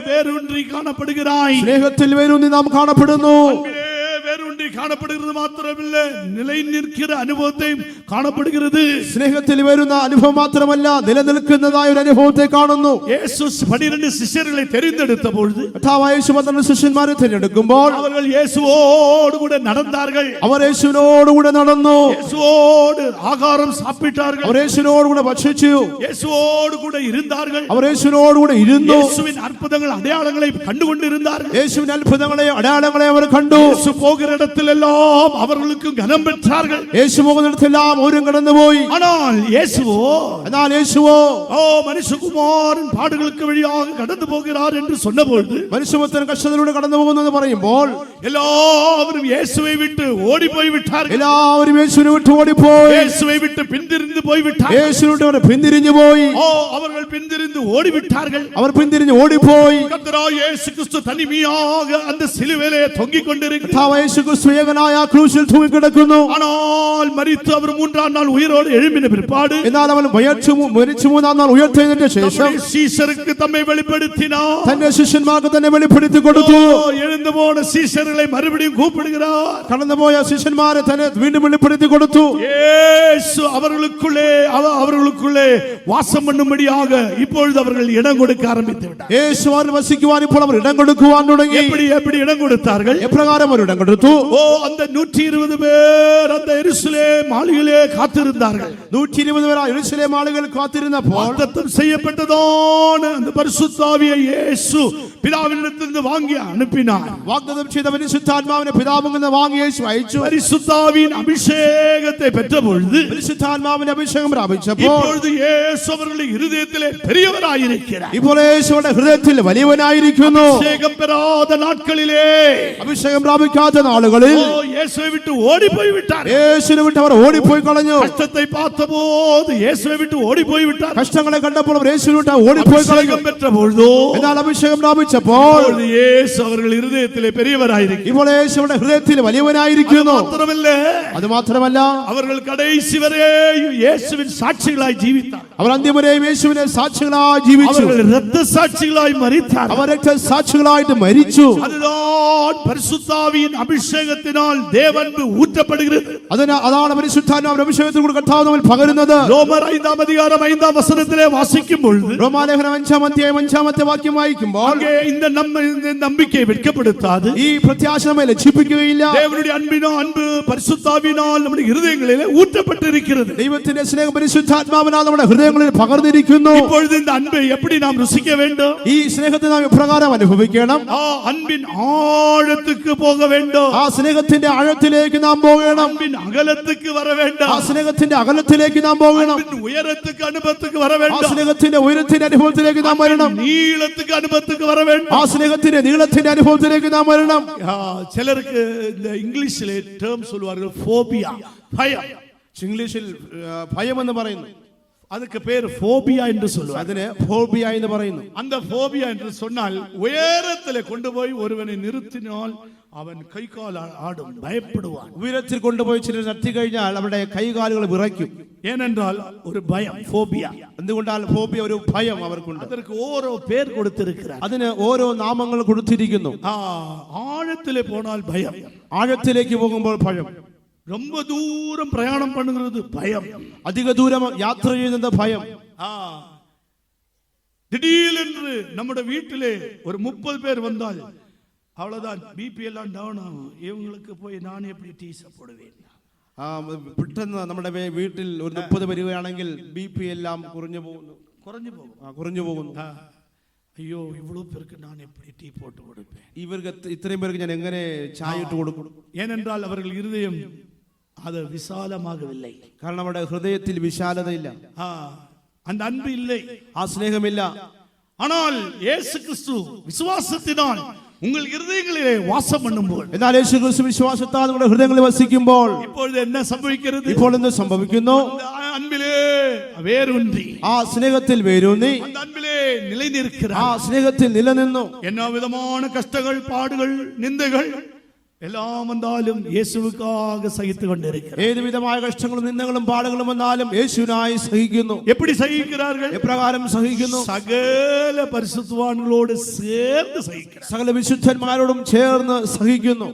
வேரூன்றி காணப்படுகிறாய். സ്നേഹത്തിൽ വേരൂന്നി നാം കാണപ്പെടുന്നു. அன்பிலே வேரூன்றி காணப்படுகிறது மாத்திரமல்ல, நிலை நிற்கிற அனுபவத்தையும் காணப்படுகிறது. സ്നേഹത്തിൽ വരുന്ന അനുഭവം മാത്രമല്ല, നിലനിൽക്കുന്നതായ ഒരു അനുഭവത്തെ കാണുന്നു. യേശു 12 ശിഷ്യர்களை தெரிந்தெடுத்த பொழுது, കർത്താവായ യേശു 12 ശിഷ്യന്മാരെ തിരഞ്ഞെടുക്കുമ്പോൾ அவர்கள் இயேசுவோடு கூட நடந்தார்கள். അവർ യേശുവിനോട് കൂടെ നടന്നു. இயேசுவோடு ஆகாரம் சாப்பிட்டார்கள். അവർ യേശുവിനോട് കൂടെ ഭക്ഷിച്ചു. இயேசுவோடு கூட இருந்தார்கள். അവർ യേശുവിനോട് കൂടെ ഇരുന്നു. இயேசுவின் அற்புதங்கள் அடையாளங்களை கண்டுகொண்டிருந்தார்கள். യേശുവിന്റെ അത്ഭുതങ്ങളെയും അടയാളങ്ങളെയും അവർ കണ്ടു. இயேசு போகிற இடத்திலெல்லாம் அவர்களுக்கு கனம் பெற்றார்கள். യേശു പോകുന്നിടത്തെല്ലാം അവരും കടന്നുപോയി. ஆனால் இயேசுவோ, എന്നാൽ യേശുവോ, மனுஷகுமாரன் பாடுகளுக்கு வழியாக கடந்து போகிறார் என்று சொன்னபொழுது, മനുഷ്യപുത്രൻ കഷ്ടതയിലൂടെ കടന്നു പോകുന്നു പറയുമ്പോൾ எல்லாரும் இயேசுவை விட்டு ஓடி போய் விட்டார்கள். എല്ലാവരും യേശുവിനെ വിട്ട് ഓടിപ്പോയി. இயேசுவை விட்டு பின்திரிந்து போய் விட்டார்கள். യേശുവിനെ വിട്ട് പിന്തിരിഞ്ഞു പോയി. அவர்கள் பின்திரிந்து ஓடிவிட்டார்கள். അവർ പിന്തിരിഞ്ഞ് ഓടിപ്പോയി. கர்த்தராகிய இயேசு கிறிஸ்து தனிமையாக அந்த சிலுவையிலே தொங்கிக் கொண்டிருக்கிறார். കർത്താവായ യേശു ക്രിസ്തു ഏകനായ ആ ക്രൂശിൽ തൂങ്ങിക്കിടക്കുന്നു. ஆனால் மரித்து அவர் 3-ാം നാൾ ഉയരോടെ எழும்பின பிற்பாடு, എന്നാൽ അവൻ മരിച്ചു 3-ാം നാൾ ഉയർത്തെഴുന്നേറ്റ ശേഷം சீஷருக்கு தம்மை வெளிப்படுத்தினார். തന്റെ ശിഷ്യന്മാർക്ക് തന്നെ വെളിപ്പെടുത്തി കൊടുത്തു. எழுந்து போன சீஷர்களை மறுபடியும் கூப்பிடுகிறார். കടന്നുപോയ ശിഷ്യന്മാരെ തന്നെ വീണ്ടും വെളിപ്പെടുത്തി കൊടുത്തു. இயேசு அவர்களுக்குள்ளே வாசம் பண்ணும்படியாக இப்பொழுது அவர்கள் இடம் கொடுக்க ஆரம்பித்து விட்டார். യേശു അവരിൽ വസിക്കുവാൻ ഇപ്പോൾ അവർ ഇടം കൊടുക്കുവാൻ തുടങ്ങി. எப்படி இடம் கொடுத்தார்கள்? എപ്രകാരം അവർ ഇടം കൊടുത്തു? அந்த 120 பேர் அந்த எருசலேம் மாளிகையிலே காத்திருந்தார்கள். 120 പേർ യെരൂശലേം ആളുകൾ കാത്തിരുന്നപ്പോൾ வாഗ്ദത്തം செய்யப்பட்டதான அந்த பரிசுத்த ஆவியை இயேசு பிதாவினிடத்திலிருந்து வாங்கி அனுப்பினார். വാഗ്ദത്തം ചെയ്ത പരിശുദ്ധാത്മാവിനെ പിതാവിൽ നിന്ന് വാങ്ങി യേശു അയച്ചു. பரிசுத்த ஆவியின் அபிஷேகத்தை பெற்ற பொழுது, പരിശുദ്ധാത്മാവിന്റെ അഭിഷേകം പ്രാപിച്ചപ്പോൾ இப்பொழுது இயேசு அவர்களுடைய இருதயத்திலே பெரியவராயிருக்கிறார். ഇപ്പോൾ യേശുവിന്റെ ഹൃദയത്തിൽ വലിയവനായിരിക്കുന്നു. அபிஷேகம் பெறாத நாட்களிலே, അഭിഷേകം പ്രാപിക്കാത്ത നാളുകളിൽ இயேசுவை விட்டு ஓடி போய் விட்டார். യേശുവിനെ വിട്ട് അവർ ഓടിപ്പോയി കളഞ്ഞു. கஷ்டத்தை பார்த்தபோது இயேசுவை விட்டு ஓடி போய் விட்டார். കഷ്ടങ്ങളെ കണ്ടപ്പോൾ അവർ യേശുവിനെ വിട്ട് ഓടിപ്പോയി കളഞ്ഞു. அபிஷேகம் பெற்ற பொழுதோ, എന്നാൽ അഭിഷേകം പ്രാപിച്ചപ്പോൾ இப்பொழுது இயேசு அவர்கள் இருதயத்திலே பெரியவராயிருக்கிறார். ഇപ്പോൾ യേശുവിന്റെ ഹൃദയത്തിൽ വലിയവനായിരിക്കുന്നു. அது മാത്രമല്ല அவர்கள் கடைசி வரை இயேசுவின் சாட்சிகளாய் ஜீவித்தார். അവർ അന്ത്യം വരെ യേശുവിനെ സാക്ഷികളായി ജീവിച്ചു. அவர்கள் இரத்த சாட்சிகளாய் மரித்தார். അവർ രക്തസാക്ഷികളായിട്ട് മരിച്ചു. அதுதான் பரிசுத்த ஆவியின் அபிஷேகத்தினால் தேவன்பு ஊற்றப்படுகிறது. അതാണ് പരിശുദ്ധാത്മാവിന്റെ അഭിഷേകത്തിൽ കൂടി കർത്താവ് നമ്മിൽ പകരുന്നത്. ரோமர் 5-ാം അധ്യായം 5-ാം വചനത്തിലെ വാസിക്കും പൊഴുது, റോമാലേഖനം 5-ാം അധ്യായം 5-ാമത്തെ വാക്യം വായിക്കുമ്പോൾ இந்த நம்பிக்கை வெட்கப்படுத்தாது. ഈ പ്രത്യാശ നമ്മെ ലജ്ജിപ്പിക്കുകയില്ല. தேவனுடைய அன்பு பரிசுத்த ஆவியினால் நம்முடைய இருதயங்களிலே ஊற்றப்பட்டிருக்கிறது. ദൈവത്തിന്റെ സ്നേഹം പരിശുദ്ധാത്മാവിനാൽ നമ്മുടെ ഹൃദയങ്ങളിൽ പകർന്നിരിക്കുന്നു. இப்பொழுது இந்த அன்பை எப்படி நாம் ருசிக்க வேண்டும்? ഈ സ്നേഹത്തെ നാം ഇപ്രകാരം അനുഭവിക്കണം. அன்பின் ஆழத்துக்கு போக வேண்டும். ആ സ്നേഹത്തിന്റെ ആഴത്തിലേക്ക് നാം പോകണം. அன்பின் அகலத்துக்கு வர வேண்டும். ആ സ്നേഹത്തിന്റെ അകലത്തിലേക്ക് നാം പോകണം. அன்பின் உயரத்துக்கு அனுபவத்துக்கு வர ആ வேண்டும். സ്നേഹത്തിന്റെ ഉയരത്തിന്റെ അനുഭവത്തിലേക്ക് നാം വരണം. நீளத்துக்கு அனுபவத்துக்கு வர வேண்டும். ആ സ്നേഹത്തിന്റെ നീളത്തിന്റെ അനുഭവത്തിലേക്ക് നാം വരണം. சிலருக்கு இந்த இங்கிலீஷிலே டேர்ம் சொல்வார்கள் ஃபோபியா, பயம். ഇംഗ്ലീഷിൽ ഭയം എന്ന് പറയുന്നു. அதுக்கு பேர் ஃபோபியா என்று சொல்லுவார். അതിനെ ഫോബിയ എന്ന് പറയുന്നു. அந்த ஃபோபியா என்று சொன்னால் உயரத்திலே கொண்டு போய் ஒருவனை நிறுத்தினால் അവൻ കൈകാൽ ആടും, ഭയപ്പെടുവാൻ. ഉയരത്തിൽ കൊണ്ടുപോയി ചിലർ നിർത്തി കഴിഞ്ഞാൽ അവരുടെ കൈകാലുകൾ വിറയ്ക്കും. ஏனென்றால் ஒரு பயம், ஃபோபியா. എന്തുകൊണ്ടാൽ ഫോബിയ ഒരു ഭയം അവർക്കുണ്ട്. அதற்கு ഓരോ പേർ കൊടുത്തിരിக்கிறார். അതിന് ഓരോ നാമങ്ങൾ കൊടുത്തിരിക്കുന്നു. ആഴത്തിലെ പോണാൽ ഭയം, ആഴത്തിലേക്ക് പോകുമ്പോൾ ഭയം. ரொம்ப தூரம் பிரயாணம் பண்ணுகிறது பயம், അധിക ദൂരം യാത്ര ചെയ്യുന്നത് ഭയം. திடீரென்று നമ്മുടെ വീട്ടിലെ ഒരു 30 பேர் வந்தால் அவ்வளவுதான், பிபி எல்லாம் டவுன் ஆகும். இவங்களுக்கு போய் நான் எப்படி டீ சாப்பிடுவேன்? പെട്ടെന്ന് നമ്മുടെ വീട്ടിൽ ഒരു 30 വരികയാണെങ്കിൽ BP എല്ലാം കുറഞ്ഞു പോകുന്നു. അയ്യോ ഇவ்வளவு പേർക്ക് ഞാൻ எப்படி டீ போட்டு கொடுப்பேன்? ഇവർക്ക് ഇത്രയും പേർക്ക് ഞാൻ എങ്ങനെ ചായ ഇട്ട് കൊടുക്കും? ஏனென்றால் அவர்கள் இருதயம் அது விசாலமாகவில்லை. കാരണം അവരുടെ ഹൃദയത്തിൽ വിശാലതയില്ല, அந்த அன்பு இல்லை, ആ സ്നേഹമില്ല. ஆனால் இயேசு கிறிஸ்து விசுவாசத்தினால் உங்கள் இருதயங்களிலே வாசம் பண்ணும்போது, എന്നാൽ യേശു ക്രിസ്തു വിശ്വാസത്താൽ നിങ്ങളുടെ ഹൃദയങ്ങളിൽ വസിക്കുമ്പോൾ இப்பொழுது என்ன സംഭവിக்கிறது? ഇപ്പോൾ എന്ത് സംഭവിക്കുന്നു? அந்த அன்பிலே வேரூன்றி, ആ സ്നേഹത്തിൽ വേരൂന്നി, அந்த അൻപിலே നിലനിൽக்கிறார். ആ സ്നേഹത്തിൽ നിലനിന്നു. എല്ലാ വിധமான കഷ്ടങ്ങൾ, പാടുകൾ, നിന്ദകൾ എല്ലാം വന്നാലും യേശുവുക്കാக സഹിத்து கொண்டிருக்கிறார். ഏത് വിധമായ കഷ്ടങ്ങളും നിന്ദകളും പാടുകളും വന്നാലും യേശുവിനായി സഹിക്കുന്നു. எப்படி സഹിக்கிறார்கள்? എപ്രകാരം സഹിക്കുന്നു? സകല പരിശുദ്ധവാന്കളോട് ചേർന്ന് സഹിக்கிறார். സകല വിശുദ്ധന്മാരോടും ചേർന്ന് സഹിക്കുന്നു.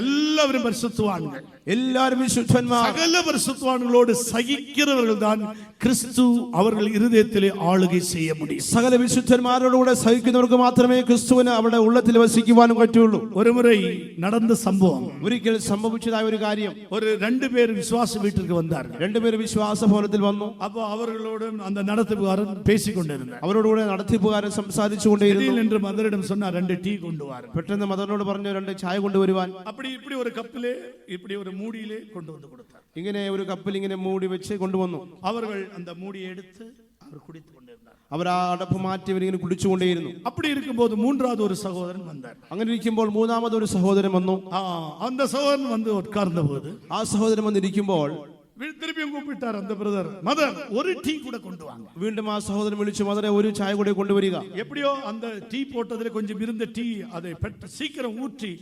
എല്ലാവരും പരിശുദ്ധവാന്കൾ, എല്ലാവരും വിശുദ്ധന്മാർ. സകല പരിശുദ്ധവാന്കളോട് സഹിக்கிறவர்கள் தான் கிறிஸ்து அவர்கள் இருதயத்திலே ஆளுகை செய்ய முடியும். സകല വിശുദ്ധന്മാരോടുകൂടെ സഹിക്കുന്നവർക്ക് മാത്രമേ ക്രിസ്തുവിന് അവരുടെ ഉള്ളത്തിൽ വസിക്കുവാനും പറ്റുള്ളൂ. ഒരു മുறை നടന്ന സംഭവം, ഒരിക്കൽ സംഭവിച്ചതായ ഒരു കാര്യം. ഒരു രണ്ടുപേർ വിശ്വാസ വീട്ടിലേക്ക് വന്നാர்கள். രണ്ടുപേർ വിശ്വാസ ഭവനത്തിൽ വന്നു. அப்போ அவர்களோடு அந்த நடத்துபவரன் பேசிக்கொண்டிருந்தார். അവരോടുകൂടെ നടത്തിപ്പുകാരൻ സംസാരിച്ചുകൊണ്ടേയിരുന്നു. என்று மதரிடம் சொன்னார், 2 டீ கொண்டு வாரு. പെട്ടെന്ന് മദറിനോട് പറഞ്ഞു 2 ചായ കൊണ്ടുവരുവാൻ. அப்படி இப்படி ஒரு கப்பிலே இப்படி ஒரு மூடியிலே கொண்டு வந்து கொடுத்தார். ഇങ്ങനെ ഒരു കപ്പിൽ ഇങ്ങനെ മൂടി വെച്ച് കൊണ്ടുവന്നു. அவர்கள் அந்த மூடியை எடுத்து அவர் குடித்துக் கொண்டிருந்தார். അവർ ആ അടപ്പ് മാറ്റി അവരിങ്ങനെ കുടിച്ചുകൊണ്ടേയിരുന്നു. அப்படி இருக்கும்போது மூன்றாவது ஒரு சகோதரன் வந்தார். അങ്ങനെ ഇരിക്കുമ്പോൾ മൂന്നാമതൊരു സഹോദരൻ വന്നു. அந்த சகோதரன் வந்து உட்கார்ந்த போது, ആ സഹോദരൻ വന്നിരിക്കുമ്പോൾ திருப்பியும் கூப்பிட்டார் அந்த பிரதர், மதர் ஒரு டீ கூட கொண்டு வாங்க. വീണ്ടും ആ സഹോദരൻ വിളിച്ചു, മദറെ ഒരു ചായ കൂടെ കൊണ്ടുവരിക. எப்படியோ அந்த டீ போட்டதிலே கொஞ்சம் இருந்த டீ அதை சீக்கிரம் ஊற்றி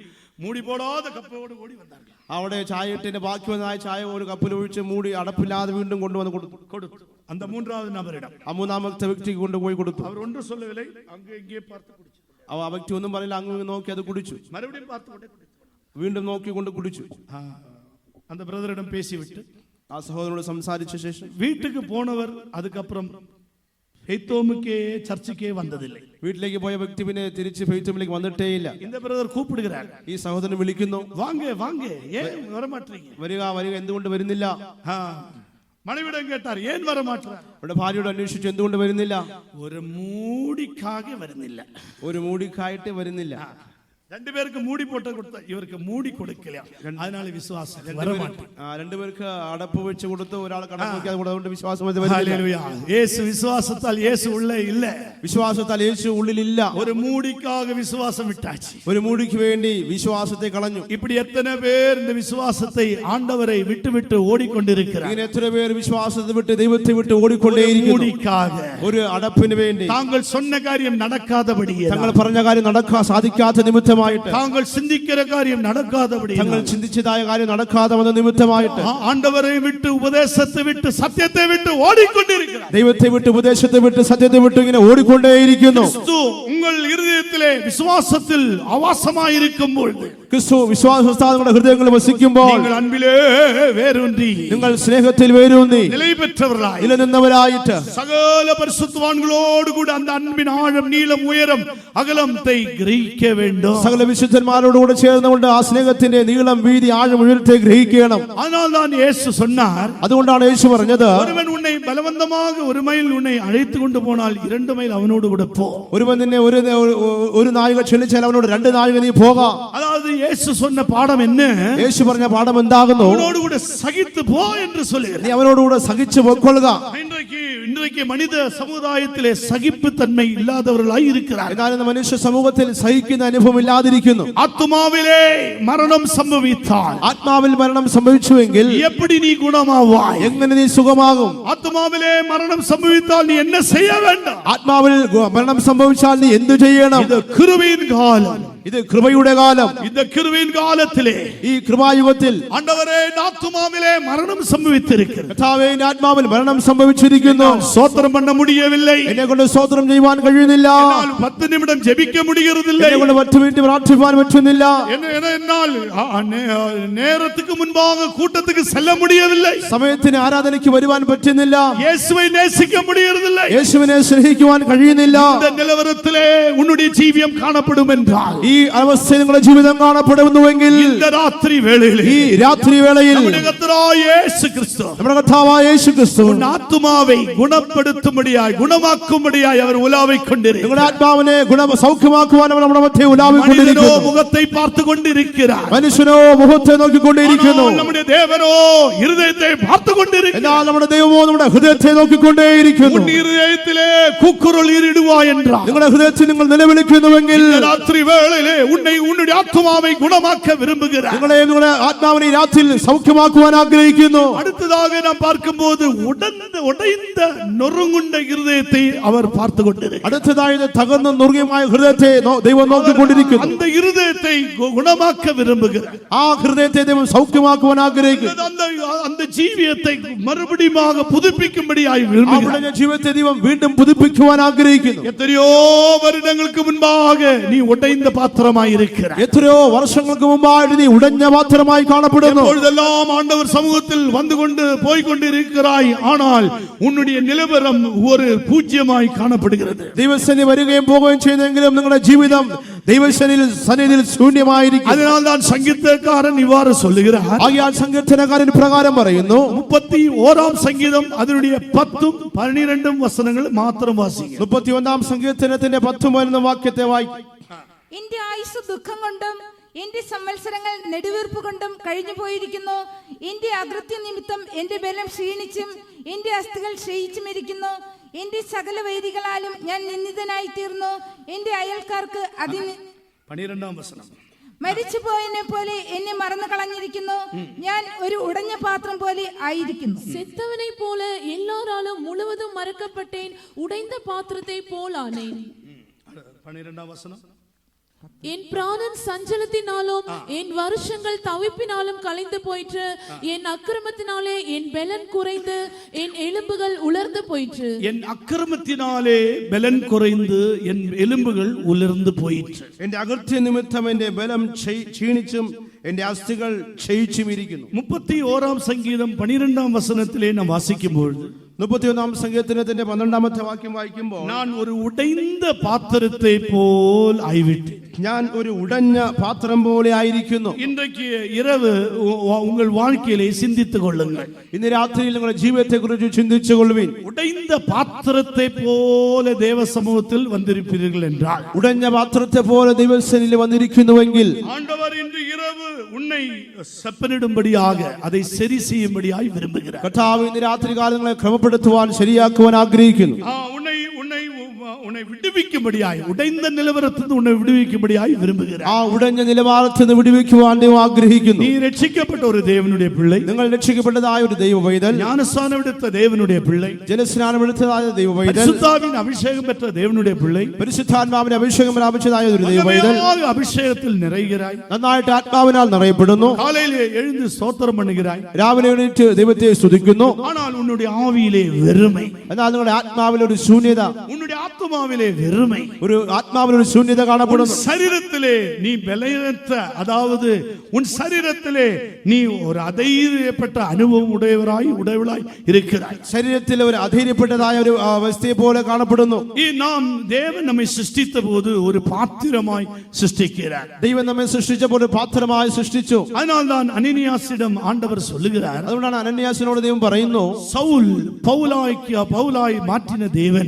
மூடி போடாத കപ്പോട് ഓടി വന്നാர்கள். അവിടെ ചായ ഇട്ടിന്റെ ബാക്കി വന്ന ചായ ഒരു കപ്പിൽ ഒഴിച്ച് മൂടി അടപ്പില്ലാതെ വീണ്ടും കൊണ്ടുവന്ന് കൊടുത്തു. அந்த மூன்றாவது நபரிடம், ആ മൂന്നാമത്തെ വ്യക്തിക്ക് കൊണ്ടുപോയി കൊടുത്തു. அவர் ஒன்றும் சொல்லவில்லை, அங்கே இங்கே பார்த்து குடிച്ചു. ആ വ്യക്തി ഒന്നും പറയില്ല, അങ്ങ് നോക്കി അത് കുടിച്ചു. மறுபடியும் பார்த்து கொண்டே குடிച്ചു. വീണ്ടും നോക്കിക്കൊണ്ട് കുടിച്ചു. அந்த பிரதரிடம் பேசிவிட்டு ആ സഹോദരനോട് സംസാരിച്ച ശേഷം வீட்டுக்கு போனவர் அதுக்கப்புறம் ഫെയ്ത്തോമുക്കേ ചർച്ചയ്ക്കേ വന്നതില്ലേ. വീട്ടിലേക്ക് പോയ വ്യക്തി പിന്നെ തിരിച്ച് ഫെയ്ത്തോമിലേക്ക് വന്നിട്ടേയില്ല. இந்த பிரதர் கூப்பிடுகிறார், ഈ സഹോദരൻ വിളിക്കുന്നു, வாங்க வாங்க, ஏன் வர மாட்டீங்க? വരിക വരിക, എന്തുകൊണ്ട് വരുന്നില്ല? மனைவிடம் கேட்டார், ஏன் வர மாட்டார்? അവിടെ ഭാര്യയോട് അന്വേഷിച്ചു, എന്തുകൊണ്ട് വരുന്നില്ല? ഒരു മൂടിക്കാക വരുന്നില്ല, ഒരു മൂടിക്കായിട്ട് വരുന്നില്ല. രണ്ടുപേർക്ക് മൂടി പോട്ട് കൊടുത്ത ഇവർക്ക് മൂടി കൊടുക്കില്ല, അതിനാൽ വിശ്വാസം രണ്ടുപേർക്ക് അടപ്പ് വെച്ച് കൊടുത്തു, ഒരാൾ കടപ്പ് വെക്കാതെ അതുകൊണ്ട് വിശ്വാസം യേശു വിശ്വാസത്താൽ യേശു ഉള്ളേ ഇല്ല, വിശ്വാസത്താൽ യേശു ഉള്ളിലില്ല. ഒരു മൂടിക്കാക വിശ്വാസം വിട്ടാச்சு, ഒരു മൂടിക്ക് വേണ്ടി വിശ്വാസത്തെ കളഞ്ഞു. இப்படி எத்தனை பேர் இந்த விசுவாசத்தை ஆண்டவரை விட்டு விட்டு ஓடிக்கொண்டிருக்கிறார். ഇങ്ങനെ എത്ര പേർ വിശ്വാസത്തെ വിട്ട് ദൈവത്തെ വിട്ട് ഓടിക്കൊണ്ടേയിരിക്കുന്നു. ഒരു അടപ്പിന് വേണ്ടി, താങ്കൾ சொன்ன കാര്യം നടക്കാதபடி, തങ്ങൾ പറഞ്ഞ കാര്യം നടക്കാൻ സാധിക്കാത്ത നിമിത്തം, താങ്കൾ ചിന്തിക്കുന്ന കാര്യം നടക്കാதபடி, തങ്ങൾ ചിന്തിച്ചതായ കാര്യം നടക്കാതെ വന്ന നിമിത്തമായിട്ട് ആണ്ടവരെ വിട്ട് ഉപദേശത്തെ വിട്ട് സത്യത്തെ വിട്ട് ഓടിക്കൊണ്ടിരിക്കുന്നു. ദൈവത്തെ വിട്ട് ഉപദേശത്തെ വിട്ട് സത്യത്തെ വിട്ട് ഇങ്ങനെ ഓടിക്കൊണ്ടേയിരിക്കുന്നു. ക്രിസ്തു ഉങ്ങൾ ഹൃദയത്തിലെ വിശ്വാസത്തിൽ ആവാസമായിരിക്കുമ്പോൾ, ക്രിസ്തു വിശ്വാസത്താൽ നിങ്ങളുടെ ഹൃദയങ്ങളിൽ വസിക്കുമ്പോൾ, നിങ്ങൾ അൻപിലേ വേരൂന്നി, നിങ്ങൾ സ്നേഹത്തിൽ വേരൂന്നി നിലനിന്നവരായി നിലനിന്നവരായിട്ട് സകല പരിശുദ്ധവാന്കളോട് കൂടി அந்த അൻപിൻ ആഴം നീളം ഉയരം അകലത്തെ ഗ്രഹിക്ക வேண்டும். സകല വിശുദ്ധന്മാരോടുകൂടെ ചേർന്നുകൊണ്ട് ആ സ്നേഹത്തിന്റെ നീളം വീതി ആഴം ഉയരത്തെ ഗ്രഹിക്കണം. அதனால்தான் இயேசு சொன்னார், അതുകൊണ്ടാണ് യേശു പറഞ്ഞത്, ഒരുവൻ ഉന്നെ ബലവന്തமாக ഒരു മൈൽ ഉന്നെ അழைத்து கொண்டு പോனால் 2 മൈൽ അവനോട് കൂടെ പോ. ഒരുവൻ നിന്നെ ഒരു നാഴിക ക്ഷണിച്ചാൽ അവനോട് 2 നാഴിക നീ പോകാം. അതായത് യേശു சொன்ன പാഠം என்ன? യേശു പറഞ്ഞ പാഠം എന്താകുന്നു? അവനോട് കൂടെ സഹിച്ചു പോ എന്ന് சொல்லுகிறார். നീ അവനോടുകൂടെ സഹിച്ചു പോയിക്കൊള്ളുക. இன்றைக்கு மனித சமுதாயத்திலே சகிப்புத்தன்மை இல்லாதவர்களாய் இருக்கிறார். എന്നാൽ ഇന്ന് മനുഷ്യ സമൂഹത്തിൽ സഹിക്കുന്ന അനുഭവം ഇല്ലാതിരിക്കുന്നു. ആത്മാവിലെ മരണം സംഭവിച്ചാൽ, ആത്മാവിൽ മരണം സംഭവിച്ചുവെങ്കിൽ எப்படி നീ ഗുണമാവാய்? എങ്ങനെ നീ സുഖമാകും? ആത്മാവിലെ മരണം സംഭവിച്ചാൽ നീ എന്നെ ചെയ്യ വേണ്ട. ആത്മാവിൽ മരണം സംഭവിച്ചാൽ നീ എന്തു ചെയ്യണം? ഇത് കൃപയിൻ കാലം, ഇത് കൃപയുടെ കാലം. இந்த கிருபையின் காலத்திலே, ഈ കൃപായുഗത്തിൽ ആണ്ടവരേ ആത്മാവിലെ മരണം സംഭവിച്ചിരിക്കുന്നു. കർത്താവേ, എന്റെ ആത്മാവിൽ മരണം സംഭവിച്ചിരിക്കുന്നു. സ്തോത്രം பண்ண முடியவில்லை, എന്നെ കൊണ്ട് സ്തോത്രം ചെയ്യുവാൻ കഴിയുന്നില്ല. 10 നിമിഷം ജപിക്ക முடியறதில்லை, എന്നെ കൊണ്ട് 10 മിനിറ്റ് പ്രാർത്ഥിക്കാൻ പറ്റുന്നില്ല. എന്നാൽ നേരத்துக்கு മുൻപാக കൂട്ടத்துக்கு செல்ல முடியவில்லை, സമയത്തിന് ആരാധനയ്ക്ക് വരുവാൻ പറ്റുന്നില്ല. യേശുവെ നേസിக்க முடியறதில்லை, യേശുവിനെ സ്നേഹിക്കുവാൻ കഴിയുന്നില്ല. இந்த நிலவரத்திலே உன்னுடைய ஜீவியம் காணப்படும் என்றால், ഈ ഈ അവസ്ഥയിൽ നിങ്ങളുടെ ജീവിതം കാണപ്പെടുന്നുവെങ്കിൽ இந்த ராத்திரி வேளையிலே ഈ രാത്രി വേളയിൽ நம்முடைய கர்த்தராയ இயேசு கிறிஸ்து നമ്മുടെ കർത്താവായ യേശു ക്രിസ്തു உன் ஆத்துமாவை குணப்படுத்தும்படியாய் குணமாக்கும்படியாய் அவர் உலாவிக் கொண்டிருக்கிறார். നിങ്ങളുടെ ആത്മാവിനെ സൗഖ്യമാക്കുവാൻ അവർ നമ്മുടെ മധ്യേ ഉലാവിക്കൊണ്ടിരിക്കുന്നു. முகத்தை பார்த்து கொண்டிருக்கிறார். മനുഷ്യനോ മുഖത്തെ നോക്കിക്കൊണ്ടിരിക്കുന്നു. நம்முடைய தேவனோ இருதயத்தை பார்த்து கொண்டிருக்கிறார். എന്നാൽ നമ്മുടെ ദൈവമോ നമ്മുടെ ഹൃദയത്തെ നോക്കിക്കൊണ്ടേയിരിക്കുന്നു. உன் இருதயத்திலே கூக்குரல் இடுவாய் என்றார். നിങ്ങളുടെ ഹൃദയത്തിൽ നിങ്ങൾ നിലവിളിക്കുന്നുവെങ്കിൽ രാത്രി വേളയിലെ உன்னுடைய ஆத்துமாவை குணமாக்க விரும்புகிறார். നിങ്ങളുടെ ആത്മാവിനെ ഈ രാത്രിയിൽ സൗഖ്യമാക്കുവാൻ ആഗ്രഹിക്കുന്നു. അടുത്തதாக നാം பார்க்கும்போது உடைந்த நொறுங்குண்ட இருதயத்தை அவர் பார்த்து கொண்டிருக்கிறார். അടുത്തതായി തകർന്ന നുറുങ്ങിയമായ ഹൃദയത്തെ ദൈവം നോക്കിക്കൊണ്ടിരിക്കുന്നു. அந்த இருதயத்தை குணமாக்க விரும்புகிறார். ആ ഹൃദയത്തെ ദൈവം സൗഖ്യമാക്കുവാൻ ആഗ്രഹിക്കുന്നു. அந்த ஜீவியத்தை மறுபடியும் புதுப்பிக்கும்படியாய் விரும்புகிறார். ജീവിതത്തെ ദൈവം വീണ്ടും പുതുപ്പിക്കുവാൻ ആഗ്രഹിക്കുന്നു. എത്രയോ വർഷങ്ങൾക്ക് മുൻപാக നീ ഉടൈந்த പാത്രമായി இருக்கிறாய். എത്രയോ വർഷങ്ങൾക്ക് മുമ്പായിട്ട് നീ ഉടഞ്ഞ പാത്രമായി കാണപ്പെടുന്നു. இப்பொழுதெல்லாம் ஆண்டவர் சமூகத்தில் வந்து கொண்டு போய் கொண்டிருக்கிறாய். ஆனால் உன்னுடைய நிலவரம் ஒரு பூஜ்யமாய் காணப்படுகிறது. ദൈവസന്നിധി വരികയും പോവുകയും ചെയ്യുന്നെങ്കിലും നിങ്ങളുടെ ജീവിതം ദൈവസന്നിധിയിൽ ശൂന്യമായിരിക്കും. അതിനാൽ தான் சங்கீதக்காரன் இவ்வாறு சொல்லுகிறார். ആകയാൽ സങ്കീർത്തനക്കാരൻ പ്രകാരം പറയുന്നു, 31 സംഗീതം അതിനുடைய 10ഉം 12ഉം വസനങ്ങൾ മാത്രം വാസിക്കുക. 31 സങ്കീർത്തനത്തിന്റെ 10-11 വാക്യത്തെ വായിക്കും. എന്റെ ആയുസ് ദുഃഖം കൊണ്ടും എന്റെ സംവത്സരങ്ങൾ നെടുവീർപ്പ് കൊണ്ടും കഴിഞ്ഞു പോയിരിക്കുന്നു. എന്റെ അകൃത്യ നിമിത്തം എന്റെ ബലം ക്ഷീണിച്ചും എന്റെ അസ്ഥികൾ ക്ഷയിച്ചുമിരിക്കുന്നു. എന്റെ സകല വൈരികളാലും ഞാൻ നിന്ദിതനായി തീർന്നു. എന്റെ അയൽക്കാർക്ക് 12ാം വസനം, മരിച്ചുപോയതിനെ പോലെ എന്നെ മറന്നു കളഞ്ഞിരിക്കുന്നു. ഞാൻ ഒരു ഉടഞ്ഞ പാത്രം പോലെ ആയിരിക്കുന്നു. செத்தவனை போல எல்லாராலும் முழுவதும் மறக்கப்பட்டேன், உடைந்த பாத்திரத்தை போல் ஆனேன். 12ாம் வசனம், என் பிராணன் சஞ்சலத்தினாலும் என் வருஷங்கள் தவிப்பினாலும் கலைந்து போயிற்று. என் அக்கிரமத்தினாலே என் பலன் குறைந்து என் எலும்புகள் உலர்ந்து போயிற்று. என் அக்கிரமத்தினாலே பலன் குறைந்து என் எலும்புகள் உலர்ந்து போயிற்று. എന്റെ അകൃത്യ നിമിത്തം എന്റെ ബലം ക്ഷീണിച്ചും എന്റെ അസ്ഥികൾ ക്ഷയിച്ചുമിരിക്കുന്നു. 31ാം സംഗീതം 12ാം വസനത്തിലെ നാം വാസിക്കുമ്പോൾ 31 സങ്കീർത്തനത്തിന്റെ 12ാമത്തെ വാക്യം വായിക്കുമ്പോൾ, ഞാൻ ഒരു ഉടൈந்த പാത്രത്തെ പോൽ ആയിവിട്ടു. ഞാൻ ഒരു ഉടഞ്ഞ പാത്രം പോലെ ആയിരിക്കുന്നു. ഇன்றைக்கு இரவு உங்கள் வாழ்க்கையிலே சிந்தித்துக் கொள்ளுங்கள். ഇന്ന് രാത്രിയിൽ നിങ്ങളുടെ ജീവിതത്തെ കുറിച്ച് ചിന്തിച്ചു കൊള്ളുവിൻ. ഉടൈந்த പാത്രത്തെ പോലെ ദൈവ സമൂഹത്തിൽ വന്നിരിപ്പീர்கள் என்றால், ഉടഞ്ഞ പാത്രത്തെ പോലെ ദൈവസന്നിധിയിൽ വന്നിരിക്കുന്നുവെങ്കിൽ, ஆண்டவர் இன்று இரவு உன்னை செப்பனிடும்படியாக அதை சரி செய்யும்படியாய் விரும்புகிறார். കർത്താവ് ഇന്ന് രാത്രി കാലങ്ങളെ ക്രമപ്പെടുത്തുവാൻ ശരിയാക്കുവാൻ ആഗ്രഹിക്കുന്നു. உன்னை விடுவிக்கும்படியாய், உடைந்த நிலவரத்திலிருந்து உன்னை விடுவிக்கும்படியாய் விரும்புகிறார். ആ ഉടഞ്ഞ നിലവാരത്തിൽ നിന്ന് വിടുവിക്കുവാൻ ദൈവം ആഗ്രഹിക്കുന്നു. നീ രക്ഷിക്കപ്പെട്ട ഒരു ദേവനുடைய പിള്ളை, നിങ്ങൾ രക്ഷിക്കപ്പെട്ടതായ ഒരു ദൈവ പൈതൽ, ஞானஸ்நானம் எடுத்த தேவனுடைய பிள்ளை, ജലസ്നാനം എടുത്തതായ ദൈവ പൈതൽ, പരിശുദ്ധാത്മാവിൻ അഭിഷേകം പെറ്റ தேவனுடைய பிள்ளை, പരിശുദ്ധാത്മാവിന്റെ അഭിഷേകം പ്രാപിച്ചതായ ഒരു ദൈവ പൈതൽ, അഭിഷേകത്തിൽ നിറയുகிறாய், നന്നായിട്ട് ആത്മാവിനാൽ നിറയപ്പെടുന്നു. காலையிலே எழுந்து സ്തോത്രം பண்ணுகிறாய், രാവിലെ എഴുന്നേറ്റ് ദൈവത്തെ സ്തുതിക്കുന്നു. ஆனால் உன்னுடைய ആവിയിലെ വെറുமை, എന്നാൽ നിങ്ങളുടെ ആത്മാവിൽ ഒരു ശൂന്യത, உன்னுடைய ആത്മാവിലെ വെറുமை, ഒരു ആത്മാവിൽ ഒരു ശൂന്യത കാണപ്പെടുന്നു. ശരീരത്തിലെ നീ ബലഹീനത, അതായത് ഉൻ ശരീരത്തിലെ നീ ഒരു അധൈര്യപ്പെട്ട അനുഭവം ഉടയവളായി ഇരിക്കുകയായി, ശരീരത്തിൽ ഒരു അധൈര്യപ്പെട്ടതായ ഒരു അവസ്ഥയെ പോലെ കാണപ്പെടുന്നു. ഈ നാം ദേവൻ നമ്മെ സൃഷ്ടിച്ച പോത് ഒരു പാത്രമായി സൃഷ്ടിக்கிறார். ദൈവം നമ്മെ സൃഷ്ടിച്ചപ്പോൾ ഒരു പാത്രമായി സൃഷ്ടിച്ചു. അതിനാൽ தான் അനനിയാസിடம் ആണ്ടവർ சொல்லுகிறார், അതുകൊണ്ടാണ് അനന്യാസിനോട് ദൈവം പറയുന്നു, സൗൽ പൗലായി മാറ്റിന ദേവൻ,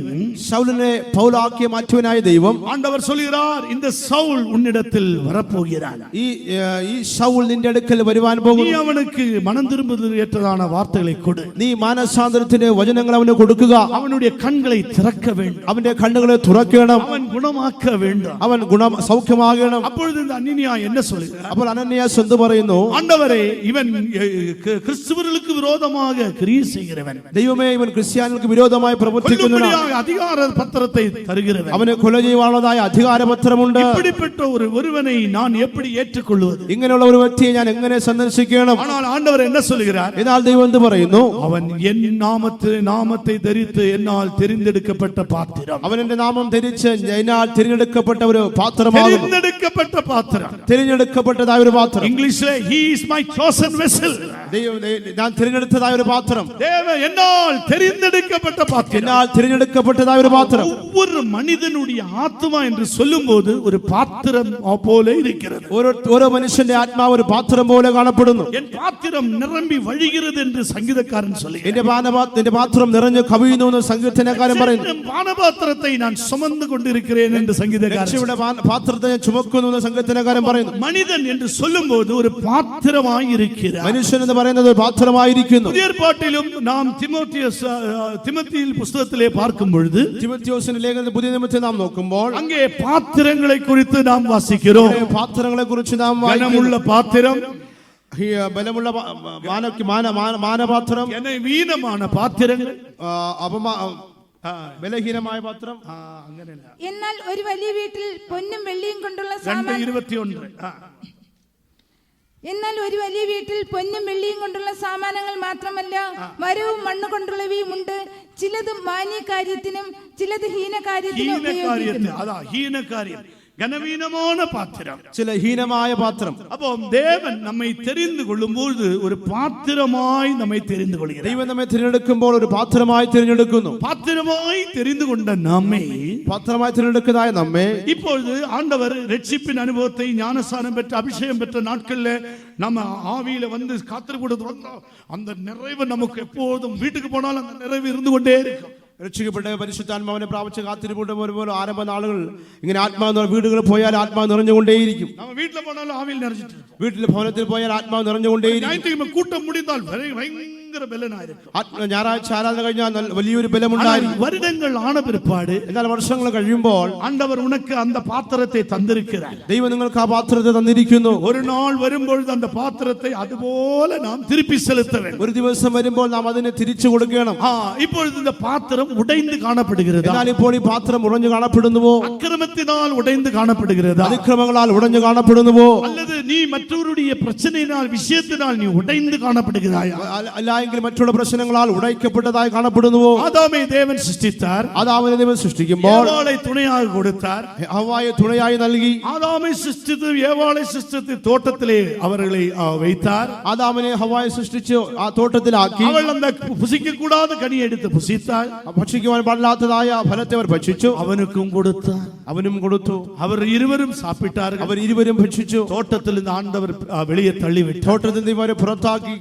ശൗലിനെ പൗലാക്കി മാറ്റുവാനായ ദൈവം, ആണ്ടവർ சொல்லுகிறார், இந்த സൗൽ ഉന്നിടത്തിൽ வரப்போகிறார், ഈ ശൗൽ നിന്റെ അടുക്കൽ വരുവാൻ പോകുന്നു. നീ അവനുക്ക് മനം തിരുമ്പുന്നതിന് ഏറ്റതാണ് വാർത്തകളെ കൊടു, നീ മാനസാന്തരത്തിന്റെ വചനങ്ങൾ അവന് കൊടുക്കുക. അവനുடைய കണ്ണുകളെ திறக்க வேண்டும், അവന്റെ കണ്ണുകളെ തുറക്കണം, അവൻ ഗുണമാക്ക வேண்டும், അവൻ സൗഖ്യമാകണം. அப்பொழுது இந்த அனனியா என்ன சொல்லுகிறார்? അപ്പോൾ അനന്യാസ് എന്ത് പറയുന്നു? ஆண்டவரே, ഇവൻ ക്രിസ്തുവിനുക്ക് വിരോധமாக ക്രിയ ചെയ്യുന്നവൻ, ദൈവമേ, ഇവൻ ക്രിസ്ത്യാനികൾക്ക് വിരോധമായി പ്രവർത്തിക്കുന്നവനാണ്, അധികാര പത്രത്തെ തരുகிறവൻ, അവന് കൊല ചെയ്യുവാനുള്ളതായ അധികാരപത്രമുണ്ട്. இப்படிப்பட்ட ஒருவனை நான் எப்படி ஏற்றுக்கொள்வது? ഇങ്ങനെയുള്ള ഒരു വ്യക്തിയെ ഞാൻ എങ്ങനെ സന്ദർശിക്കണം? ஆனால் ஆண்டவர் என்ன சொல்லுகிறார்? എന്നാൽ ദൈവം എന്ത് പറയുന്നു? അവൻ എൻ നാമത്തെ ധരിത്ത് എന്നാൽ തിരഞ്ഞെടുക്കപ്പെട്ട പാത്രം, അവൻ എന്റെ നാമം ധരിച്ച് എന്നാൽ തിരഞ്ഞെടുക്കപ്പെട്ട ഒരു പാത്രമാകുന്നു. തിരഞ്ഞെടുക്കപ്പെട്ട പാത്രം, തിരഞ്ഞെടുക്കപ്പെട്ടതായ ഒരു പാത്രം. ഇംഗ്ലീഷിലെ he is my chosen vessel, ഞാൻ തിരഞ്ഞെടുത്തതായ ഒരു പാത്രം, എന്നാൽ തിരഞ്ഞെടുക്കപ്പെട്ട പാത്രം, എന്നാൽ തിരഞ്ഞെടുക്കപ്പെട്ടതായ ഒരു പാത്രം. ஒவ்வொரு மனிதனுடைய ஆத்மா என்று சொல்லும்போது ஒரு பாத்திரம் போல இருக்கிறது. ഓരോ മനുഷ്യന്റെ ആത്മാവ് ഒരു പാത്രം പോലെ കാണപ്പെടുന്നു. என் பாத்திரம் நிரம்பி வழிகிறது என்று சங்கீதக்காரன் சொல்லி, എന്റെ പാത്രം നിറഞ്ഞു കവിയുന്നു എന്ന് സങ്കീർത്തനക്കാരൻ പറയുന്നു. പാനപാത്രത്തെ ഞാൻ சுமந்து கொண்டிருக்கிறேன் என்று சங்கீதக்காரன், രക്ഷയുടെ പാത്രത്തെ ഞാൻ ചുമക്കുന്നു എന്ന് സങ്കീർത്തനക്കാരൻ പറയുന്നു. மனிதன் என்று சொல்லும்போது ஒரு பாத்திரமாய் இருக்கிறார். മനുഷ്യൻ എന്ന് പറയുന്നത് പാത്രമായിരിക്കുന്നു. പുതിയ ഏർപ്പാട്ടിലും നാം തിമോത്തിയിൽ പുസ്തകത്തിലെ பார்க்கும் பொழுது, തിമോത്തിയോസിന്റെ ലേഖനത്തിൽ പുതിയ നിയമത്തിൽ നാം നോക്കുമ്പോൾ அங்கே பாத்திரங்களை குறித்து நாம் வாசிக்கிறோம். പാത്രങ്ങളെ കുറിച്ച് നാം கனமுள்ள பாத்திரம், ബലമുള്ള മാനപാത്രം, വീനமான പാത്രങ്ങൾ, ബലഹീനമായ പാത്രം. അങ്ങനെയല്ല. എന്നാൽ ഒരു വലിയ വീട്ടിൽ പൊന്നും വെള്ളിയും കൊണ്ടുള്ള എന്നാൽ ഒരു വലിയ വീട്ടിൽ പൊന്നും വെള്ളിയും കൊണ്ടുള്ള സാമാനങ്ങൾ മാത്രമല്ല, മരവും മണ്ണ് കൊണ്ടുള്ളവയും ഉണ്ട്. ചിലത് മാന്യകാര്യത്തിനും ചിലത് ഹീനകാര്യത്തിനും ഉപയോഗിക്കുന്നു. അതാ ഹീനകാര്യം, கனவீனமான பாத்திரம், சில ஹீனമായ പാത്രം. அப்போ தேவன் நம்மை தெரிந்து கொள்ளும்போது ஒரு பாத்திரமாய் நம்மை தெரிந்து கொள்கிறார். ദൈവം നമ്മെ തിരഞ്ഞെടുക്കുമ്പോൾ ഒരു പാത്രമായി തിരഞ്ഞെടുക്കുന്നു. பாத்திரமாய் தெரிந்து கொண்ட நம்மை, പാത്രമായി തിരഞ്ഞെടുക്കുന്നതായ നമ്മെ இப்பொழுது ஆண்டவர் ரட்சிப்பின் அனுபவத்தை, ஞானஸ்நானம் பெற்ற அபிஷேகம் பெற்ற நாட்கள்ல நம்ம ஆவியில வந்து காத்திருப்பது அந்த நிறைவு நமக்கு எப்போதும் வீட்டுக்கு போனாலும் அந்த நிறைவு இருந்து கொண்டே இருக்கும். രക്ഷിക്കപ്പെട്ട പരിശുദ്ധാത്മാവിനെ പ്രാപിച്ച കാത്തിരിപ്പുണ്ട് പോലെ ആരംഭ നാളുകൾ ഇങ്ങനെ ആത്മാവ് വീടുകളിൽ പോയാൽ ആത്മാവ് നിറഞ്ഞുകൊണ്ടേയിരിക്കും. വീട്ടിൽ പോയാലും ആവിൽ നിറഞ്ഞിട്ട്, വീട്ടിലെ ഭവനത്തിൽ പോയാൽ ആത്മാവ് നിറഞ്ഞുകൊണ്ടേയിരിക്കും. കൂട്ടം മുടിന്നാൽ ഭയങ്കര ബലനായിരിക്കും. ഞായറാഴ്ച ആരാധന കഴിഞ്ഞാൽ വലിയൊരു ബലമുണ്ടായിരിക്കും. വരുടങ്ങൾ ആണ പിற்பாடு, എന്നാൽ വർഷങ്ങൾ കഴിയുമ്പോൾ ആണ്ടവർ ഉനക്ക് அந்த പാത്രത്തെ തന്നിരിக்கிறார். ദൈവം നിങ്ങൾക്ക് ആ പാത്രത്തെ തന്നിരിക്കുന്നു. ഒരു നാൾ വരുമ്പോൾ அந்த പാത്രത്തെ അതുപോലെ നാം തിരിപ്പി செலுத்த வேண்டும். ഒരു ദിവസം വരുമ്പോൾ നാം അതിനെ തിരിച്ചു കൊടുക്കണം. இப்பொழுது இந்த பாத்திரம் உடைந்து காணப்படுகிறது. എന്നാൽ ഇപ്പോൾ ഈ പാത്രം ഉടഞ്ഞു കാണപ്പെടുന്നുവോ? അക്രമത്തിനാൽ ഉடைந்து காணப்படுகிறது. അതിക്രമങ്ങളാൽ ഉടഞ്ഞു കാണപ്പെടുന്നുവോ? அல்லது நீ மற்றவருடைய பிரச்சனையினால், விஷயத்தினால் நீ உடைந்து காணப்படுகிறாயா? അല്ലായെങ്കിൽ മറ്റുള്ള പ്രശ്നങ്ങളാൽ ഉടയ്ക്കപ്പെട്ടതായി കാണപ്പെടുന്നുവോ? ആദാമെ ദേവൻ സൃഷ്ടിച്ചാർ. ആദാമിനെ ദൈവം സൃഷ്ടിക്കുമ്പോൾ ഏവാളെ തുണയായി കൊടുത്താർ. ഹവ്വായെ തുണയായി നൽകി. ആദാമെ സൃഷ്ടിച്ചു, ഏവാളെ സൃഷ്ടിച്ചു തോട്ടത്തിലെ അവരെ வைத்தார். ആദാമിനെ ഹവ്വായെ സൃഷ്ടിച്ചു ആ തോട്ടത്തിലാക്കി. അവൾ அந்த புசிக்க கூடாத கனி எடுத்து புசித்தாள். ഭക്ഷിക്കുവാൻ പാടില്ലാത്തതായ ഫലത്തെ അവർ ഭക്ഷിച്ചു. അവനുക്കും കൊടുത്താർ. അവനും കൊടുത്തു. അവർ ഇരുവരും சாப்பிட்டார்கள். അവർ ഇരുവരും ഭക്ഷിച്ചു. തോട്ടത്തിൽ നിന്ന് ആണ്ടവർ വെളിയെ തള്ളിവിട്ടു. തോട്ടത്തിൽ നിന്ന് അവരെ പുറത്താക്കി.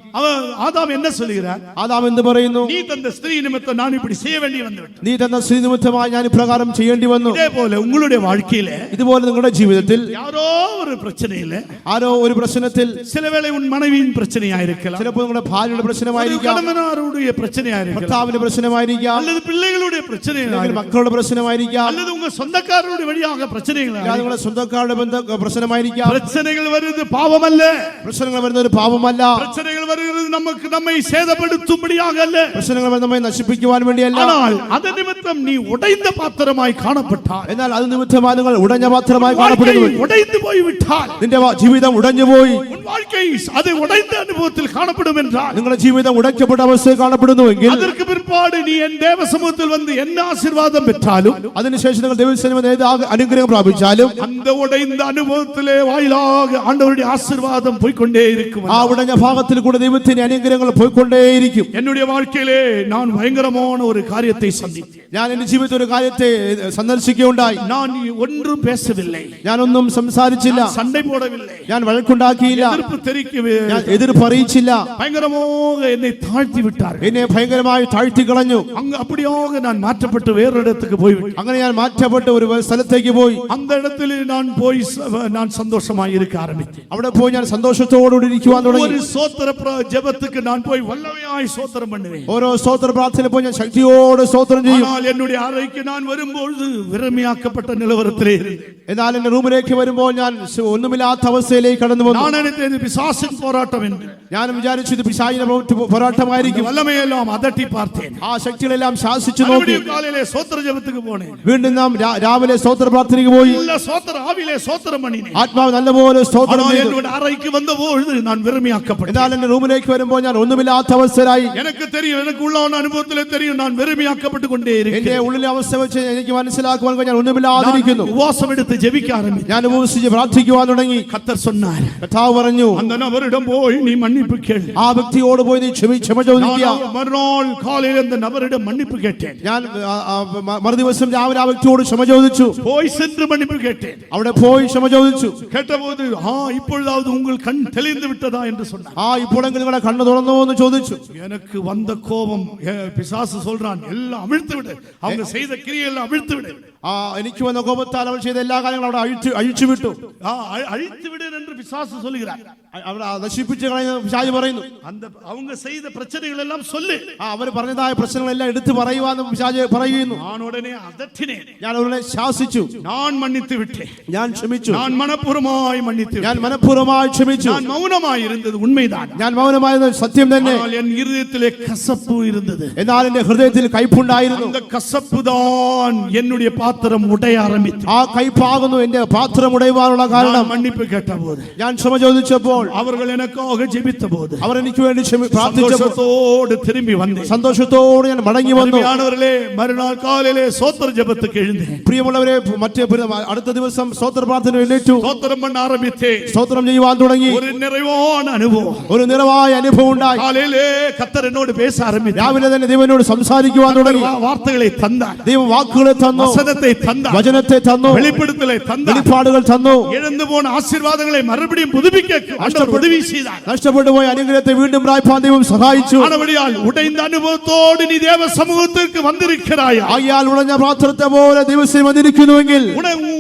ആദാം என்ன சொல்கிறார்? ആദാം എന്ത് പറയുന്നു? നീ തന്ന സ്ത്രീ നിമിത്തം ഞാൻ இப்படி செய்ய வேண்டி வந்துவிட்டேன். നീ തന്ന സ്ത്രീ നിമിത്തമായി ഞാൻ ഇപ്രകാരം ചെയ്യേണ്ടി വന്നു. ഇതേപോലെ ഉങ്ങളുടെ வாழ்க்கையிலே, ഇതുപോലെ നിങ്ങളുടെ ജീവിതത്തിൽ யாரோ ஒரு பிரச்சனையில, ആരോ ഒരു പ്രശ്നത്തിൽ, சிலவேளை உன் மனைவியின் பிரச்சனையாயிருக்கலாம், ചിലപ്പോൾ നിങ്ങളുടെ ഭാര്യയുടെ പ്രശ്നമായിരിക്കാം, കടമനാരുടെ പ്രശ്നമായിരിക്കാം, ഭർത്താവിന്റെ പ്രശ്നമായിരിക്കാം, அல்லது பிள்ளைகளுடைய பிரச்சனையாയിരിക്കാം, മക്കളുടെ പ്രശ്നമായിരിക്കാം, அல்லது உங்க சொந்தக்காரരുടെ വഴിயாக പ്രശ്നങ്ങളായിരിക്കാം, നിങ്ങളുടെ സ്വന്തക്കാരുടെ പ്രശ്നമായിരിക്കാം. பிரச்சனைகள் வருது பாவமல்ல. പ്രശ്നങ്ങൾ വരുന്നത് ഒരു പാപമല്ല. பிரச்சனைகள் வருகிறது நம்மை சேதப்படுத்தும்படியாக அல்ல. പ്രശ്നങ്ങൾ നമ്മെ നശിപ്പിക്കുവാൻ വേണ്ടിയല്ല. ஆனால் അത് നിമിത്തം നീ ഉടൈந்த പാത്രമായി കാണപ്പെട്ടാൽ, എന്നാൽ അത് നിമിത്തമായി നിങ്ങൾ ഉടഞ്ഞ പാത്രമായി കാണപ്പെടുന്നു. ഉടൈந்து പോയിവിട്ടാൽ, നിന്റെ ജീവിതം ഉടഞ്ഞുപോയി, உன் வாழ்க்கை அது உடைந்த അനുഭവത്തിൽ കാണപ്പെടും என்றால், നിങ്ങളുടെ ജീവിതം ഉടയ്ക്കപ്പെട്ട അവസ്ഥയിൽ കാണപ്പെടുന്നുവെങ്കിൽ, அதற்கு பிற்பாடு நீ என் தேவ சமூகத்தில் வந்து என்ன ஆசீர்வாதம் பெற்றாலும், അതിനുശേഷം നിങ്ങൾ ദൈവസന്നിധിയിൽ അനുഗ്രഹം പ്രാപിച്ചാലും, அந்த உடைந்த അനുഭവത്തിലെ വായിലാக ആண்டവരുടെ ആശീർവാദം പോയിക്കൊണ്ടേ இருக்கும். ആ ഉടഞ്ഞ ഭാഗത്തിൽ കൂടെ ദൈവത്തിന്റെ അനുഗ്രഹങ്ങൾ പോയിക്കൊണ്ടേയിരിക്കും. என்னுடைய வாழ்க்கையிலே நான் பயங்கரமான ஒரு காரியத்தை சந்தித்தேன். ഞാൻ എന്റെ ജീവിതത്തിൽ ഒരു കാര്യത്തെ സന്ദർശിക്കുകയുണ്ടായി. நான் ஒன்றும் பேசவில்லை, ഞാനൊന്നും സംസാരിച്ചില്ല, சண்டை போடவில்லை, ഞാൻ വഴക്കുണ്ടാക്കിയില്ല, எதிர்ப்பு தெரிவிக்கவே, ഞാൻ എതിർപ്പ് അറിയിച്ചില്ല. பயங்கரமாக என்னை தாழ்த்தி விட்டார். എന്നെ ഭയങ്കരമായി താഴ്ത്തി കളഞ്ഞു. அப்படியாக நான் மாற்றப்பட்டு வேறு இடத்துக்கு போய்விட்டேன். അങ്ങനെ ഞാൻ മാറ്റപ്പെട്ട് ഒരു സ്ഥലത്തേക്ക് പോയി. அந்த இடத்தில் நான் சந்தோஷமாய் இருக்க ஆரம்பித்தேன். അവിടെ പോയി ഞാൻ സന്തോഷത്തോടുകൂടി ഇരിക്കുവാൻ തുടങ്ങി. ஒரு ஸ்தோத்திர ஜெபத்துக்கு நான் போய் வல்லமையாய் ஸ்தோத்திரம் பண்ணுவேன். ഓരോ സ്തോത്ര പ്രാർത്ഥന പോയി ഞാൻ ശക്തിയോടെ സ്തോത്രം ചെയ്യും. ஆனால் என்னுடைய அறைக்கு நான் வரும்போது விரமியாக்கப்பட்ட நிலவரத்திலே എന്നാൽ എന്റെ റൂമിലേക്ക് വരുമ്പോൾ ഞാൻ ഒന്നുമില്ലാത്ത അവസ്ഥയിലേക്ക് കടന്നു വന്നു. நான் நினைத்தேன் பிசாசின் போராட்டம் என்று. ഞാൻ വിചാരിച്ചു ഇത് പിശാചിന്റെ പോരാട്ടമായിരിക്കും. வல்லமையெல்லாம் அதட்டி பார்த்தேன். ആ ശക്തികളെല്ലാം ശാസിച്ചു നോക്കി. காலையிலே ஸ்தோத்திர ஜெபத்துக்கு போனேன். വീണ്ടും നാം രാവിലെ സ്തോത്ര പ്രാർത്ഥനയ്ക്ക് പോയി. நல்ல ஸ்தோத்திர ஆவியிலே ஸ்தோத்திரம் பண்ணினேன். ആത്മാവ് നല്ലപോലെ സ്തോത്രം ചെയ്തു. என்னுடைய அறைக்கு வந்தபோது நான் விரமியாக்கப்பட்டேன். എന്നാൽ എന്റെ റൂമിലേക്ക് വരുമ്പോൾ ഞാൻ ഒന്നുമില്ലാത്ത അവസ്ഥയിലായി. മനസ്സിലായി. எனக்கு தெரியும், எனக்கு உள்ள அனுபவத்திலே தெரியும், நான் வெறுமையாக்கப்பட்டு கொண்டே എന്റെ இருக்கிறேன். ഉള്ളിലെ അവസ്ഥ വെച്ച് എനിക്ക് മനസ്സിലാക്കുവാൻ ഞാൻ ഒന്നുമില്ലാതിരിക്കുന്നു. உபவாசம் எடுத்து ஜெபிக்க ஆரம்பித்தேன். ഞാൻ ഉപവസിച്ച് പ്രാർത്ഥിക്കുവാൻ തുടങ്ങി. கர்த்தர் சொன்னார், കർത്താവ് പറഞ്ഞു, அந்த நபரிடம் போய் நீ மன்னிப்பு கேள். ആ വ്യക്തിയോട് പോയി നീ ക്ഷമ ചോദിക്കുക. நான் மறுநாள் காலையில் அந்த நபரிடம் மன்னிப்பு கேட்டேன். ഞാൻ മറുദിവസം രാവിലെ ആ വ്യക്തിയോട് ക്ഷമ ചോദിച്ചു. போய் சென்று மன்னிப்பு கேட்டேன். അവിടെ പോയി ക്ഷമ ചോദിച്ചു. கேட்டபோது இப்பொழுதாவது உங்கள் கண் தெளிந்து விட்டதா என்று சொன்னார். ഇപ്പോഴെങ്കിലും നിങ്ങളുടെ കണ്ണ് തുറന്നോ എന്ന് ചോദിച്ചു. எனக்கு வந்த கோபம், பிசாசு சொல்றான் எல்லாம் அவிழ்த்து விடு, அவங்க செய்த கிரியையெல்லாம் அவிழ்த்து விடு. എനിക്ക് വന്ന കോപത്താൽ അവൾ ചെയ്ത എല്ലാ കാര്യങ്ങളും അവിടെ അഴിച്ചു വിട്ടു. அழித்து விடு என்று பிசாசு சொல்லுகிறார். അവിടെ നശിപ്പിച്ച് കളയുന്ന പിശാച് പറയുന്നു. அந்த அவங்க செய்த பிரச்சனைகள் எல்லாம் சொல்லு. അവർ പറഞ്ഞതായ പ്രശ്നങ്ങളെല്ലാം എടുത്തു പറയുവാന്ന് പിശാച് പറയുന്നു. நான் உடனே அதட்டினேன். ഞാൻ അവരെ ശാസിച്ചു. நான் மன்னித்து விட்டேன். ഞാൻ ക്ഷമിച്ചു. நான் மனப்பூர்வமாய் மன்னித்து ഞാൻ മനഃപൂർവ്വമായി ക്ഷമിച്ചു. நான் மௌனமாய் இருந்தது உண்மைதான். ഞാൻ മൗനമായിരുന്നത് സത്യം തന്നെ. ஆனால் என் இருதயத்திலே கசப்பு இருந்தது. എന്നാൽ എന്റെ ഹൃദയത്തിൽ കയ്പുണ്ടായിരുന്നു. அந்த கசப்பு தான் என்னுடைய பாத்திரம் உடைய ஆரம்பித்தது. ആ കയ്പാകുന്നു എന്റെ പാത്രം ഉടയുവാനുള്ള കാരണം. மன்னிப்பு கேட்டபோது, ഞാൻ ക്ഷമ ചോദിച്ചപ്പോൾ, அவர்கள் எனக்காக ஜெபித்தபோது, അവർ എനിക്ക് വേണ്ടി പ്രാർത്ഥിച്ചപ്പോൾ சந்தோஷத்தோடு திரும்பி வந்தேன். സന്തോഷത്തോടെ ഞാൻ മടങ്ങി വന്നു. அருமையானவர்களே, மறுநாள் காலையிலே ஸ்தோத்திர ஜெபத்துக்கு எழுந்தேன். പ്രിയമുള്ളവരെ, അടുത്ത ദിവസം സ്തോത്ര പ്രാർത്ഥന എഴുന്നേറ്റു. ஸ்தோத்திரம் பண்ண ஆரம்பித்தேன். സ്തോത്രം ചെയ്യുവാൻ തുടങ്ങി. ஒரு நிறைவான அனுபவம், ഒരു നിറവായ അനുഭവം ഉണ്ടായി. காலையிலே கர்த்தர் என்னோடு பேச ஆரம்பித்தார். രാവിലെ തന്നെ ദൈവനോട് സംസാരിക്കുവാൻ തുടങ്ങി. வார்த்தைகளை தந்தார். ദൈവം വാക്കുകളെ തന്നു, வசனத்தை தந்தார், വചനത്തെ തന്നു, வெளிப்படுத்தலை தந்தார், വെളിപ്പാടുകൾ തന്നു. இழந்து போன ஆசீர்வாதங்களை மறுபடியும் புதுப்பிக்க ஆண்டவர் உதவி செய்தார். നഷ്ടപ്പെട്ടു പോയ അനുഗ്രഹത്തെ വീണ്ടും പ്രാപിപ്പാൻ ദൈവം സഹായിച്ചു. ஆனபடியால் உடைந்த அனுபவத்தோடு நீ தேவ சமூகத்திற்கு வந்திருக்கிறாயா? ആയാൽ ഉടഞ്ഞ പാത്രത്തെ പോലെ ദൈവത്തിൽ വന്നിരിക്കുന്നുവെങ്കിൽ,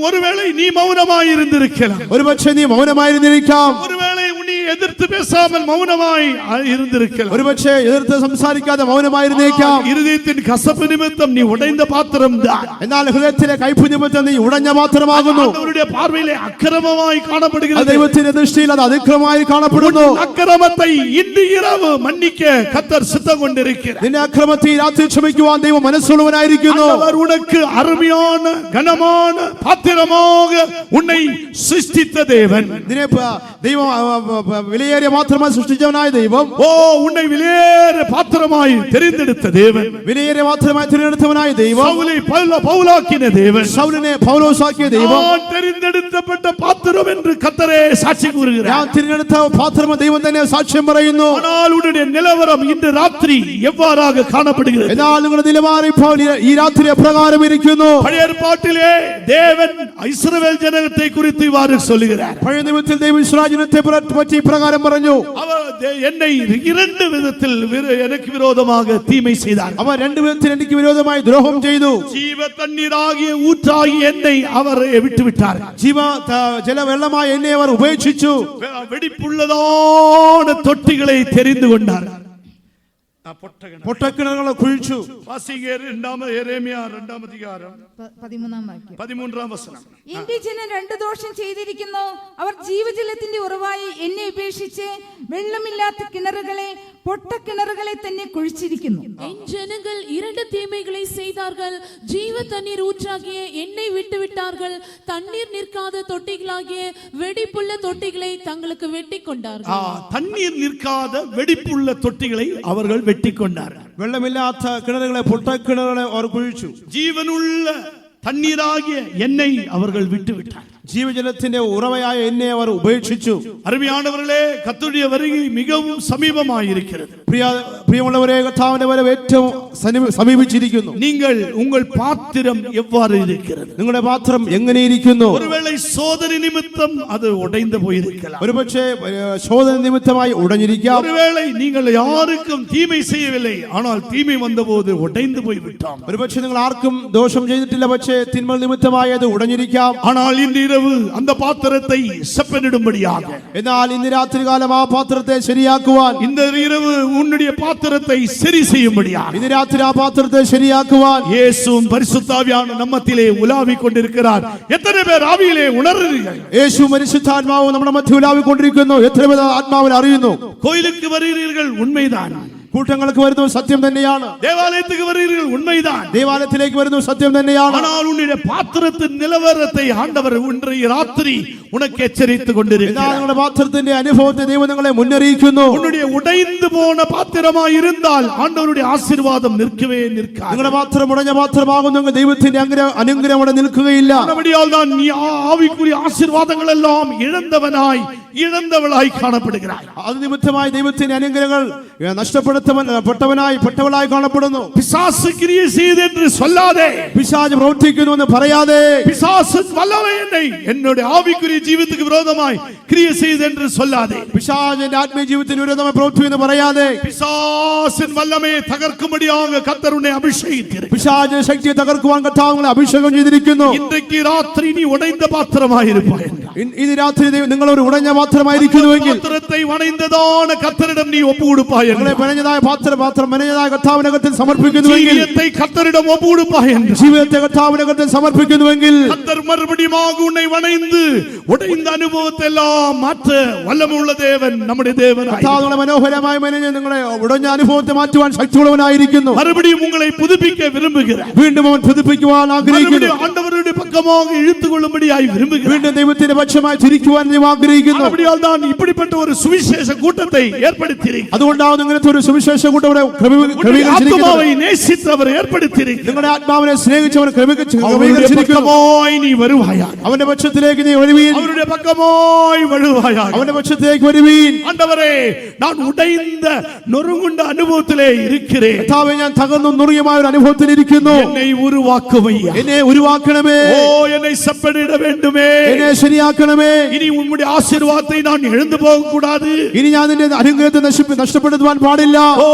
ஒருவேளை நீ மௌனமாய் இருந்திருக்கலாம், ഒരുപക്ഷെ നീ മൗനമായിരുന്നിരിക്കാം. ஒருவேளை நீ எதிர்த்து பேசாமல் மௌனமாய் இருந்திருக்கலாம், ഒരുപക്ഷെ എതിർത്ത് സംസാരിക്കാതെ മൗനമായിരുന്നേക്കാം. இருதயத்தின் கசப்பு நிமித்தம் நீ உடைந்த பாத்திரம் தான். എന്നാൽ ഹൃദയത്തിലെ കയ്പ് നിമിത്തം നീ ഉടഞ്ഞ പാത്രമാകുന്നു. அவருடைய பார்வையிலே அக்கிரமமாய் காணப்படுகிறது. ദൈവത്തിന്റെ ദൃഷ്ടിയിൽ അത് അതിക്രമമായി കാണപ്പെടുന്നു. அக்கிரமத்தை இன்று இரவு மன்னிக்க கர்த்தர் சித்தம் கொண்டிருக்கிறார். നിന്റെ അക്രമത്തെ രാത്രി ക്ഷമിക്കുവാൻ ദൈവം മനസ്സുള്ളവനായിരിക്കുന്നു. அவர் உனக்கு அருமையான கனமான பாத்திரமாக உன்னை சிருஷ்டித்த தேவன். ദൈവം വിലയേറിയ മാത്രമായി സൃഷ്ടിച്ചവനായ ദൈവം, உன்னை விலையேற பாத்திரமாய் தெரிந்தெடுத்த தேவன், വിലയേറിയ മാത്രമായി തിരഞ്ഞെടുത്തവനായ ദൈവം, சவுலை பவுலாக்கின தேவன், ശൗലിനെ പൗലോസാക്കിയ ദൈവം, நான் தெரிந்தெடுக்கப்பட்ட பாத்திரம் என்று கர்த்தரே சாட்சி கூறுகிறார். ഞാൻ തിരഞ്ഞെടുത്ത പാത്രം ദൈവം തന്നെ സാക്ഷ്യം പറയുന്നു. ஆனால் உன்னுடைய நிலவரம் இன்று ராத்திரி எவ்வாறாக காணப்படுகிறது? എന്നാൽ നിങ്ങളുടെ നിലവാരം ഇപ്പോൾ ഈ രാത്രി എപ്രകാരം ഇരിക്കുന്നു? பழைய ஏற்பாட்டிலே தேவன் இஸ்ரவேல் ஜனத்தை குறித்து இவ்வாறு சொல்லுகிறார். പഴയ നിയമത്തിൽ ദൈവം ഇസ്രായേൽ ജനത്തെ പറ്റി ഇപ്രകാരം പറഞ്ഞു, அவர் என்னை இரண்டு விதத்தில் எனக்கு விரோதமாக தீமை செய்தார். അവർ രണ്ടു വിധത്തിൽ എനിക്ക് വിരോധമായി ദ്രോഹം ചെയ്തു. ஜீவ தண்ணீராகிய ஊற்றாகி என்னை அவர் விட்டு விட்டார். ജലവെള്ളമായി എന്നെ അവർ ഉപേക്ഷിച്ചു. வெடிப்புள்ளதான தொட்டிகளை தெரிந்து கொண்டார். പൊട്ടക്കിണറുകളെ കുഴിച്ചു. യെരേമിയ 2-ാം അധികാരം 13-ാം വചനം. എന്റെ ജനം രണ്ടു ദോഷം ചെയ്തിരിക്കുന്നു. അവർ ജീവജലത്തിന്റെ ഉറവായി എന്നെ ഉപേക്ഷിച്ച് വെള്ളമില്ലാത്ത കിണറുകളെ പൊട്ടക്കിണറുകളെ തന്നെ കുഴിച്ചിരിക്കുന്നു. என் ஜனங்கள் இரண்டு தீமைகளை செய்தார்கள். ஜீவ தண்ணீர் ஊற்றாகிய என்னை விட்டு விட்டார்கள். தண்ணீர் நிற்காத தொட்டிகளாகிய வெடிப்புள்ள தொட்டிகளை தங்களுக்கு வெட்டி கொண்டார்கள். தண்ணீர் நிற்காத வெடிப்புள்ள தொட்டிகளை அவர்கள் வெட்டி கொண்டார்கள். വെള്ളമില്ലാത്ത കിണറുകളെ പൊട്ടക്കിണറുകളെ അവർ കുഴിച്ചു. ജീവനുള്ള தண்ணீராகிய என்னை அவர்கள் விட்டு விட்டார். ജീവജലത്തിന്റെ ഉറവയായ എന്നെ അവർ ഉപേക്ഷിച്ചു. அருமையானவர்களே, கர்த்தருடைய வருகை மிகவும் சமீபமாயிருக்கிறது. പ്രിയമുള്ളവരെ, കർത്താവിന്റെ വരവ് ഏറ്റവും സമീപിച്ചിരിക്കുന്നു. நீங்கள் உங்கள் பாத்திரம் எவ்வாறு இருக்கிறது? നിങ്ങളുടെ പാത്രം എങ്ങനെയിരിക്കുന്നു? ஒருவேளை சோதனை நிமித்தம் அது உடைந்து போயிருக்கலாம். ഒരുപക്ഷെ ശോധന നിമിത്തമായി ഉടഞ്ഞിരിക്കാം. ஒருவேளை நீங்கள் யாருக்கும் தீமை செய்யவில்லை, ஆனால் தீமை வந்தபோது உடைந்து போய் விட்டோம். ഒരുപക്ഷെ നിങ്ങൾ ആർക്കും ദോഷം ചെയ്തിട്ടില്ല, പക്ഷേ തിന്മ നിമിത്തമായി അത് ഉടഞ്ഞിരിക്കാം. ஆனால் இன்று இரவு அந்த பாத்திரத்தை செப்பனிடும்படியாக, എന്നാൽ ഇന്ന് രാത്രികാലം ആ പാത്രത്തെ ശരിയാക്കുവാൻ, இந்த இரவு உன்னுடைய பாத்திரத்தை சரி செய்யும்படியாக, ഇന്ന് രാത്രി ആ പാത്രത്തെ ശരിയാക്കുവാൻ இயேசுவும் பரிசுத்த ஆவியான நம்மத்திலே உலாவிக் கொண்டிருக்கிறார். எத்தனை பேர் ஆவியிலே உணர்றீர்கள்? യേശു പരിശുദ്ധാത്മാവ് നമ്മുടെ മധ്യ ഉലാവിക്കൊണ്ടിരിക്കുന്നു. എത്ര പേർ ആത്മാവിൽ അറിയുന്നു? கோயிலுக்கு வருகிறீர்கள், உண்மைதான். കൂട്ടങ്ങൾക്ക് വരുന്നത് സത്യം തന്നെയാണ്. தேவாலயத்துக்கு வருகிறீர்கள் உண்மைதான். ദേവാലയത്തിലേക്ക് വരുന്നത് സത്യം തന്നെയാണ്. ஆனால் உன்னுடைய பாத்திரத்தின் நிலவரத்தை ஆண்டவர் இன்றைய ராத்திரி உனக்கு எச்சரித்துக் கொண்டிருக்கிறார். നിങ്ങളുടെ പാത്രത്തിന്റെ അനുഭവത്തെ ദൈവം നിങ്ങളെ മുന്നറിയിക്കുന്നു. உன்னுடைய உடைந்து போன பாத்திரமாய் இருந்தால் ஆண்டவருடைய ஆசீர்வாதம் நிற்கவே நிற்காது. നിങ്ങളുടെ പാത്രം ഉടഞ്ഞ പാത്രമാകുന്നെങ്കിൽ ദൈവത്തിന്റെ അനുഗ്രഹം അവിടെ നിൽക്കുകയില്ല. அப்படியால் தான் நீ ஆவிக்குரிய ஆசீர்வாதங்கள் எல்லாம் இழந்தவளாய் காணப்படுகிறாய். അത് നിമിത്തമായി ദൈവത്തിന്റെ അനുഗ്രഹങ്ങൾ പെട്ടവനായി കാണപ്പെടുന്നു. பிசாசு கிரியை செய்து என்று சொல்லாதே. പിശാച് പ്രവർത്തിക്കുന്നു എന്ന് പറയാതെ. பிசாசு வல்லமை என்னுடைய ஆவிக்குரிய ஜீவிதத்துக்கு விரோதமாய் கிரியை செய்து என்று சொல்லாதே. പിശാചിന്റെ ആത്മീയ ജീവിതത്തിന് വിരോധമായി പ്രവർത്തിക്കുന്നു പറയാതെ. பிசாசின் வல்லமையை தகர்க்கும்படியாக கர்த்தர் உன்னை அபிஷேகித்திருக்கிறார். പിശാചിന്റെ ശക്തിയെ തകർക്കുവാൻ കർത്താവ് നിങ്ങളെ അഭിഷേകം ചെയ്തിരിക്കുന്നു. இன்றைக்கு ராத்திரி நீ உடைந்த பாத்திரமாய் இருப்பாய். ഇന്ന് രാത്രി നിങ്ങൾ ഒരു ഉടഞ്ഞ പാത്രമായിരിക്കുന്നുവെങ്കിൽ പാത്രത്തെ വണൈந்ததான கர்த்தரிடம் நீ ஒப்பு கொடுப்பாய். നിങ്ങളെ മെനഞ്ഞതായ പാത്രം മെനഞ്ഞതായ കർത്താവിനകത്തിൽ സമർപ്പിക്കുന്നുവെങ്കിൽ, ജീവിതത്തെ கர்த்தரிடம் ஒப்பு கொடுப்பாய். ജീവിതത്തെ കർത്താവിനകത്തിൽ സമർപ്പിക്കുന്നുവെങ്കിൽ கர்த்தர் மறுபடியும் உன்னை வணைந்து உடைந்த அனுபவத்தை எல்லாம் மாற்ற வல்லமை உள்ள தேவன் நம்முடைய தேவன். കർത്താവ് മനോഹരമായി മെനഞ്ഞ് നിങ്ങളെ ഉടഞ്ഞ അനുഭവത്തെ മാറ്റുവാൻ ശക്തിയുള്ളവനായിരിക്കുന്നു. மறுபடியும் உங்களை புதுப்பிக்க விரும்புகிறார். വീണ്ടും അവൻ പുതുപ്പിക്കുവാൻ ആഗ്രഹിക്കുന്നു. ஆண்டவருடைய பக்கமாக இழுத்துக் கொள்ளும்படியாய் விரும்புகிறார். വീണ്ടും ദൈവത്തിന്റെ പക്ഷമായി തിരിക്കുവാൻ ദൈവം ആഗ്രഹിക്കുന്നു. அப்படியால் தான் இப்படிப்பட்ட ஒரு சுவிசேஷ கூட்டத்தை ஏற்படுத்தியிருக்கிறார். അതുകൊണ്ടാണ് ഇങ്ങനത്തെ ഒരു സുവിശേഷ കൂട്ടം ഇവിടെ ആത്മാவை നേസിച്ചവർ ഏർപ്പെടുത്തിയിരിക്കുന്നു. നിങ്ങളുടെ ആത്മാവിനെ സ്നേഹിച്ചവർ ക്രമീകരിച്ചിരിക്കുന്നു. നീ വരുവായാ, അവന്റെ പക്ഷത്തിലേക്ക് നീ വരുവീൻ. അവരുടെ പക്കമായി വരുവായാ, അവന്റെ പക്ഷത്തിലേക്ക് വരുവീൻ. ஆண்டவரே, நான் உடைந்த நொறுங்குண்ட அனுபவத்திலே இருக்கிறேன். കർത്താവേ, ഞാൻ തകർന്നു നുറിയുമായ ഒരു അനുഭവത്തിൽ ഇരിക്കുന്നു. என்னை உருவாக்குவையா, എന്നെ ഉരുവാക്കണമേ. ஓ, என்னை செப்பனிட வேண்டுமே. എന്നെ ശരിയാക്കണമേ. இனி உம்முடைய ஆசீர்வாதத்தை நான் இழந்து போக கூடாது. ഇനി ഞാൻ നിന്റെ അനുഗ്രഹത്തെ നഷ്ടപ്പെടുത്തുവാൻ പാടില്ല. ஓ,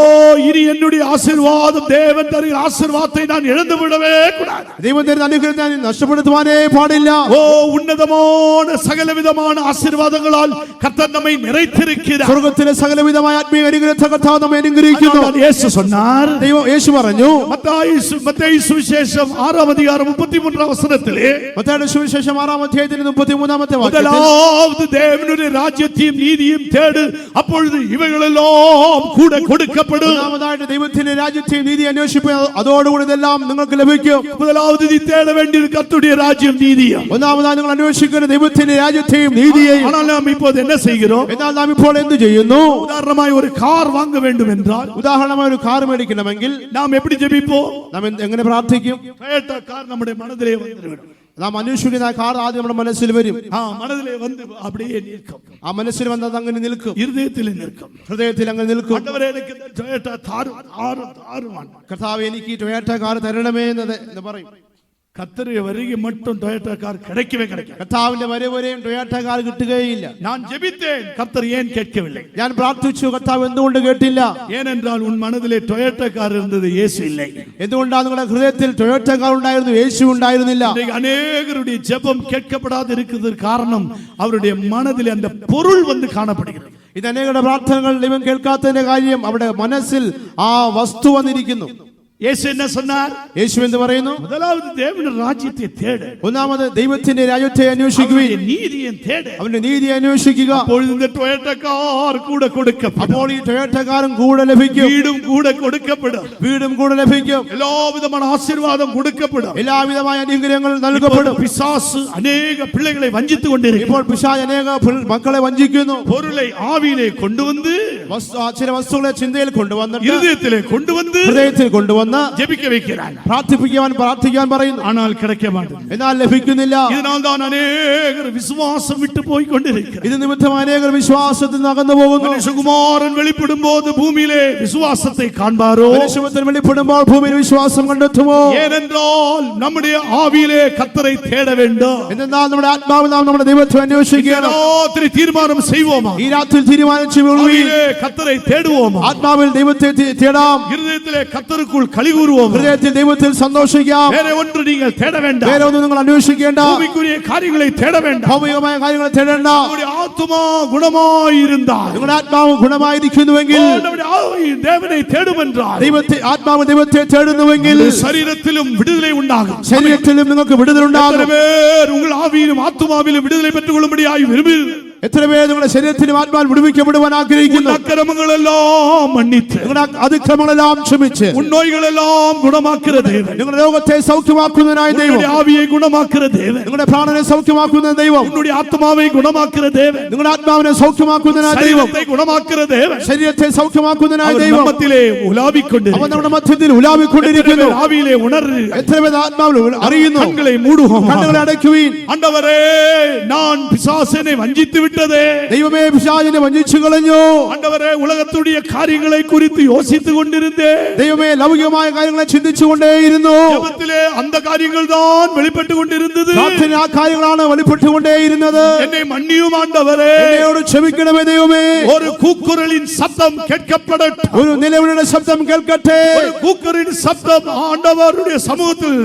இனி என்னுடைய ஆசீர்வாதம், தேவன் தருகிற ஆசீர்வாதத்தை நான் இழந்து விடவே கூடாது. ദൈവം തരുന്ന അനുഗ്രഹത്തെ ഞാൻ നഷ്ടപ്പെടുത്തുവാനേ പാടില്ല. ஓ, ഉന്നതமான സകലവിധமான ആശീർവാദങ്ങളാൽ கர்த்தர் நம்மை நிறைத்திருக்கிறார். സ്വർഗ്ഗത്തിലെ സകലവിധമായ ആത്മീയ അനുഗ്രഹത്തെ കർത്താവ് നമ്മെ അനുഗ്രഹിക്കുന്നു. യേശു சொன்னார், യേശു പറഞ്ഞു, മത്തായി സുവിശേഷം 6-ാം അധ്യായം 33-ാം വചനത്തിലെ, മത്തായിയുടെ സുവിശേഷം 6-ാം അധ്യായത്തിന്റെ 33-ാമത്തെ വാക്യത്തിൽ, முதலாவது தேவனுடைய ராஜ்யத்தையும் நீதியும் தேடு, அப்பொழுது இவைகளெல்லாம் கூட கொடுக்கப்படும். ഒന്നാമതായിട്ട് ദൈവത്തിന്റെ രാജ്യത്തെയും നീതി അന്വേഷിക്കുക, അതോടുകൂടി ഇതെല്ലാം നിങ്ങൾക്ക് ലഭിക്കും. முதலாவது நீ தேட வேண்டியது கர்த்தருடைய ராஜ்யம் நீதியும். ഒന്നാമതായി നിങ്ങൾ അന്വേഷിക്കുന്ന ദൈവത്തിന്റെ രാജ്യത്തെയും നീതിയെയും. ஆனால் நாம் இப்போது என்ன செய்கிறோம்? എന്നാൽ നാം ഇപ്പോൾ എന്ത് ചെയ്യുന്നു? உதாரணமாய் ஒரு கார் வாங்க வேண்டும் என்றால், ഉദാഹരണമായി ഒരു കാർ മേടിക്കണമെങ്കിൽ நாம் எப்படி ஜெபிப்போம்? നാം എങ്ങനെ പ്രാർത്ഥിക്കും? டொயோட்டா கார் நம்முடைய மனதிலே வந்துவிடும். നാം അന്വേഷിക്കുന്ന കാർ ആദ്യം നമ്മുടെ മനസ്സിൽ വരും. மனதிலே வந்து அப்படியே நிற்கும். ആ മനസ്സിൽ വന്നത് അങ്ങനെ നിൽക്കും, இருதயத்தில் நிற்கும், ഹൃദയത്തിൽ അങ്ങനെ നിൽക്കും. ஆண்டவரே, எனக்கு இந்த டொயோட்டா தாரும். കർത്താവേ, എനിക്ക് ഈ ടൊയോട്ട കാർ തരണമേ എന്ന് പറയും. கர்த்தருடைய வருகை மட்டும் டொயோட்டா கார் கிடைக்கவே கிடைக்காது. കർത്താവിന്റെ വരവരെയും ടൊയോട്ട കാർ കിട്ടുകയില്ല. நான் ஜெபித்தேன், கர்த்தர் ஏன் கேட்கவில்லை? ഞാൻ പ്രാർത്ഥിച്ചു, കർത്താവ് എന്തുകൊണ്ട് കേട്ടില്ല? ஏனென்றால் உன் மனதிலே டொயோட்டா கார் இருந்தது, இயேசு இல்லை. എന്തുകൊണ്ടാണ് നിങ്ങളുടെ ഹൃദയത്തിൽ ടൊയോട്ട കാർ ഉണ്ടായിരുന്നു, യേശു ഉണ്ടായിരുന്നില്ല? அநேகருடைய ஜெபம் கேட்கப்படாது இருக்கிறது காரணம் அவருடைய மனதிலே அந்த பொருள் வந்து காணப்படுகிறது. ഇത് അനേകരുടെ പ്രാർത്ഥനകൾ ദൈവം കേൾക്കാത്തതിന്റെ കാര്യം അവിടെ മനസ്സിൽ ആ വസ്തു വന്നിരിക്കുന്നു. இயேசு என்ன சொன்னார்? യേശു എന്ത് പറയുന്നു? முதலாவது தேவனுடைய ராஜ்யத்தை தேடு, ഒന്നാമത് ദൈവത്തിന്റെ രാജ്യത്തെ അന്വേഷിക്കുകയും நீதியை தேடு, അവന്റെ നീതി അന്വേഷിക്കുക. அப்பொழுது இந்த டொயோட்டா கார் கூட கொடுக்கப்படும். അപ്പോൾ ഈ ടൊയോട്ട കാറും കൂടെ ലഭിക്കും, வீடும் கூட கொடுக்கப்படும், വീടും കൂടെ ലഭിക്കും, எல்லா விதமான ஆசீர்வாதம் கொடுக்கப்படும். എല്ലാവിധമായ അനുഗ്രഹങ്ങൾ നൽകപ്പെടും. பிசாசு அநேக பிள்ளைகளை வஞ்சித்துக் கொண்டிருக்கிறார். ഇപ്പോൾ പിശാച് അനേക മക്കളെ വഞ്ചിക്കുന്നു. பொருளை ஆவியிலே கொண்டு வந்து, ചില വസ്തുക്കളെ ചിന്തയിൽ കൊണ്ടുവന്നിട്ട് இருதயத்திலே கொண்டு வந்து, ഹൃദയത്തിൽ കൊണ്ടുവന്ന് ஜெபிக்க வைக்கிறார். പ്രാർത്ഥിക്കാൻ പറയുന്നു. ஆனால் கிடைக்க மாட்டேன். എന്നാൽ ലഭിക്കുന്നില്ല. இதனால் தான் அநேகர் விசுவாசம் விட்டு போய் கொண்டிருக்கிறார். ഇത് നിമിത്തം അനേകർ വിശ്വാസത്തിൽ നിന്ന് അകന്നു പോകുന്നു. மனுஷகுமாரன் வெளிப்படும் போது பூமியிலே விசுவாசத்தை காண்பாரோ? മനുഷ്യപുത്രൻ വെളിപ്പെടുമ്പോൾ ഭൂമിയിൽ വിശ്വാസം കണ്ടെത്തുമോ? ஏனென்றால் நம்முடைய ஆவியிலே கர்த்தரை தேட வேண்டும். എന്നാൽ നമ്മുടെ ആത്മാവിൽ നാം നമ്മുടെ ദൈവത്തെ അന്വേഷിക്കണം. ராத்திரி தீர்மானம் செய்வோமா? ഈ രാത്രി തീരുമാനിച്ചു ஆவியிலே கர்த்தரை தேடுவோமா? ആത്മാവിൽ ദൈവത്തെ തേടാം. இருதயத்திலே கர்த்தருக்குள் களி கூறுவோமா? ഹൃദയത്തിൽ ദൈവത്തിൽ സന്തോഷിക്കാം. வேற ஒன்று நீங்கள் தேட வேண்டாம். വേറെ ഒന്നും നിങ്ങൾ അന്വേഷിക്കേണ്ട. பூமிக்குரிய காரியங்களை தேட வேண்டாம். ഭൗമികമായ കാര്യങ്ങൾ തേടേണ്ട. நம்முடைய ஆத்துமா குணமாய் இருந்தால், നിങ്ങളുടെ ആത്മാവ് ഗുണമായിരിക്കുന്നുവെങ്കിൽ, நம்முடைய ஆவி தேவனை தேடும் என்றால், ആത്മാവ് ദൈവത്തെ തേടുന്നുവെങ്കിൽ சரீரத்திலும் விடுதலை உண்டாகும். ശരീരത്തിലും നിങ്ങൾക്ക് വിടുതലുണ്ടാകും. உங்கள் ஆவியிலும் ஆத்துமாவிலும் விடுதலை பெற்றுக் கொள்ளும்படியாய் விரும்புகிறீர்கள். എത്ര പേര് നിങ്ങളുടെ ശരീരത്തിലും ആത്മാവിൽ വിടുവിക്കപ്പെടുവാൻ ആഗ്രഹിക്കുന്നു? അക്രമങ്ങളെല്ലാം മன்னித்து നിങ്ങളുടെ അതിക്രമങ്ങളെല്ലാം ക്ഷമിച്ച് ഉന്നോയികളെല്ലാം ഗുണമാക്കുന്ന ദൈവം, നിങ്ങളുടെ രോഗത്തെ സൗഖ്യമാക്കുന്നതിനായ ദൈവം, ആവിയെ ഗുണമാക്കുന്ന ദൈവം, നിങ്ങളുടെ പ്രാണനെ സൗഖ്യമാക്കുന്ന ദൈവം, ഉன்னுடைய ആത്മാவை ഗുണമാക്കുന്ന ദൈവം, നിങ്ങളുടെ ആത്മാവിനെ സൗഖ്യമാക്കുന്നതിനായ ദൈവം, ശരീരത്തെ ഗുണമാക്കുന്ന ദൈവം, ശരീരത്തെ സൗഖ്യമാക്കുന്നതിനായ അവൻ ദൈവം നമ്മത്തിലെ ഉലാവിക്കൊണ്ട് അവൻ നമ്മുടെ മധ്യത്തിൽ ഉലാവിക്കൊണ്ടിരിക്കുന്നു. ആവിയിലെ ഉണർന്ന് എത്ര പേർ ആത്മാവിൽ അറിയുന്നു? കണ്ണുകളെ മൂടുவோம். കണ്ണുകളെ അടയ്ക്കുവീൻ. ஆண்டவரே, நான் பிசாசனை வஞ்சித்து விட்டதே. ദൈവമേ, പിശാചിനെ വഞ്ചിച്ചു കളഞ്ഞു. ஆண்டவரே, உலகத்துடைய காரியங்களை குறித்து யோசித்துக் கொண்டிருந்தேன். ദൈവമേ, ലൗകികമായ കാര്യങ്ങളെ ചിന്തിച്ചുകൊണ്ടേയിരുന്നു. ஜெபத்திலே அந்த காரியங்கள் தான் வெளிப்பட்டு கொண்டிருந்தது. പ്രാർത്ഥന ആ കാര്യങ്ങളാണ് വെളിപ്പെട്ടുകൊണ്ടേയിരുന്നത്. என்னை மன்னியும் ஆண்டவரே. എന്നോട് ക്ഷമിക്കണമേ ദൈവമേ. ஒரு கூக்குரலின் சத்தம் கேட்கப்படட்டும். ഒരു നിലവിളിയുടെ ശബ്ദം കേൾക്കട്ടെ. ஒரு கூக்குரலின் சத்தம் ஆண்டவருடைய சமூகத்தில்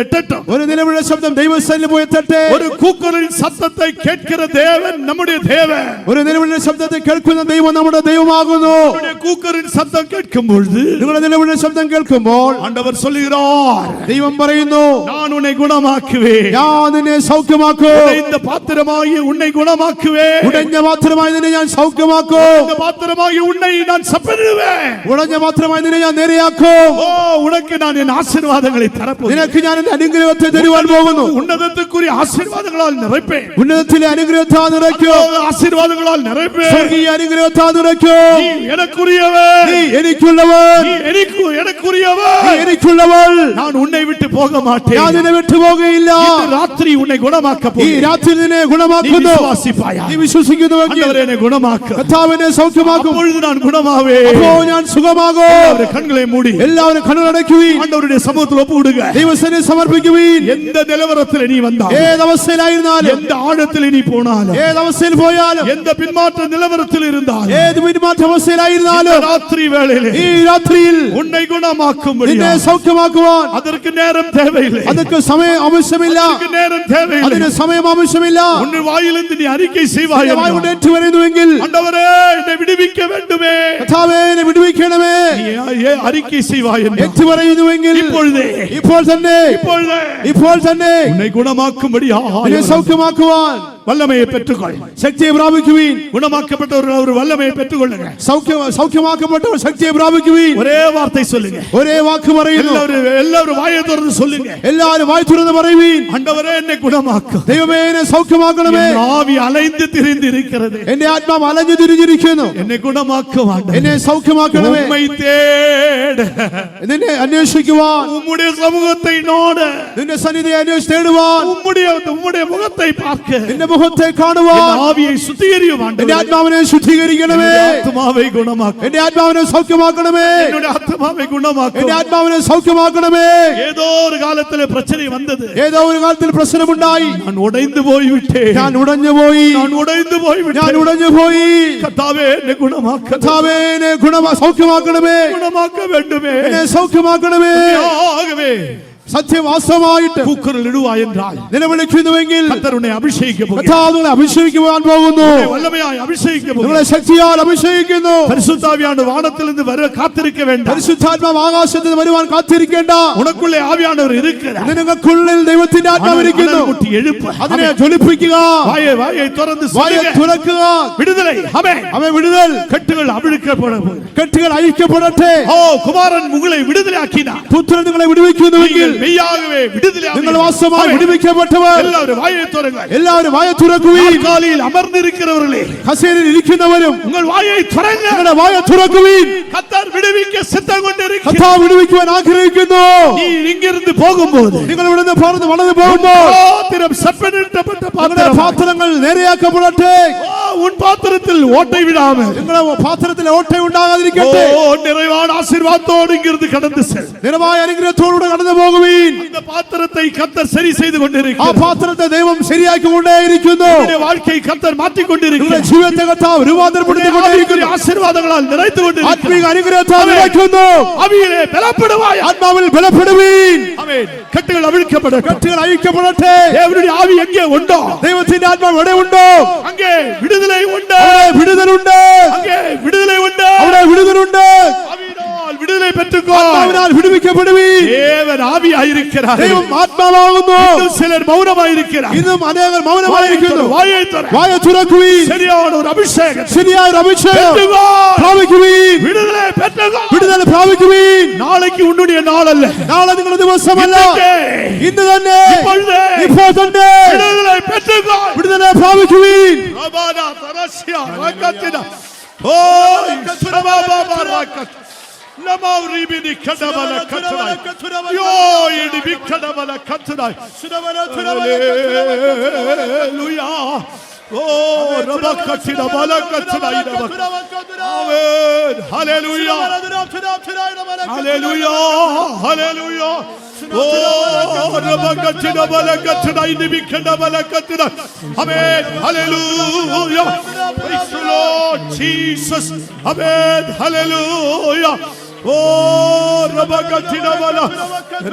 எட்டட்டும். ഒരു നിലവിളിയുടെ ശബ്ദം ദൈവസന്നിധിയിൽ പോയി എത്തട്ടെ. ஒரு கூக்குரலின் சத்தத்தை கேட்கிற தேவன் நம்முடைய தேவன். ഒരു നിലവിളിയുടെ ശബ്ദത്തെ കേൾക്കുന്ന ദൈവം നമ്മുടെ ദൈവമാകുന്നു. நம்முடைய கூக்குரலின் சத்தம் கேட்கும் பொழுது നിങ്ങളുടെ നിലവിളിയുടെ ശബ്ദം കേൾക്കുമ്പോൾ ஆண்டவர் சொல்லுகிறார், ദൈവം പറയുന്നു, நான் உன்னை குணமாக்குவேன். ഞാൻ നിന്നെ സൗഖ്യമാക്കും. இந்த பாத்திரமாகி உன்னை குணமாக்குவேன். ഉടഞ്ഞ പാത്രമായി നിന്നെ ഞാൻ സൗഖ്യമാക്കും. இந்த பாத்திரமாகி உன்னை நான் சப்பரிடுவேன். ഉടഞ്ഞ പാത്രമായി നിന്നെ ഞാൻ നേരെയാക്കും. ஓ, உனக்கு நான் என் ஆசீர்வாதங்களை தரப்போகிறேன். നിനക്ക് ഞാൻ എന്റെ അനുഗ്രഹത്തെ തരുവാൻ പോകുന്നു. உன்னதத்துக்குரிய ஆசீர்வாதங்களால் நிறைப்பேன். ഉന്നതത്തിലെ അനുഗ്രഹത്താൽ നിറയ്ക്കും. ஆசீர்வாதங்களால் நிறைப்பேன். സ്വർഗീയ അനുഗ്രഹത്താൽ നിറയ്ക്കും. நீ எனக்குரியவன். നീ എനിക്കുള്ളവൻ. நீ எனக்குரியவன். നീ എനിക്കുള്ളവൾ. நான் உன்னை விட்டு போக மாட்டேன். ഞാൻ നിന്നെ വിട്ടുപോകുകയില്ല. இந்த ராத்திரி உன்னை குணமாக்க ഈ போகிறேன். രാത്രി നിന്നെ நீ ഗുണമാക്കുന്നു. விசுவாசிப்பாயா? നീ വിശ്വസിക്കുന്നുവെങ്കിൽ ஆண்டவரே, என்னை குணமாக்கு. കർത്താവ് എന്നെ സൗഖ്യമാക്കും. அப்பொழுது நான் குணமாவேன். അപ്പോ ഞാൻ സുഖമാകും. அவருடைய கண்களை மூடி എല്ലാവരും കണ്ണടയ്ക്കുവീൻ. ஆண்டவருடைய சமூகத்தில் ஒப்பு விடுங்க. ദൈവസന്നിധിയിൽ സമർപ്പിക്കുവീൻ. எந்த நிலவரத்தில் நீ வந்தால், ഏതവസ്ഥയിലായിരുന്നാലും, எந்த ആഴത്തിൽ நீ போனாலும், ഏതവസ്ഥയിൽ പോയാലും, எந்த பின்மாற்ற நிலவரத்தில் இருந்தாலும், ഏത് പിന്മാറ്റ അവസ്ഥയിലായിരുന്നാലും, ராத்திரி வேளையிலே ഈ രാത്രിയിൽ உன்னை குணமாக்கும்படி നിന്നെ സൗഖ്യമാക്കുവാൻ அதற்கு நேரம் தேவையில்லை. അതൊക്കെ സമയം ആവശ്യമില്ല. அதற்கு நேரம் தேவையில்லை. അതിന് സമയം ആവശ്യമില്ല. உன் വായിலிருந்து നീ அறிக்கை செய்வாய். വായ് കൊണ്ട് ഏറ്റുപറയുന്നുവെങ്കിൽ, ஆண்டவரே, என்னை விடுவிக்க வேண்டுமே, കർത്താവേ എന്നെ വിടുവിക്കണമേ, நீ அறிக்கை செய்வாய் என்று ഏറ്റുപറയുന്നുവെങ്കിൽ இப்பொழுதே ഇപ്പോൾ തന്നെ ഇപ്പോൾ തന്നെ உன்னை குணமாக்கும்படி എന്നെ സൗഖ്യമാക്കുവാൻ வல்லமையை பெற்றுக்கொள். ശക്തിയെ പ്രാപിക്കുവീൻ. குணமாக்கப்பட்டவர்கள் ஒரு வல்லமையை பெற்றுக்கொள்ளுங்க. സൗഖ്യമാക്കപ്പെട്ടവർ ശക്തിയെ പ്രാപിക്കുവീൻ. ஒரே வார்த்தை சொல்லுங்க. ഒരേ വാക്ക് പറയുന്നു. எல்லாரும் வாயை திறந்து சொல்லுங்க. എല്ലാവരും വായ് തുറന്ന് പറയുവീൻ. ஆண்டவரே, என்னை குணமாக்கும். ദൈവമേ എന്നെ സൗഖ്യമാക്കണമേ. என் ஆவி அலைந்து திரிந்து இருக்கிறது. എന്റെ ആത്മാവ് അലഞ്ഞു തിരിഞ്ഞിരിക്കുന്നു. என்னை குணமாக்கும் ஆண்டவரே. എന്നെ സൗഖ്യമാക്കണമേ. உம்மை தேட, നിന്നെ അന്വേഷിക്കുവാൻ, உம்முடைய சமூகத்தை நாட, നിന്റെ സന്നിധിയെ അന്വേഷിച്ച് തേടുവാൻ, உம்முடைய முகத்தை பார்க்க, നിന്റെ മുഖത്തെ കാണുവാൻ என் ஆவியை சுத்திகரியும் എന്റെ ஆண்டவரே. ആത്മാവിനെ ശുദ്ധീകരിക്കണമേ. ஆத்மாவை குணமாக்கும். എന്റെ ആത്മാവിനെ സൗഖ്യമാക്കണമേ. என்னுடைய ஆத்மாவை குணமாக்கும். എന്റെ ആത്മാവിനെ സൗഖ്യമാക്കണമേ. ஏதோ ஒரு காலத்துல பிரச்சனை வந்தது. ഏതോ ഒരു കാലത്തിൽ പ്രശ്നമുണ്ടായി. நான் உடைந்து போய்விட்டேன். ഞാൻ ഉടഞ്ഞുപോയി. நான் உடைந்து ഞാൻ போய்விட்டேன். ഉടഞ്ഞുപോയി. கர்த்தாவே, என்னை குணமாக்க, കർത്താവേ എന്നെ സൗഖ്യമാക്കണമേ. குணமாக்க வேண்டுமே. എന്നെ സൗഖ്യമാക്കണമേ. ஆகவே സത്യവാസ്തവമായിട്ട് கூக்குரல் இடுவாய் என்றால் നിലവിളിക്കുന്നുവെങ്കിൽ கர்த்தர் உன்னை அபிஷேகிக்க போகிறார். കർത്താവ് നിങ്ങളെ അഭിഷേകിക്കുവാൻ പോകുന്നു. உன்னை வல்லமையாய் அபிஷேகிக்க போகிறார். നിങ്ങളെ ശക്തിയാൽ അഭിഷേകിക്കുന്നു. பரிசுத்தாவியானவர் வானத்திலிருந்து வர காத்திருக்க வேண்டாம். പരിശുദ്ധാത്മാവ് ആകാശത്തിൽ വരുവാൻ കാത്തിരിക്കേണ്ട. உனக்குள்ளே ആവിയാனவர் இருக்கிறார். നിങ്ങൾക്കുള്ളിൽ ദൈവത്തിന്റെ ആത്മാവ് ഇരിക്കുന്നു. முட்டி எழுப்பு. അതിനെ ജ്വലിപ്പിക്കുക. வாயை திறந்து വായ சொல்லுங்க. തുറക്കുക. விடுதலை. ஆமென். അവൻ വിടുതൽ. கட்டுகள் அவிழ்க்கப்பட போகிறது. കെട്ടുകൾ അഴിക്കപ്പെടട്ടെ. ஓ, குமாரன் உங்களை விடுதலையாக்கினார். പുത്രൻ നിങ്ങളെ വിടുവിക്കുന്നുവെങ്കിൽ மெய்யாகவே விடுதலையாக നിങ്ങൾ വാസ്തവമായി വിടുവിക്കപ്പെട്ടവർ எல்லாரும் வாயை திறங்கள். എല്ലാവരും വായ തുറക്കുവീൻ. காலில் அமர்ந்திருக்கிறவர்களே, കസേരയിൽ ഇരിക്കുന്നവരും உங்கள் വാயை திறங்க. നിങ്ങളുടെ വായ തുറക്കുവീൻ. கர்த்தர் விடுவிக்க சித்தம் கொண்டிருக்கிறார். കർത്താവ് വിടുവിക്കുവാൻ ആഗ്രഹിക്കുന്നു. நீ ഇங்கிருந்து പോകുമ്പോൾ നിങ്ങൾ ഇവിടുന്ന് പറന്ന് വളർന്നു പോകുമ്പോൾ பாத்திரம் செப்பனிட்டப்பட்ட നിങ്ങളുടെ பாத்திரம். പാത്രങ്ങൾ നേരെയാക്കപ്പെടട്ടെ. உன் பாத்திரத்தில் ஓட்டை விடாமல் നിങ്ങളുടെ പാത്രത്തിൽ ഓട്ട ஓ, ഉണ്ടാകാതിരിക്കട്ടെ. நிறைவான ஆசீர்வாதத்தோடு இங்கிருந்து கடந்து செல். നിറമായ അനുഗ്രഹത്തോടുകൂടെ കടന്നു പോകുവീൻ. அந்த பாத்திரத்தை கர்த்தர் சரி செய்து ആ கொண்டிருக்கிறார். പാത്രത്തെ ദൈവം ശരിയാക്കിക്കൊണ്ടേയിരിക്കുന്നു. உன்னுடைய வாழ்க்கை கர்த்தர் மாற்றிக் നിങ്ങളുടെ கொண்டிருக்கிறார். ജീവിതത്തെ കർത്താവ് രൂപാന്തരപ്പെടുത്തിക്കൊണ്ടിരിക്കുന്നു. ஆசீர்வாதங்களால் நிறைத்து கொண்டிருக்கிறார். ആത്മീക അനുഗ്രഹത്താൽ നിറയ്ക്കുന്നു. ஆவியிலே பலப்படுவாய். ആത്മാവിൽ ബലപ്പെടുവീൻ. ஆமென். கட்டுகள் அவிழ்க்கப்படட்டும். കെട്ടുകൾ അഴിക്കപ്പെടട്ടെ. தேவனுடைய ஆவி எங்கே உண்டோ ദൈവത്തിന്റെ ആത്മാവ് എവിടെ ഉണ്ടോ அங்கே விடுதலை உண்டு. അവിടെ വിടുതലുണ്ട്. அங்கே விடுதலை உண்டு. അവിടെ വിടുതലുണ്ട്. ஆவியினால் விடுதலை பெற்றுக்கோ. ആത്മാവിനാൽ വിടുവിക്കപ്പെടുവീൻ. தேவன் ஆவியாயிருக்கிறார். ദൈവം ആത്മാ ആത്മാവാകുന്നു. ചിലർ മൗനമായിരിക്കണം. ഇന്നും അനേകർ മൗനമായിരിക്കുന്നു. വായെ തുറ. വായ തുറക്കുവീൻ. ശരിயான ഒരു അഭിഷേകം. ശരിയായ ഒരു അഭിഷേകം പ്രാപിക്കുവീൻ. വിടുതலை பெற்றுக்கொள். വിടുതല പ്രാപിക്കുവീൻ. നാളേക്ക് ഉണ്ടുടിയ നാളല്ല. നാളെ നിങ്ങളുടെ ദിവസമല്ല. ഇന്ന് തന്നെ ഇപ്പോൾ തന്നെ വിടുതலை பெற்றுக்கொள். വിടുതല പ്രാപിക്കുവീൻ. റബാന തറസ്യ റകത്തിന. ഓ ശബബബ റകത്ത്. ലമൗരിബിനി കദബല കത്രായി. യോ ഇടി ബിക്കദബല കത്രായി. ഹല്ലേലൂയ. ഓ റബകത്തിന ബലകത്രായി. ആമേൻ. ഹല്ലേലൂയ. ഹല്ലേലൂയ. ഹല്ലേലൂയ. ഓ റബകത്തിന ബലകത്രായി ബിക്കദബല കത്രായി. ആമേൻ. ഹല്ലേലൂയ. Praise the Lord Jesus. ആമേൻ. ഹല്ലേലൂയ. ഓ റബകത്തിന ബല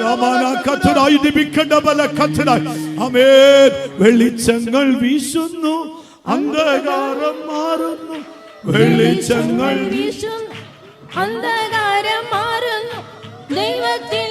റമന കത്രായി ബിക്കദബല കത്രായി. ആമേൻ. വെളിച്ചങ്ങൾ വീശുന്നു, അന്ധകാരം മാറുന്നു. വെളിച്ചങ്ങൾ വീശുന്നു, അന്ധകാരം മാറുന്നു. ദൈവത്തിൽ